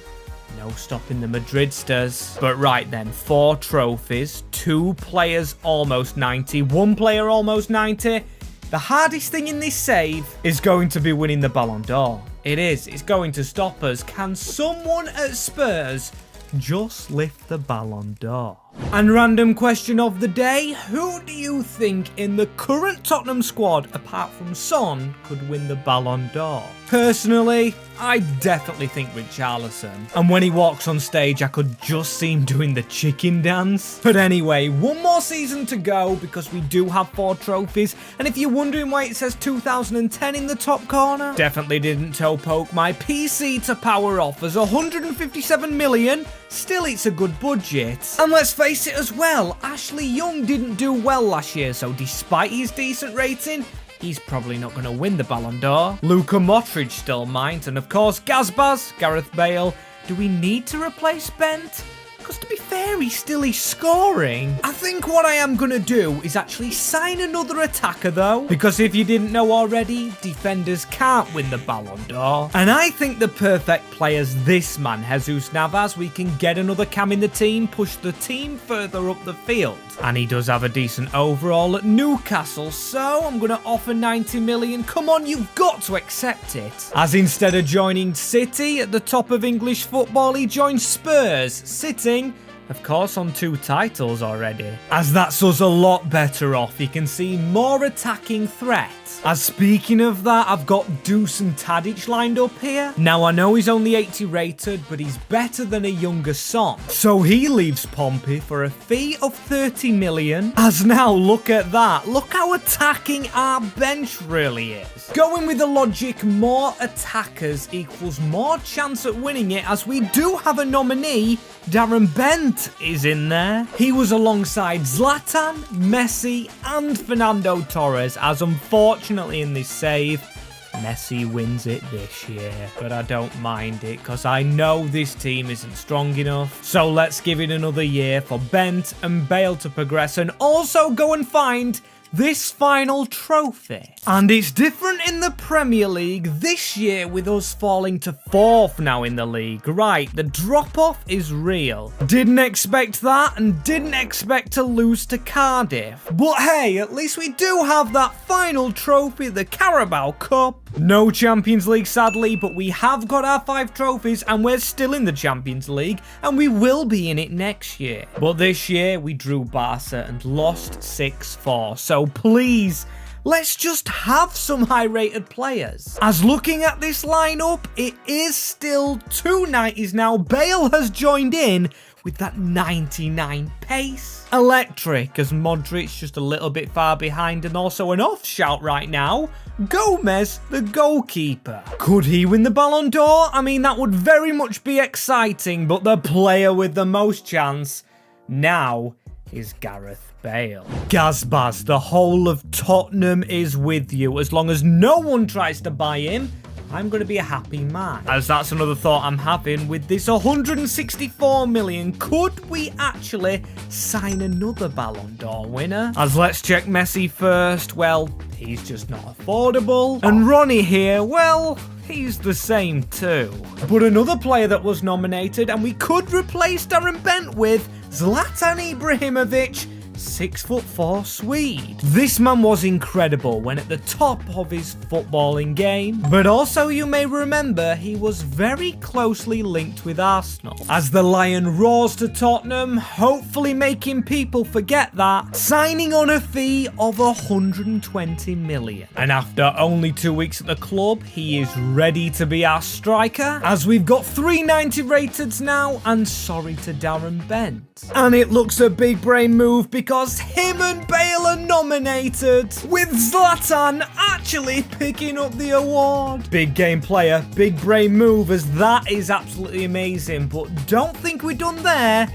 No stopping the Madridsters. But right then, 4 trophies, 2 players almost 90, 1 player almost 90. The hardest thing in this save is going to be winning the Ballon d'Or. It is. It's going to stop us. Can someone at Spurs just lift the Ballon d'Or? And random question of the day, who do you think in the current Tottenham squad, apart from Son, could win the Ballon d'Or? Personally, I definitely think Richarlison. And when he walks on stage, I could just see him doing the chicken dance. But anyway, 1 more season to go because we do have 4 trophies. And if you're wondering why it says 2010 in the top corner, definitely didn't toe poke my PC to power offers 157 million. Still, it's a good budget. And let's face it as well, Ashley Young didn't do well last year, so despite his decent rating, he's probably not going to win the Ballon d'Or. Luka Modric still might, and of course Gazbaz, Gareth Bale. Do we need to replace Bent? Because to be fair, he's still scoring. I think what I am going to do is actually sign another attacker though. Because if you didn't know already, defenders can't win the Ballon d'Or. And I think the perfect player's this man, Jesus Navas. We can get another cam in the team, push the team further up the field. And he does have a decent overall at Newcastle, so I'm going to offer 90 million. Come on, you've got to accept it. As instead of joining City at the top of English football, he joins Spurs, sitting, of course, on 2 titles already. As that's us a lot better off. You can see more attacking threat. As speaking of that, I've got Dusan Tadic lined up here. Now, I know he's only 80 rated, but he's better than a younger Son. So he leaves Pompey for a fee of 30 million. As now, look at that. Look how attacking our bench really is. Going with the logic, more attackers equals more chance at winning it, as we do have a nominee. Darren Bent is in there. He was alongside Zlatan, Messi and Fernando Torres, as unfortunately in this save, Messi wins it this year. But I don't mind it because I know this team isn't strong enough. So let's give it another year for Bent and Bale to progress and also go and find this final trophy. And it's different in the Premier League this year with us falling to 4th now in the league. Right, the drop-off is real. Didn't expect that and didn't expect to lose to Cardiff. But hey, at least we do have that final trophy, the Carabao Cup. No Champions League sadly, but we have got our 5 trophies and we're still in the Champions League and we will be in it next year. But this year we drew Barca and lost 6-4. So please, let's just have some high-rated players. As looking at this lineup, it is still 2 90s now. Bale has joined in with that 99 pace. Electric, as Modric just a little bit far behind, and also an off shout right now. Gomez, the goalkeeper. Could he win the Ballon d'Or? I mean, that would very much be exciting, but the player with the most chance now is Gareth Bale. Gazbaz, the whole of Tottenham is with you. As long as no one tries to buy him, I'm going to be a happy man. As that's another thought I'm having with this 164 million. Could we actually sign another Ballon d'Or winner? As let's check Messi first. Well, he's just not affordable. And Ronnie here, well, he's the same too. But another player that was nominated and we could replace Darren Bent with Zlatan Ibrahimovic, 6'4" Swede. This man was incredible when at the top of his footballing game, but also you may remember he was very closely linked with Arsenal. As the Lion roars to Tottenham, hopefully making people forget that, signing on a fee of 120 million. And after only 2 weeks at the club, he is ready to be our striker, as we've got 390 rateds now, and sorry to Darren Bent. And it looks a big brain move because him and Bale are nominated, with Zlatan actually picking up the award. Big game player, big brain move, as that is absolutely amazing. But don't think we're done there.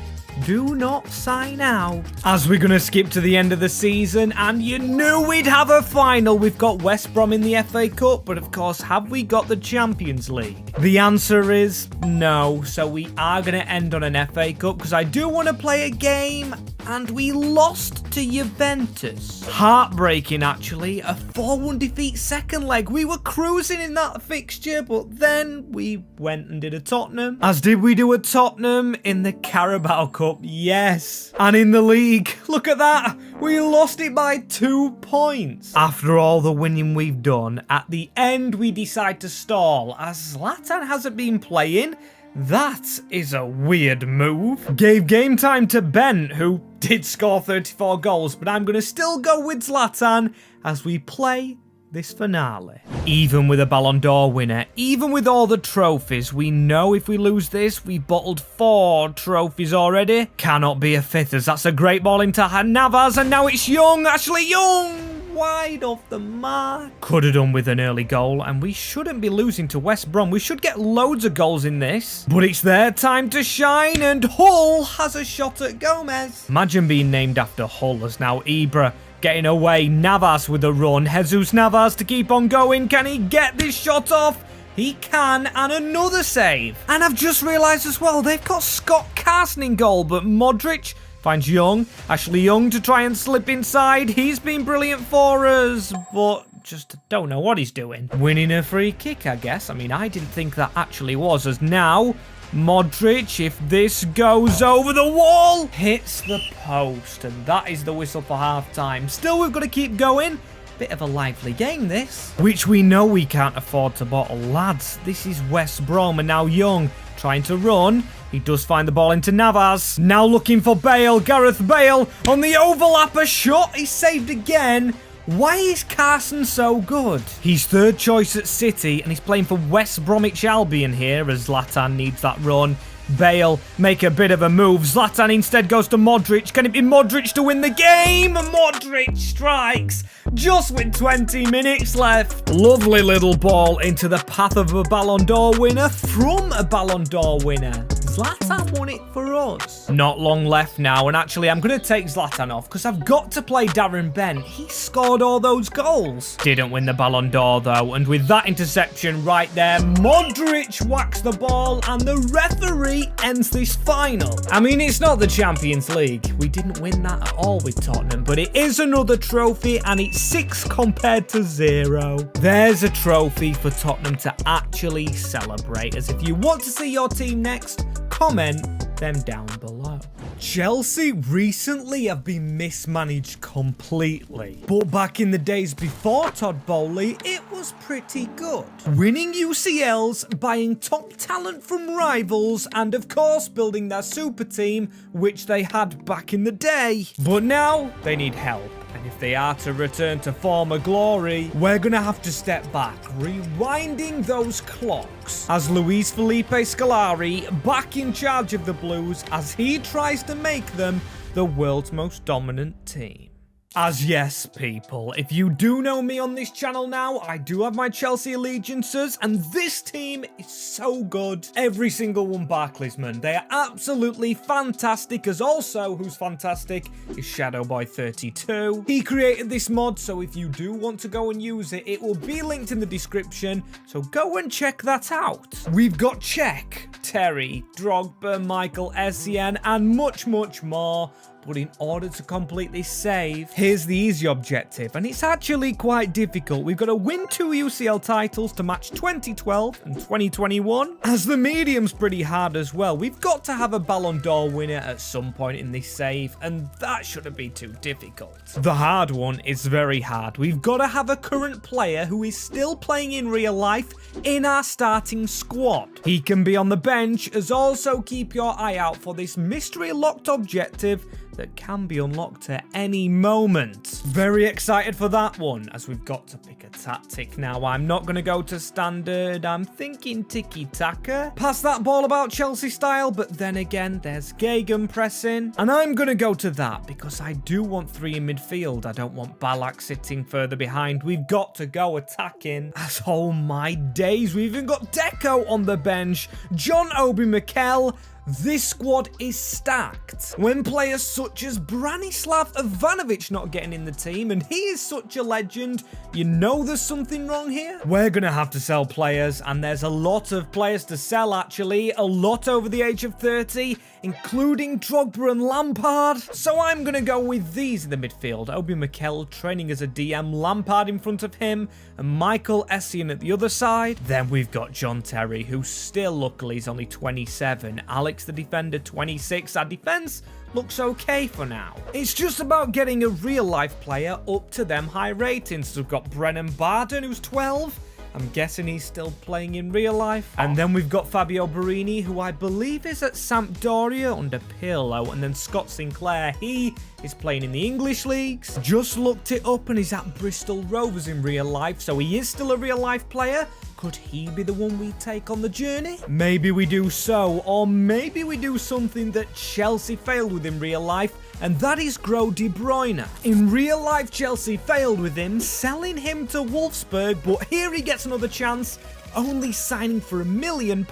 Do not sign out, as we're going to skip to the end of the season, and you knew we'd have a final. We've got West Brom in the FA Cup, but of course, have we got the Champions League? The answer is no, so we are going to end on an FA Cup, because I do want to play a game and we lost to Juventus. Heartbreaking, actually. A 4-1 defeat second leg. We were cruising in that fixture, but then we went and did a Tottenham. As did we do a Tottenham in the Carabao Cup, yes. And in the league, look at that. We lost it by 2 points. After all the winning we've done, at the end we decide to stall as Zlatan hasn't been playing. That is a weird move. Gave game time to Ben, who did score 34 goals, but I'm going to still go with Zlatan as we play this finale. Even with a Ballon d'Or winner, even with all the trophies, we know if we lose this, we bottled 4 trophies already. Cannot be a 5th, as that's a great ball into Navas, and now it's Young, Ashley Young! Wide off the mark. Could have done with an early goal, and we shouldn't be losing to West Brom. We should get loads of goals in this. But it's their time to shine, and Hull has a shot at Gomez. Imagine being named after Hull as now Ibra getting away. Navas with a run. Jesus Navas to keep on going. Can he get this shot off? He can, and another save. And I've just realised as well, they've got Scott Carson in goal, but Modric finds Young, Ashley Young to try and slip inside. He's been brilliant for us, but just don't know what he's doing. Winning a free kick, I guess. I mean, I didn't think that actually was, as now Modric, if this goes over the wall, hits the post, and that is the whistle for half-time. Still, we've got to keep going. Bit of a lively game, this. Which we know we can't afford to bottle, lads. This is West Brom, and now Young trying to run. He does find the ball into Navas. Now looking for Bale. Gareth Bale on the overlap. A shot. He's saved again. Why is Carson so good? He's third choice at City, and he's playing for West Bromwich Albion here as Zlatan needs that run. Bale make a bit of a move. Zlatan instead goes to Modric. Can it be Modric to win the game? Modric strikes just with 20 minutes left. Lovely little ball into the path of a Ballon d'Or winner from a Ballon d'Or winner. Zlatan won it for us. Not long left now, and actually I'm going to take Zlatan off because I've got to play Darren Bent. He scored all those goals. Didn't win the Ballon d'Or though, and with that interception right there, Modric whacks the ball and the referee ends this final. I mean, it's not the Champions League. We didn't win that at all with Tottenham, but it is another trophy, and it's 6 compared to 0. There's a trophy for Tottenham to actually celebrate, as if you want to see your team next, comment them down below. Chelsea recently have been mismanaged completely, but back in the days before Todd Bowley, it was pretty good. Winning UCLs, buying top talent from rivals, and of course building their super team, which they had back in the day. But now they need help. And if they are to return to former glory, we're going to have to step back, rewinding those clocks, as Luis Felipe Scolari back in charge of the Blues as he tries to make them the world's most dominant team. As yes, people, if you do know me on this channel now, I do have my Chelsea allegiances, and this team is so good. Every single one Barclaysmen. They are absolutely fantastic, as also, who's fantastic, is Shadowboy32. He created this mod, so if you do want to go and use it, it will be linked in the description, so go and check that out. We've got Czech, Terry, Drogba, Michael Essien, and much, much more. But in order to complete this save, here's the easy objective, and it's actually quite difficult. We've got to win 2 UCL titles to match 2012 and 2021, as the medium's pretty hard as well. We've got to have a Ballon d'Or winner at some point in this save, and that shouldn't be too difficult. The hard one is very hard. We've got to have a current player who is still playing in real life in our starting squad. He can be on the bench, as also keep your eye out for this mystery locked objective that can be unlocked at any moment. Very excited for that one, as we've got to pick a tactic now. I'm not going to go to standard. I'm thinking tiki-taka. Pass that ball about Chelsea style, but then again, there's gegenpressing. And I'm going to go to that because I do want 3 in midfield. I don't want Ballack sitting further behind. We've got to go attacking. As oh my days, we've even got Deco on the bench. John Obi Mikel. This squad is stacked. When players such as Branislav Ivanovic not getting in the team, and he is such a legend, you know there's something wrong here. We're gonna have to sell players, and there's a lot of players to sell actually, a lot over the age of 30, including Drogba and Lampard. So I'm gonna go with these in the midfield. Obi Mikel training as a DM, Lampard in front of him, and Michael Essien at the other side. Then we've got John Terry, who still luckily is only 27. Alex the defender, 26. Our defense looks okay for now. It's just about getting a real life player up to them high ratings. So we've got Brennan Barden, who's 12. I'm guessing he's still playing in real life. And then we've got Fabio Borini, who I believe is at Sampdoria under Pirlo. And then Scott Sinclair, he is playing in the English leagues. Just looked it up and he's at Bristol Rovers in real life. So he is still a real life player. Could he be the one we take on the journey? Maybe we do so, or maybe we do something that Chelsea failed with in real life, and that is grow De Bruyne. In real life, Chelsea failed with him, selling him to Wolfsburg, but here he gets another chance, only signing for £1 million,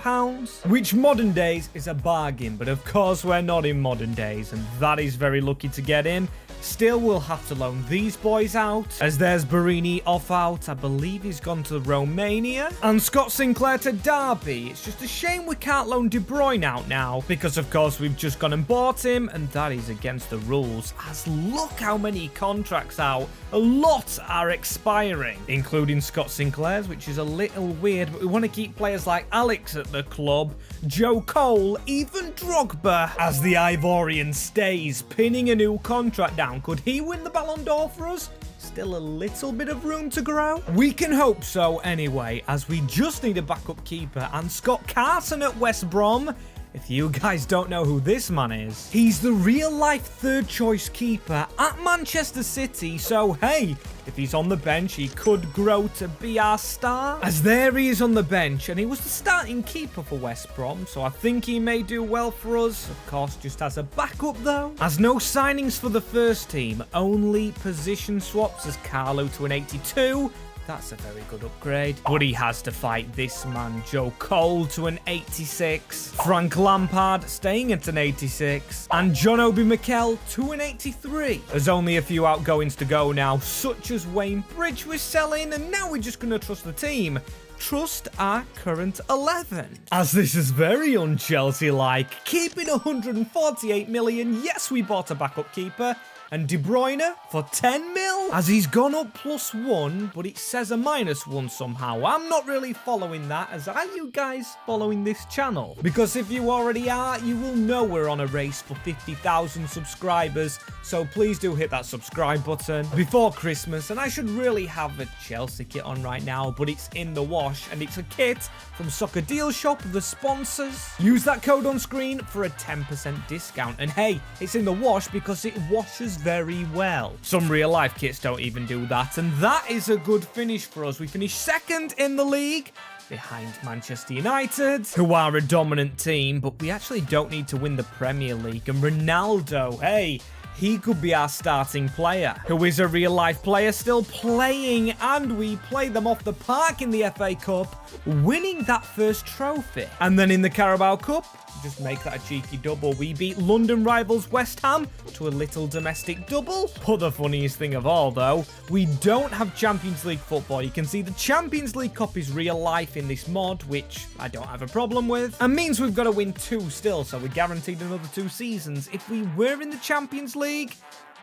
which modern days is a bargain, but of course we're not in modern days, and that is very lucky to get him. Still, we'll have to loan these boys out, as there's Borini off out. I believe he's gone to Romania. And Scott Sinclair to Derby. It's just a shame we can't loan De Bruyne out now, because of course we've just gone and bought him, and that is against the rules, as look how many contracts out. A lot are expiring, including Scott Sinclair's, which is a little weird, but we want to keep players like Alex at the club, Joe Cole, even Drogba, as the Ivorian stays, pinning a new contract down. Could he win the Ballon d'Or for us? Still a little bit of room to grow? We can hope so anyway, as we just need a backup keeper, and Scott Carson at West Brom. If you guys don't know who this man is, he's the real-life third-choice keeper at Manchester City, so hey, if he's on the bench, he could grow to be our star. As there he is on the bench, and he was the starting keeper for West Brom, so I think he may do well for us. Of course, just as a backup though. As no signings for the first team, only position swaps as Carlo to an 82. That's a very good upgrade. But he has to fight this man, Joe Cole, to an 86. Frank Lampard staying at an 86. And John Obi Mikel to an 83. There's only a few outgoings to go now, such as Wayne Bridge was selling, and now we're just going to trust the team. Trust our current 11. As this is very un-Chelsea-like. Keeping 148 million. Yes, we bought a backup keeper. And De Bruyne for 10 mil? As he's gone up +1, but it says a -1 somehow. I'm not really following that, as are you guys following this channel? Because if you already are, you will know we're on a race for 50,000 subscribers, so please do hit that subscribe button before Christmas. And I should really have a Chelsea kit on right now, but it's in the wash, and it's a kit from Soccer Deal Shop, the sponsors. Use that code on screen for a 10% discount. And hey, it's in the wash because it washes very well. Some real life kits don't even do that, and that is a good finish for us. We finished second in the league, behind Manchester United, who are a dominant team, but we actually don't need to win the Premier League. And Ronaldo, hey, he could be our starting player, who is a real life player still playing, and we played them off the park in the FA Cup, winning that first trophy. And then in the Carabao Cup, just make that a cheeky double. We beat London rivals West Ham to a little domestic double. But the funniest thing of all, though, we don't have Champions League football. You can see the Champions League Cup is real life in this mod, which I don't have a problem with. And means we've got to win 2 still, so we're guaranteed another 2 seasons. If we were in the Champions League,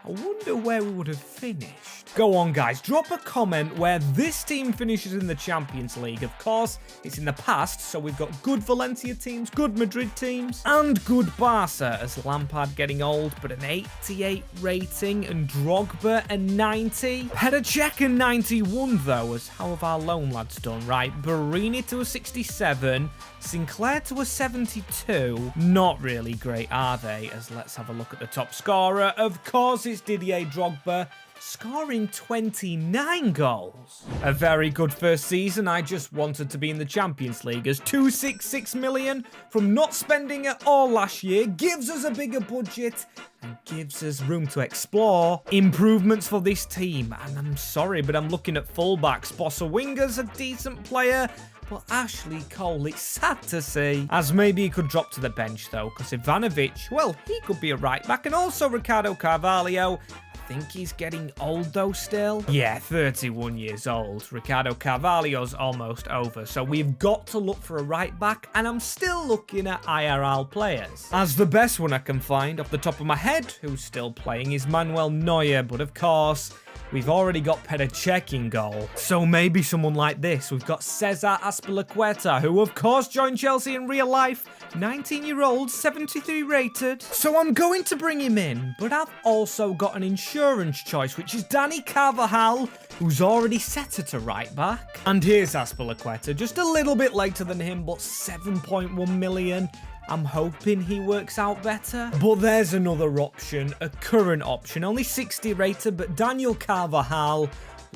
I wonder where we would have finished. Go on, guys, drop a comment where this team finishes in the Champions League. Of course, it's in the past, so we've got good Valencia teams, good Madrid teams, and good Barca, as Lampard getting old, but an 88 rating, and Drogba a 90. Petr Cech a 91, though, as how have our loan lads done, right? Borini to a 67, Sinclair to a 72. Not really great, are they? As let's have a look at the top scorer. Of course, it's Didier Drogba, scoring 29 goals. A very good first season. I just wanted to be in the Champions League, as 266 million from not spending it all last year gives us a bigger budget and gives us room to explore improvements for this team. And I'm sorry, but I'm looking at fullbacks. Bossa Winger's a decent player, But Ashley Cole, it's sad to see. As maybe he could drop to the bench though, because Ivanovic, well, he could be a right back. And also Ricardo Carvalho. I think he's getting old though still. Yeah, 31 years old. Ricardo Carvalho's almost over. So we've got to look for a right back. And I'm still looking at IRL players. As the best one I can find off the top of my head, who's still playing, is Manuel Neuer. But of course, we've already got Petr Cech in goal. So maybe someone like this. We've got Cesar Azpilicueta, who of course joined Chelsea in real life. 19-year-old, 73 rated. So I'm going to bring him in, but I've also got an insurance choice, which is Danny Carvajal, who's already set at a right back. And here's Azpilicueta, just a little bit later than him, but 7.1 million. I'm hoping he works out better. But there's another option, a current option, only 60 rated, but Daniel Carvajal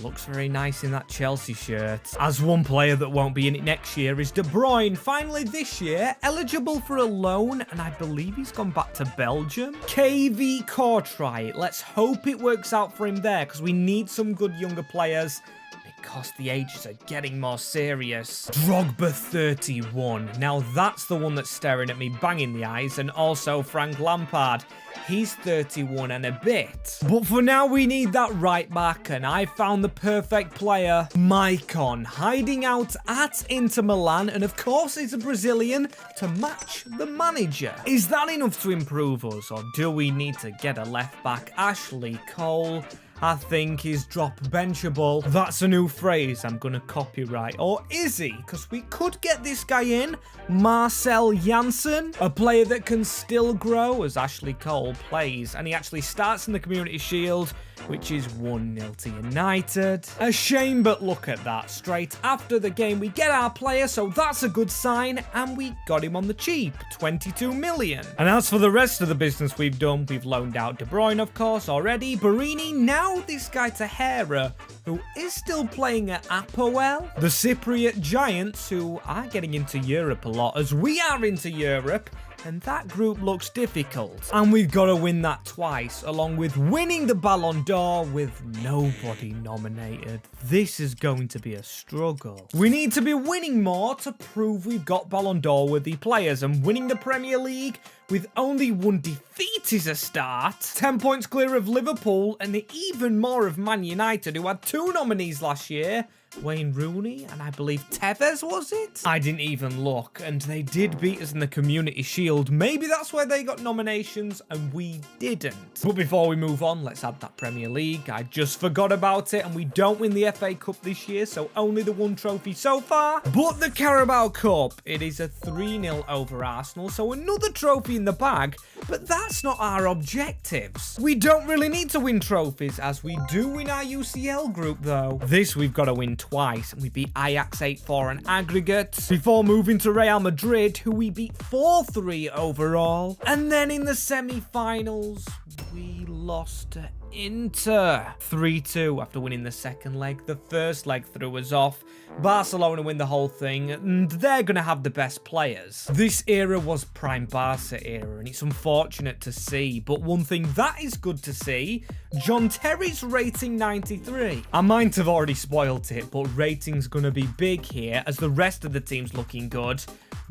looks very nice in that Chelsea shirt. As one player that won't be in it next year is De Bruyne, finally this year, eligible for a loan, and I believe he's gone back to Belgium. KV Courtrai, let's hope it works out for him there, because we need some good younger players, because the ages are getting more serious. Drogba 31. Now that's the one that's staring at me bang in the eyes, and also Frank Lampard. He's 31 and a bit. But for now, we need that right back, and I found the perfect player, Maicon, hiding out at Inter Milan, and of course he's a Brazilian to match the manager. Is that enough to improve us, or do we need to get a left back? Ashley Cole, I think, is drop benchable. That's a new phrase I'm gonna copyright. Or is he? Because we could get this guy in. Marcel Janssen, a player that can still grow as Ashley Cole plays. And he actually starts in the Community Shield, which is 1-0 to United. A shame, but look at that. Straight after the game, we get our player, so that's a good sign. And we got him on the cheap, 22 million. And as for the rest of the business we've done, we've loaned out De Bruyne, of course, already. Barini, now this guy Tahera, who is still playing at Apoel. The Cypriot Giants, who are getting into Europe a lot, as we are into Europe. And that group looks difficult. And we've got to win that twice, along with winning the Ballon d'Or with nobody nominated. This is going to be a struggle. We need to be winning more to prove we've got Ballon d'Or worthy players, and winning the Premier League with only one defeat is a start. 10 points clear of Liverpool, and even more of Man United, who had 2 nominees last year. Wayne Rooney, and I believe Tevez, was it? I didn't even look, and they did beat us in the Community Shield. Maybe that's why they got nominations, and we didn't. But before we move on, let's add that Premier League. I just forgot about it, and we don't win the FA Cup this year, so only the 1 trophy so far. But the Carabao Cup, it is a 3-0 over Arsenal, so another trophy in the bag, but that's not our objectives. We don't really need to win trophies, as we do win our UCL group, though. This we've got to win twice, and we beat Ajax 8-4 on aggregate before moving to Real Madrid, who we beat 4-3 overall. And then in the semi-finals, we lost to Inter 3-2 after winning the second leg. The first leg threw us off. Barcelona win the whole thing, and they're going to have the best players. This era was prime Barca era, and it's unfortunate to see, but one thing that is good to see, John Terry's rating 93. I might have already spoiled it, but rating's going to be big here as the rest of the team's looking good.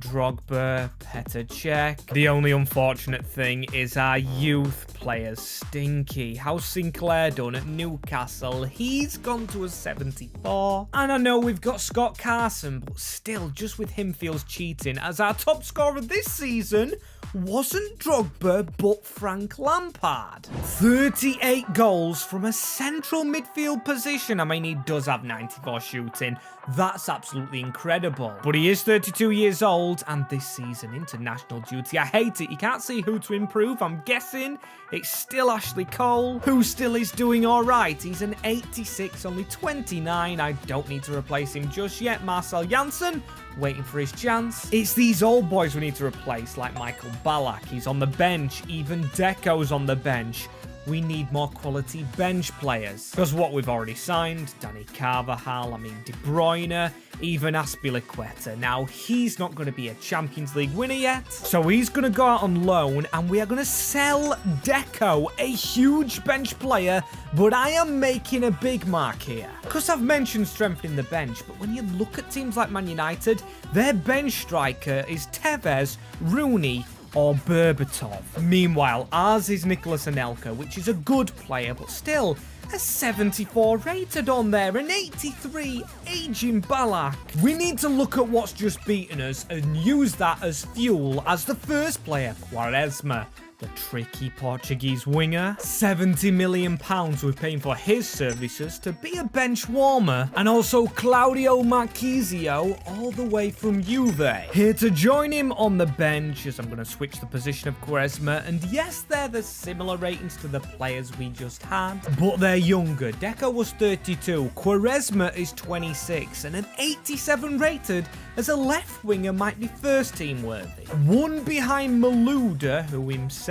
Drogba, Petr Cech. The only unfortunate thing is our youth players stinky. How's Sinclair done at Newcastle? He's gone to a 74. And I know we've got Scott Carson, but still, just with him feels cheating, as our top scorer this season wasn't Drogba, but Frank Lampard. 38 goals from a central midfield position. I mean, he does have 94 shooting. That's absolutely incredible. But he is 32 years old, and this season, international duty. I hate it. You can't see who to improve. I'm guessing it's still Ashley Cole, who still is doing all right. He's an 86, only 29. I don't need to replace him just yet. Marcel Janssen, waiting for his chance. It's these old boys we need to replace, like Michael Ballack. He's on the bench. Even Deco's on the bench. we need more quality bench players. Because what we've already signed, Danny Carvajal, De Bruyne, even Azpilicueta. Now, he's not going to be a Champions League winner yet, so he's going to go out on loan, and we are going to sell Deco, a huge bench player, but I am making a big mark here. Because I've mentioned strengthening the bench, but when you look at teams like Man United, their bench striker is Tevez, Rooney, or Berbatov. Meanwhile, ours is Nicolas Anelka, which is a good player, but still a 74 rated on there, an 83 aging Ballack. We need to look at what's just beaten us and use that as fuel as the first player, Quaresma, the tricky Portuguese winger. £70 million we're paying for his services to be a bench warmer. And also Claudio Marchisio, all the way from Juve, here to join him on the bench, as I'm going to switch the position of Quaresma. And yes, they're the similar ratings to the players we just had, but they're younger. Deco was 32, Quaresma is 26, and an 87 rated as a left winger might be first team worthy. One behind Malouda, who himself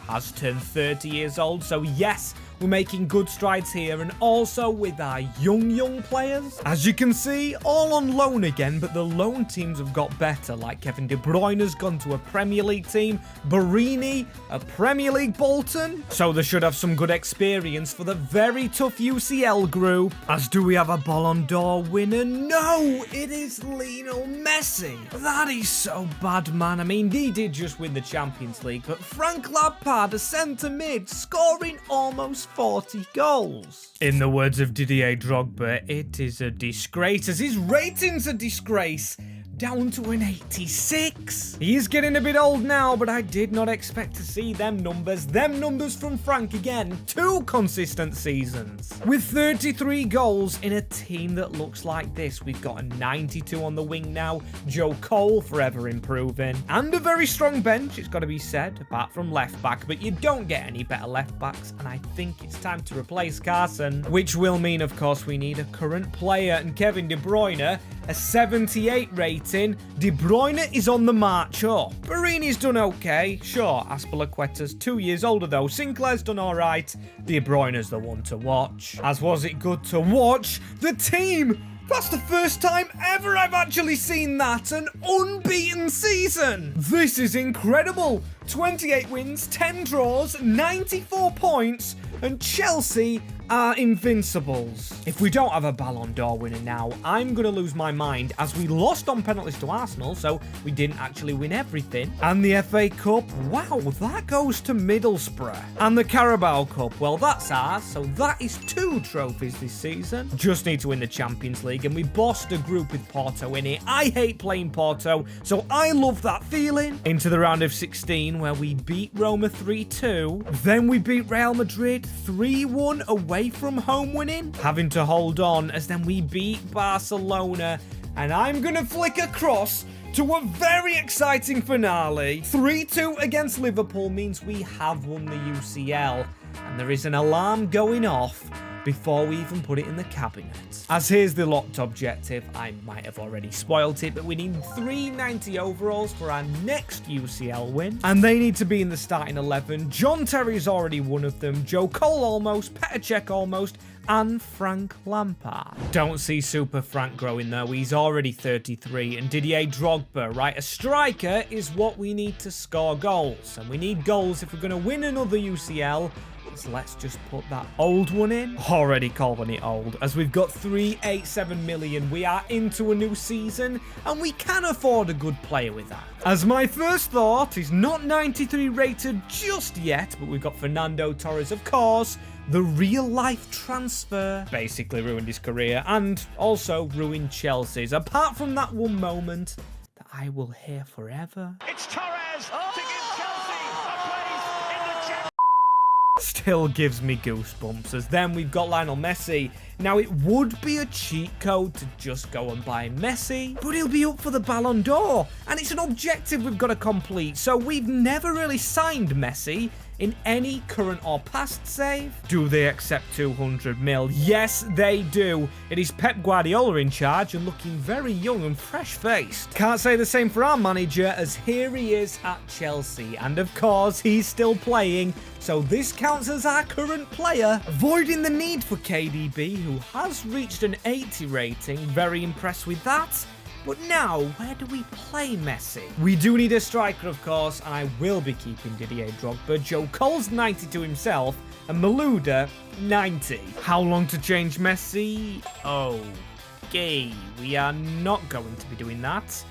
has turned 30 years old, so yes, we're making good strides here, and also with our young players. As you can see, all on loan again, but the loan teams have got better, like Kevin De Bruyne has gone to a Premier League team, Barini, a Premier League Bolton, so they should have some good experience for the very tough UCL group. As do we have a Ballon d'Or winner? No, it is Lionel Messi. That is so bad, man. He did just win the Champions League, but Frank Lampard, a centre mid, scoring almost 40 goals. In the words of Didier Drogba, it is a disgrace, as his ratings a disgrace. Down to an 86. He's getting a bit old now, but I did not expect to see them numbers from Frank again. 2 consistent seasons. With 33 goals in a team that looks like this, we've got a 92 on the wing now, Joe Cole forever improving, and a very strong bench, it's got to be said, apart from left back, but you don't get any better left backs, and I think it's time to replace Carson, which will mean, of course, we need a current player, and Kevin De Bruyne, a 78 rating. De Bruyne is on the march up. Barini's done okay. Sure, Azpilicueta's 2 years older though. Sinclair's done alright. De Bruyne's the one to watch. As was it good to watch the team. That's the first time ever I've actually seen that. An unbeaten season. This is incredible. 28 wins, 10 draws, 94 points, and Chelsea are invincibles. If we don't have a Ballon d'Or winner now, I'm going to lose my mind, as we lost on penalties to Arsenal, so we didn't actually win everything. And the FA Cup, wow, that goes to Middlesbrough. And the Carabao Cup, well, that's ours, so that is 2 trophies this season. Just need to win the Champions League, and we bossed a group with Porto in it. I hate playing Porto, so I love that feeling. Into the round of 16, where we beat Roma 3-2. Then we beat Real Madrid 3-1 away from home winning, having to hold on, as then we beat Barcelona, and I'm gonna flick across to a very exciting finale. 3-2 against Liverpool means we have won the UCL, and there is an alarm going off before we even put it in the cabinet. As here's the locked objective, I might have already spoiled it, but we need 390 overalls for our next UCL win, and they need to be in the starting 11. John Terry's already one of them, Joe Cole almost, Petr Cech almost, and Frank Lampard. Don't see Super Frank growing though, he's already 33, and Didier Drogba, right? A striker is what we need to score goals, and we need goals if we're going to win another UCL. So let's just put that old one in. Already calling it old, as we've got 387 million. We are into a new season, and we can afford a good player with that. As my first thought is not 93 rated just yet, but we've got Fernando Torres, of course. The real-life transfer basically ruined his career, and also ruined Chelsea's, apart from that one moment that I will hear forever. It's Torres to give Chelsea a place in the Champions. Still gives me goosebumps, as then we've got Lionel Messi. Now, it would be a cheat code to just go and buy Messi, but he'll be up for the Ballon d'Or, and it's an objective we've got to complete, so we've never really signed Messi. in any current or past save? Do they accept 200 mil? Yes, they do. It is Pep Guardiola in charge and looking very young and fresh-faced. Can't say the same for our manager, as here he is at Chelsea, and of course he's still playing, so this counts as our current player, avoiding the need for KDB, who has reached an 80 rating. Very impressed with that. But now, where do we play Messi? We do need a striker, of course, and I will be keeping Didier Drogba. Joe Cole's 92 himself, and Malouda, 90. How long to change Messi? Okay, we are not going to be doing that.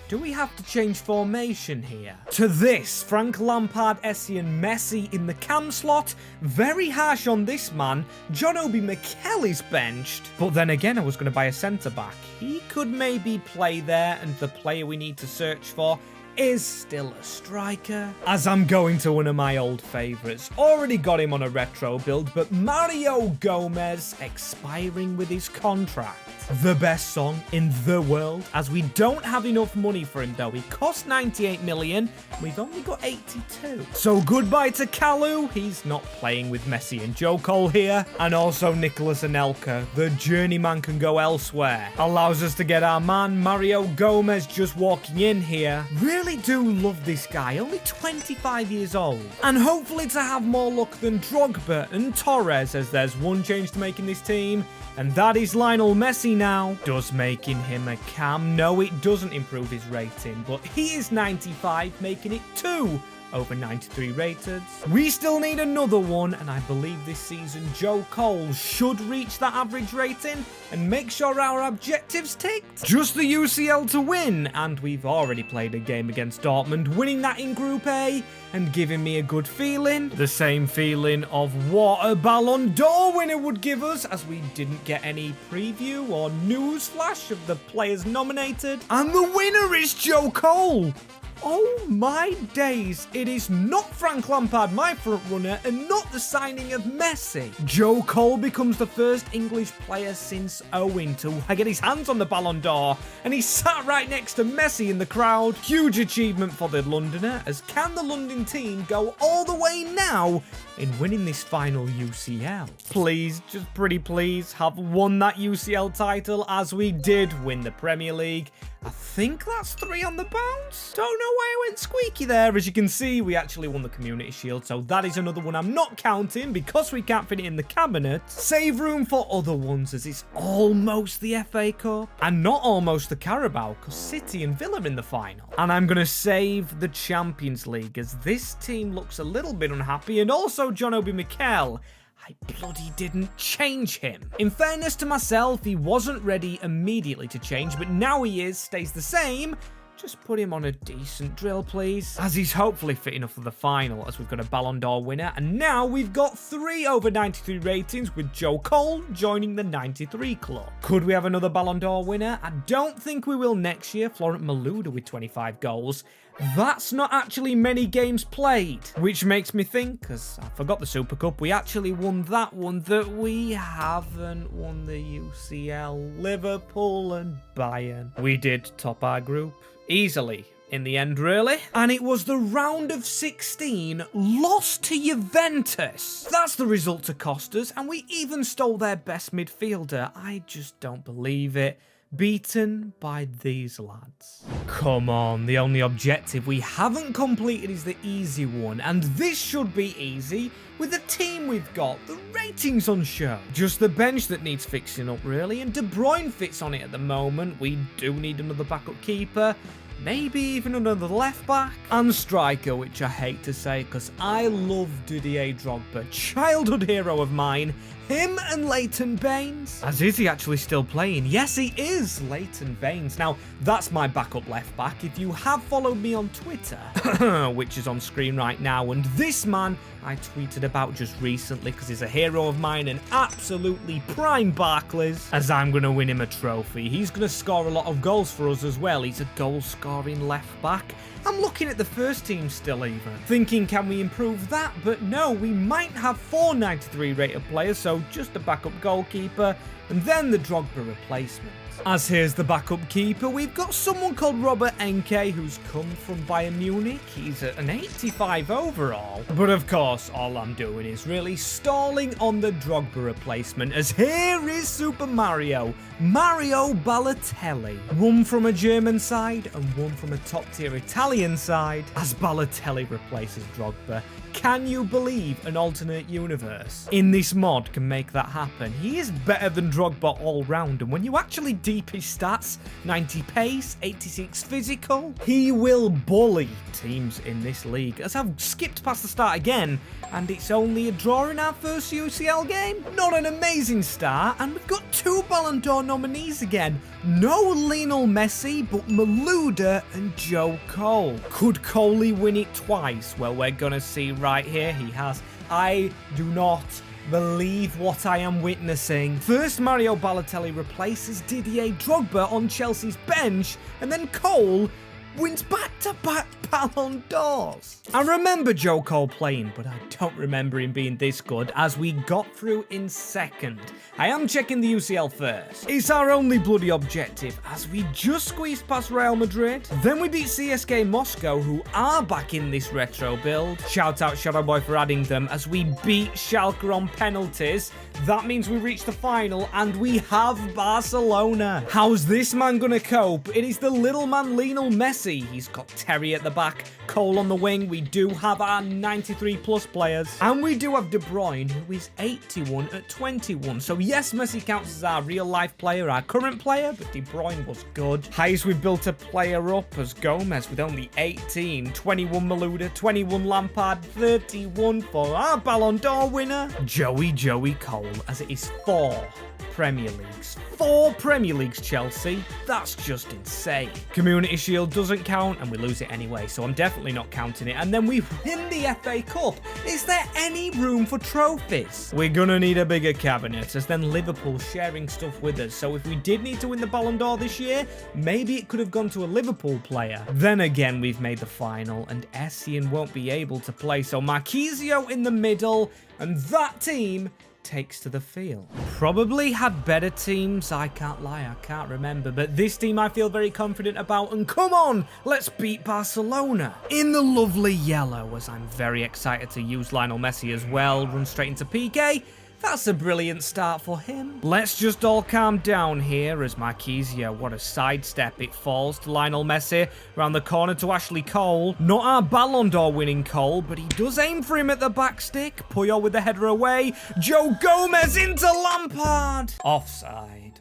Do we have to change formation here? To this, Frank Lampard, Essien, Messi in the cam slot. Very harsh on this man. John Obi Mikel is benched. But then again, I was going to buy a centre-back. He could maybe play there, and the player we need to search for is still a striker. As I'm going to one of my old favourites. Already got him on a retro build, but Mario Gomez expiring with his contract. The best song in the world, as we don't have enough money for him though. He cost 98 million, we've only got 82. So goodbye to Kalu, he's not playing with Messi and Joe Cole here. And also Nicolas Anelka, the journeyman can go elsewhere. Allows us to get our man Mario Gomez just walking in here. Really do love this guy, only 25 years old. And hopefully to have more luck than Drogba and Torres, as there's one change to make in this team. And that is Lionel Messi now. Does making him a cam? No, it doesn't improve his rating, but he is 95, making it 2 over 93 rated. We still need another one, and I believe this season Joe Cole should reach that average rating and make sure our objectives ticked. Just the UCL to win, and we've already played a game against Dortmund, winning that in Group A and giving me a good feeling. The same feeling of what a Ballon d'Or winner would give us, as we didn't get any preview or news flash of the players nominated. And the winner is Joe Cole. Oh my days, it is not Frank Lampard, my front runner, and not the signing of Messi. Joe Cole becomes the first English player since Owen to get his hands on the Ballon d'Or, and he sat right next to Messi in the crowd. Huge achievement for the Londoner, as can the London team go all the way now in winning this final UCL? Please, just pretty please, have won that UCL title, as we did win the Premier League. I think that's 3 on the bounce. Don't know why I went squeaky there. As you can see, we actually won the Community Shield, so that is another one I'm not counting because we can't fit it in the cabinet. Save room for other ones, as it's almost the FA Cup. And not almost the Carabao, because City and Villa are in the final. And I'm going to save the Champions League, as this team looks a little bit unhappy, and also John Obi Mikel. I bloody didn't change him. In fairness to myself, he wasn't ready immediately to change, but now he is, stays the same. Just put him on a decent drill, please, as he's hopefully fit enough for the final, as we've got a Ballon d'Or winner. And now we've got 3 over 93 ratings, with Joe Cole joining the 93 club. Could we have another Ballon d'Or winner? I don't think we will next year. Florent Malouda with 25 goals. That's not actually many games played, which makes me think, because I forgot the Super Cup, we actually won that one, that we haven't won the UCL. Liverpool and Bayern. We did top our group easily in the end, really. And it was the round of 16 lost to Juventus. That's the result to cost us, and we even stole their best midfielder. I just don't believe it. Beaten by these lads. Come on, the only objective we haven't completed is the easy one, and this should be easy with the team we've got. The ratings on show. Just the bench that needs fixing up, really, and De Bruyne fits on it at the moment. We do need another backup keeper. Maybe even another left back and striker, which I hate to say because I love Didier Drogba, childhood hero of mine. Him and Leighton Baines. As is he actually still playing? Yes, he is, Leighton Baines. Now, that's my backup left back. If you have followed me on Twitter, which is on screen right now, and this man I tweeted about just recently because he's a hero of mine and absolutely prime Barclays, as I'm going to win him a trophy. He's going to score a lot of goals for us as well. He's a goal-scoring left back. I'm looking at the first team still even, thinking can we improve that? But no, we might have 4 93 rated players, so just a backup goalkeeper, and then the Drogba replacement. As here's the backup keeper, we've got someone called Robert Enke, who's come from Bayern Munich. He's at an 85 overall. But of course, all I'm doing is really stalling on the Drogba replacement, as here is Super Mario Balotelli. One from a German side and one from a top-tier Italian side, as Balotelli replaces Drogba. Can you believe an alternate universe in this mod can make that happen? He is better than Drogba all round, and when you actually deep his stats, 90 pace, 86 physical, he will bully teams in this league. As I've skipped past the start again, and it's only a draw in our first UCL game. Not an amazing start, and we've got 2 Ballon d'Or nominees again. No Lionel Messi, but Malouda and Joe Cole. Could Coley win it twice? Well, we're gonna see right here. He has. I do not believe what I am witnessing. First, Mario Balotelli replaces Didier Drogba on Chelsea's bench, and then Cole wins back-to-back Ballon d'Ors. I remember Joe Cole playing, but I don't remember him being this good, as we got through in second. I am checking the UCL first. It's our only bloody objective, as we just squeezed past Real Madrid. Then we beat CSKA Moscow, who are back in this retro build. Shout out Shadow Boy for adding them, as we beat Schalke on penalties. That means we reach the final, and we have Barcelona. How's this man gonna cope? It is the little man Lionel Messi. He's got Terry at the back, Cole on the wing. We do have our 93 plus players, and we do have De Bruyne, who is 81 at 21. So yes, Messi counts as our real life player, our current player, but De Bruyne was good. Highest we've built a player up as Gomez with only 18, 21 Malouda, 21 Lampard, 31 for our Ballon d'Or winner, Joey Cole, as it is 4 Premier Leagues. 4 Premier Leagues, Chelsea. That's just insane. Community Shield doesn't count, and we lose it anyway, so I'm definitely not counting it. And then we win the FA Cup. Is there any room for trophies? We're gonna need a bigger cabinet, as then Liverpool sharing stuff with us. So if we did need to win the Ballon d'Or this year, maybe it could have gone to a Liverpool player. Then again, we've made the final, and Essien won't be able to play. So Marquisio in the middle, and that team takes to the field. Probably had better teams, I can't lie, I can't remember, but this team I feel very confident about, and come on, let's beat Barcelona in the lovely yellow, as I'm very excited to use Lionel Messi as well. Run straight into PK. That's a brilliant start for him. Let's just all calm down here, as Marquisio, what a sidestep. It falls to Lionel Messi, around the corner to Ashley Cole. Not our Ballon d'Or winning Cole, but he does aim for him at the back stick. Puyol with the header away. Joe Gomez into Lampard. Offside.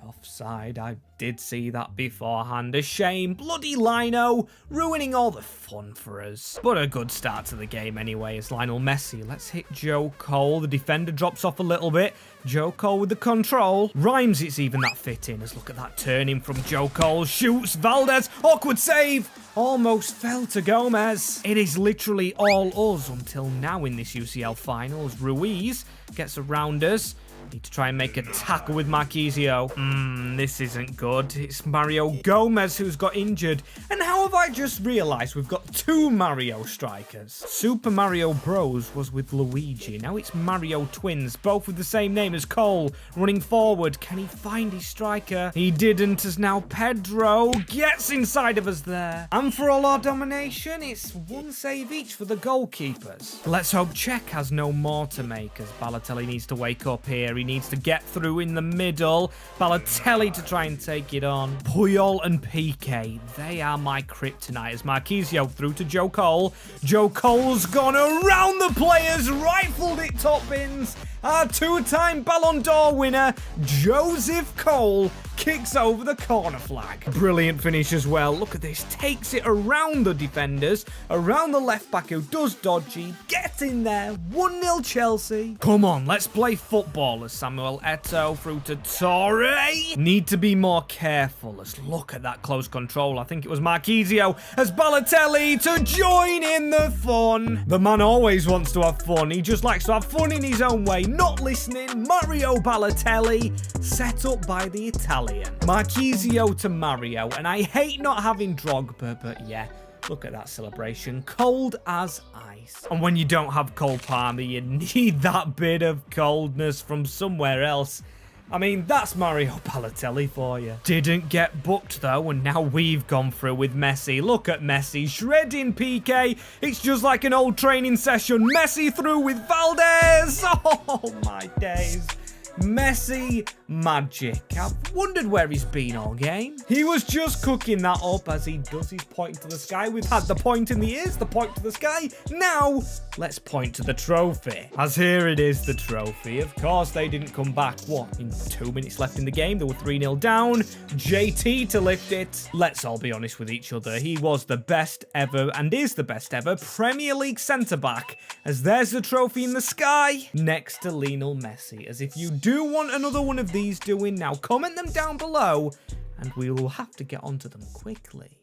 I did see that beforehand. A shame. Bloody Lino, ruining all the fun for us. But a good start to the game anyway, as Lionel Messi. Let's hit Joe Cole. The defender drops off a little bit. Joe Cole with the control. Rhymes it's even that fitting, as look at that turning from Joe Cole. Shoots Valdez. Awkward save. Almost fell to Gomez. It is literally all us until now in this UCL finals. Ruiz gets around us. Need to try and make a tackle with Marquisio. This isn't good. It's Mario Gomez who's got injured. And how have I just realised we've got 2 Mario strikers? Super Mario Bros was with Luigi. Now it's Mario Twins, both with the same name as Cole. Running forward. Can he find his striker? He didn't, as now Pedro gets inside of us there. And for all our domination, it's 1 save each for the goalkeepers. Let's hope Czech has no more to make, as Balotelli needs to wake up here. He needs to get through in the middle. Balotelli to try and take it on. Puyol and PK, they are my kryptonite, as Marquisio through to Joe Cole. Joe Cole's gone around the players, rifled it top bins. Our 2-time Ballon d'Or winner, Joseph Cole, kicks over the corner flag. Brilliant finish as well. Look at this. Takes it around the defenders, around the left back who does dodgy. Get in there. 1-0 Chelsea. Come on, let's play football, as Samuel Eto'o through to Torre. Need to be more careful, as look at that close control. I think it was Marquisio, as Balotelli to join in the fun. The man always wants to have fun. He just likes to have fun in his own way. Not listening. Mario Balotelli, set up by the Italian. Marquisio to Mario, and I hate not having Drogba, but yeah, look at that celebration. Cold as ice. And when you don't have Cole Palmer, you need that bit of coldness from somewhere else. I mean, that's Mario Balotelli for you. Didn't get booked though, and now we've gone through with Messi. Look at Messi shredding PK. It's just like an old training session. Messi through with Valdez. Oh my days. Messi magic. I've wondered where he's been all game. He was just cooking that up as he does his point to the sky. We've had the point in the ears, the point to the sky. Now, let's point to the trophy. As here it is, the trophy. Of course, they didn't come back. What, in 2 minutes left in the game? They were 3-0 down. JT to lift it. Let's all be honest with each other. He was the best ever and is the best ever Premier League centre-back. As there's the trophy in the sky next to Lionel Messi. As if you do want another one of these doing now, comment them down below and we will have to get onto them quickly.